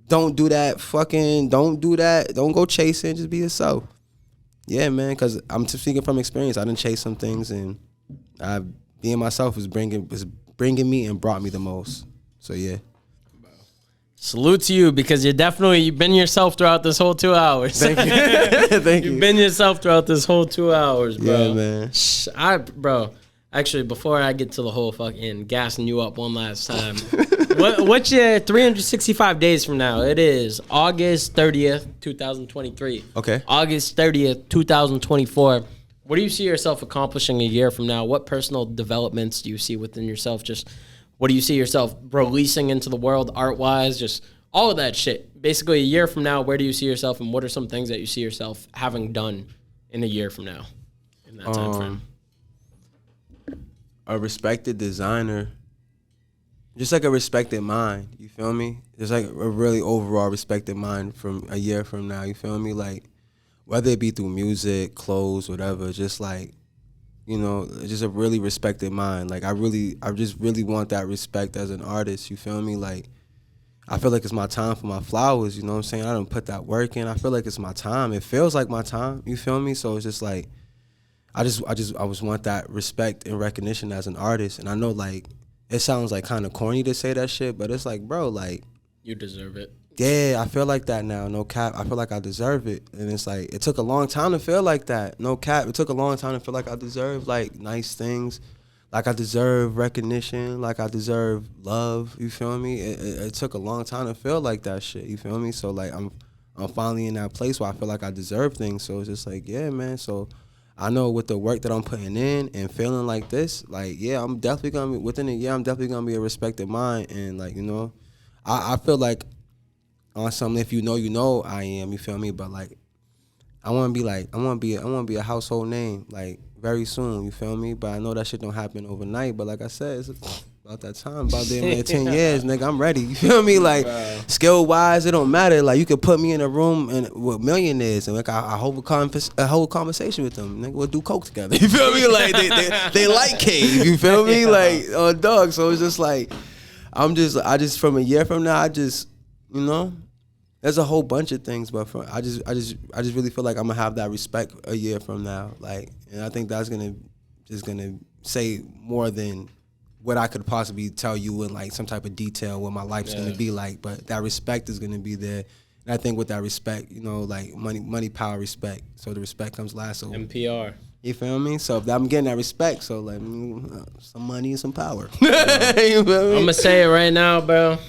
Don't do that. Don't go chasing. Just be yourself. Yeah, man. Because I'm just speaking from experience. I done chased some things, and being myself is bringing me and brought me the most. So yeah. Salute to you, because you've been yourself throughout this whole 2 hours. Thank you. Thank you. You've been yourself throughout this whole 2 hours, bro. Yeah, man. Bro, actually, before I get to the whole fucking gassing you up one last time, what's your 365 days from now? It is August 30th, 2023. Okay. August 30th, 2024. What do you see yourself accomplishing a year from now? What personal developments do you see within yourself? Just what do you see yourself releasing into the world art-wise? Just all of that shit. Basically, a year from now, where do you see yourself, and what are some things that you see yourself having done in a year from now in that time frame? A respected designer. Just like a respected mind. You feel me? Just like a really overall respected mind from a year from now. You feel me? Like, whether it be through music, clothes, whatever, just like, you know, just a really respected mind. Like, I just really want that respect as an artist, you feel me? Like, I feel like it's my time for my flowers, you know what I'm saying? I don't put that work in. I feel like it's my time. It feels like my time, you feel me? So it's just like, I just want that respect and recognition as an artist. And I know, like, it sounds like kind of corny to say that shit, but it's like, bro, like, you deserve it. Yeah, I feel like that now. No cap. I feel like I deserve it. And it's like, it took a long time to feel like that. No cap. It took a long time to feel like I deserve, like, nice things. like I deserve recognition, like I deserve love. You feel me? It took a long time to feel like that shit. You feel me? So like I'm finally in that place where I feel like I deserve things. So it's just like, yeah, man. So I know with the work that I'm putting in and feeling like this, like, yeah, I'm definitely gonna be within a year. I'm definitely gonna be a respected mind, and like, you know, I feel like on something, if you know, I am. You feel me? But like, I want to be a household name like very soon. You feel me? But I know that shit don't happen overnight. But like I said, it's about that time. About there, 10 years, nigga, I'm ready. You feel me? Like, skill wise, it don't matter. Like, you could put me in a room with millionaires and like I hold a whole conversation with them. Nigga, we'll do coke together. You feel me? Like they like Caev. You feel me? Like, dog. So it's just like I just from a year from now, I just, you know. There's a whole bunch of things, but I just really feel like I'm gonna have that respect a year from now, like, and I think that's gonna say more than what I could possibly tell you in like some type of detail what my life's gonna be like. But that respect is gonna be there, and I think with that respect, you know, like money, power, respect. So the respect comes last. So NPR. You feel me? So if I'm getting that respect, so like some money and some power. You feel me? I'm gonna say it right now, bro.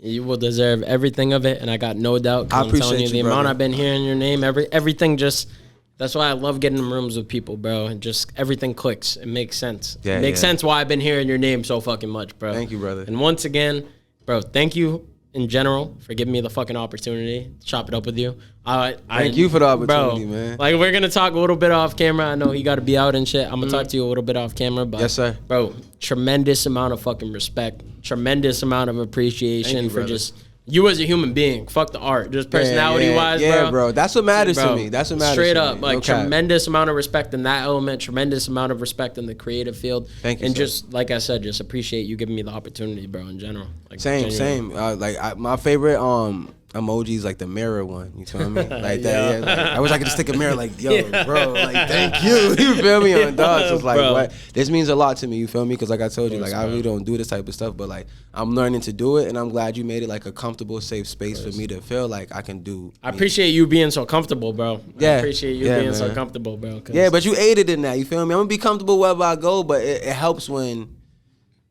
You will deserve everything of it, and I got no doubt. I appreciate I'm telling you, the brother. amount I've been hearing your name, everything just. That's why I love getting in rooms with people, bro. And just everything clicks. It makes sense. Yeah, it makes sense why I've been hearing your name so fucking much, bro. Thank you, brother. And once again, bro, thank you in general for giving me the fucking opportunity to chop it up with you. Thank you for the opportunity, bro, man. Like, we're gonna talk a little bit off camera. I know you got to be out and shit. I'm gonna talk to you a little bit off camera, but Yes, sir. Bro, tremendous amount of fucking respect, tremendous amount of appreciation for brother. just you as a human being. Fuck the art, just personality wise, yeah, bro. That's what matters to me. That's what matters. Straight to up, me. like Okay. tremendous amount of respect in that element, tremendous amount of respect in the creative field. Thank you, and sir. just like I said, just appreciate you giving me the opportunity, bro. In general, like Same. genuinely. My favorite emoji is like the mirror one. You feel me? Like that. Yeah. Like, I wish I could just stick a mirror. Like, yo, bro. Like, thank you. You feel me? On dogs. So it's like, Bro. what? This means a lot to me. You feel me? Because like I told you, Of like course, I really don't do this type of stuff, but like I'm learning to do it, and I'm glad you made it like a comfortable, safe space for me to feel like I can do. I appreciate you being so comfortable, bro. Yeah. I appreciate you Yeah, being so man. comfortable, bro. 'cause- Yeah, but you aided in that. You feel me? I'm gonna be comfortable wherever I go, but it helps when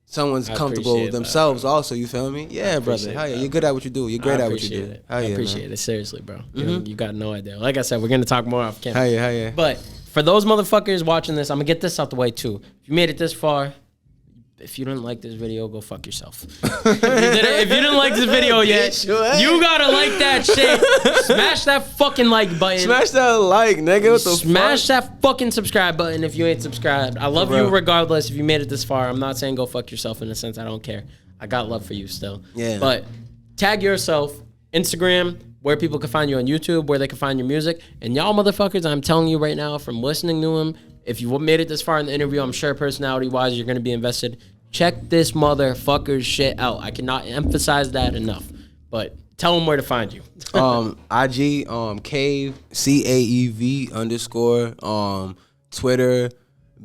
someone's I comfortable appreciate themselves that, also. You feel me? Yeah, brother. appreciate Hell yeah, that, you're good at what you do. You're great I at what you do. appreciate it. Hell I yeah, appreciate man. it. Seriously, bro. You got no idea. Like I said, we're gonna talk more off camera. Hell yeah. But for those motherfuckers watching this, I'm gonna get this out the way too. If you made it this far, if you didn't like this video, go fuck yourself. If you didn't like this video yet, you gotta like that shit. Smash that fucking like button. Smash that like, nigga. What the Smash fuck? that fucking subscribe button if you ain't subscribed. I love you real. regardless if you made it this far. I'm not saying go fuck yourself in a sense. I don't care. I got love for you still. Yeah. But tag yourself, Instagram, where people can find you on YouTube, where they can find your music. And y'all motherfuckers, I'm telling you right now from listening to him, if you made it this far in the interview, I'm sure personality-wise you're going to be invested. Check this motherfucker's shit out. I cannot emphasize that enough. But tell them where to find you. IG, Caev, CAEV_, Twitter,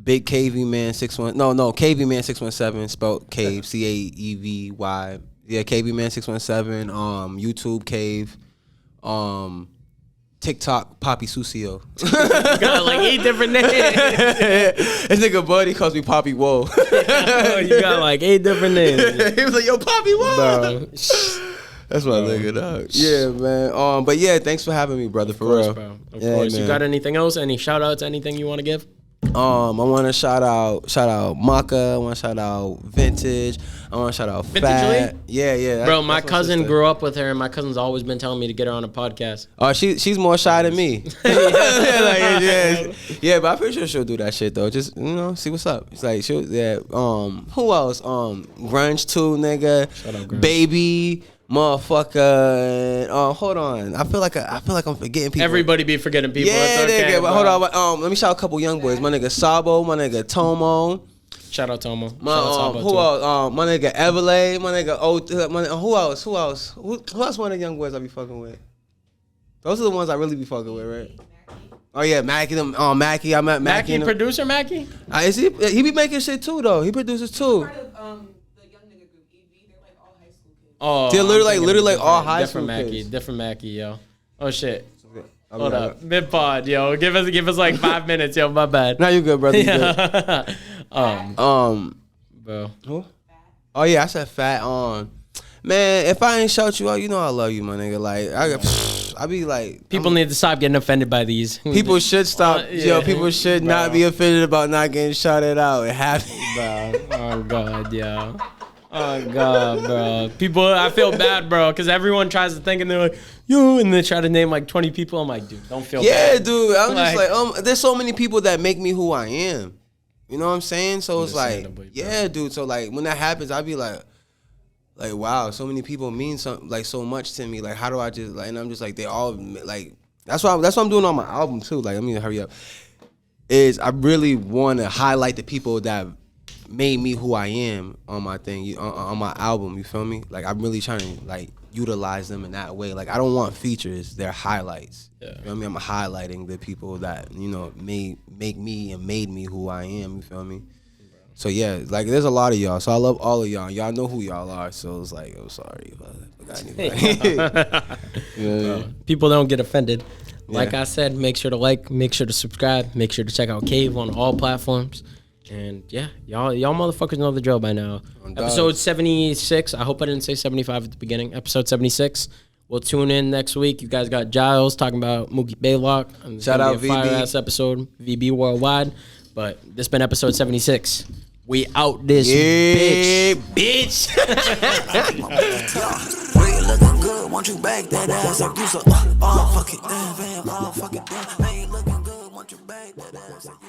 Big Caevy Man 61. No, Caevy Man 617, spelled Caev, CAEVY. Yeah, Caevy Man 617. YouTube Caev. TikTok Poppy Sucio. You got like 8 different names. This nigga buddy calls me Poppy Whoa. You got like 8 different names. He was like, yo, Poppy Whoa. Bro. That's my nigga, dog. Yeah, man. But yeah, thanks for having me, brother, for real. Bro. Of Yeah, course. You man. got anything else? Any shout outs? Anything you want to give? I want to shout out Maka. I want to shout out Vintage. I want to shout out Vintage Fat. Lee? Yeah. Bro, my cousin sister. grew up with her, and my cousin's always been telling me to get her on a podcast. Oh, she's more shy than me. Yeah, but I'm pretty sure she'll do that shit though. Just see what's up. It's like who else? Grunge 2, nigga. Shout out Grunge. Baby, motherfucker. And, hold on. I feel like I'm forgetting people. Everybody be forgetting people. Yeah, It's okay, nigga. But bro. hold on. Let me shout out a couple young boys. My nigga Sabo. My nigga Tomo. Shout out Tomo. My, Shout out Sabo, who too. else? My nigga Everlay, my nigga who else? Who else one of the young boys I be fucking with? Those are the ones I really be fucking with, right? Oh yeah, Mackie. Mackie. I met Mackie. Mackie, producer Mackie? Is he be making shit too though. He produces too. Part of the young nigga group EV, they're like all high school kids. Oh, They're literally I'm thinking literally of all different- high different school Mackie, kids. Different Mackie, yo. Oh shit. I mean, Hold up. Mid pod, yo. Give us like 5 minutes, yo. My bad. Nah, you good, brother. You good. Yeah. Bro. Who? Oh yeah, I said fat. Man, if I ain't shout you out, you know I love you, my nigga. Like I be like, People need to stop getting offended by these. people should stop. Yeah. People should not be offended about not getting shouted out. It happens. Bro. Oh God, yo. Oh God, bro. People, I feel bad, bro, because everyone tries to think and they're like, yo, and they try to name like 20 people. I'm like, dude, don't feel bad. Yeah, dude. I'm just like, there's so many people that make me who I am. You know what I'm saying? So it's like, yeah, dude. So like when that happens, I be like, wow, so many people mean so much to me. Like, how do I just like? And I'm just like, they all like. That's what I'm doing on my album too. Like, I mean, hurry up. Is I really want to highlight the people that made me who I am on my thing, on my album. You feel me? Like, I'm really trying to like utilize them in that way. Like, I don't want features; they're highlights. Yeah. You know what I mean? I'm highlighting the people that make me and made me who I am. You feel me? So yeah, like there's a lot of y'all. So I love all of y'all. Y'all know who y'all are. So it's like, oh, sorry if I forgot anybody. People don't get offended. Like I said, make sure to like, make sure to subscribe, make sure to check out Caev on all platforms. And yeah, y'all motherfuckers know the drill by now. Episode 76. I hope I didn't say 75 at the beginning. Episode 76. We'll tune in next week. You guys got Giles talking about Mookie Baylock. Shout out VB. Fire-ass episode, VB Worldwide. But this been episode 76. We out this bitch. Way looking good, want you back that ass up. You so, fuck it, man, man, fuck it, man. Ain't looking good, want you back that ass up.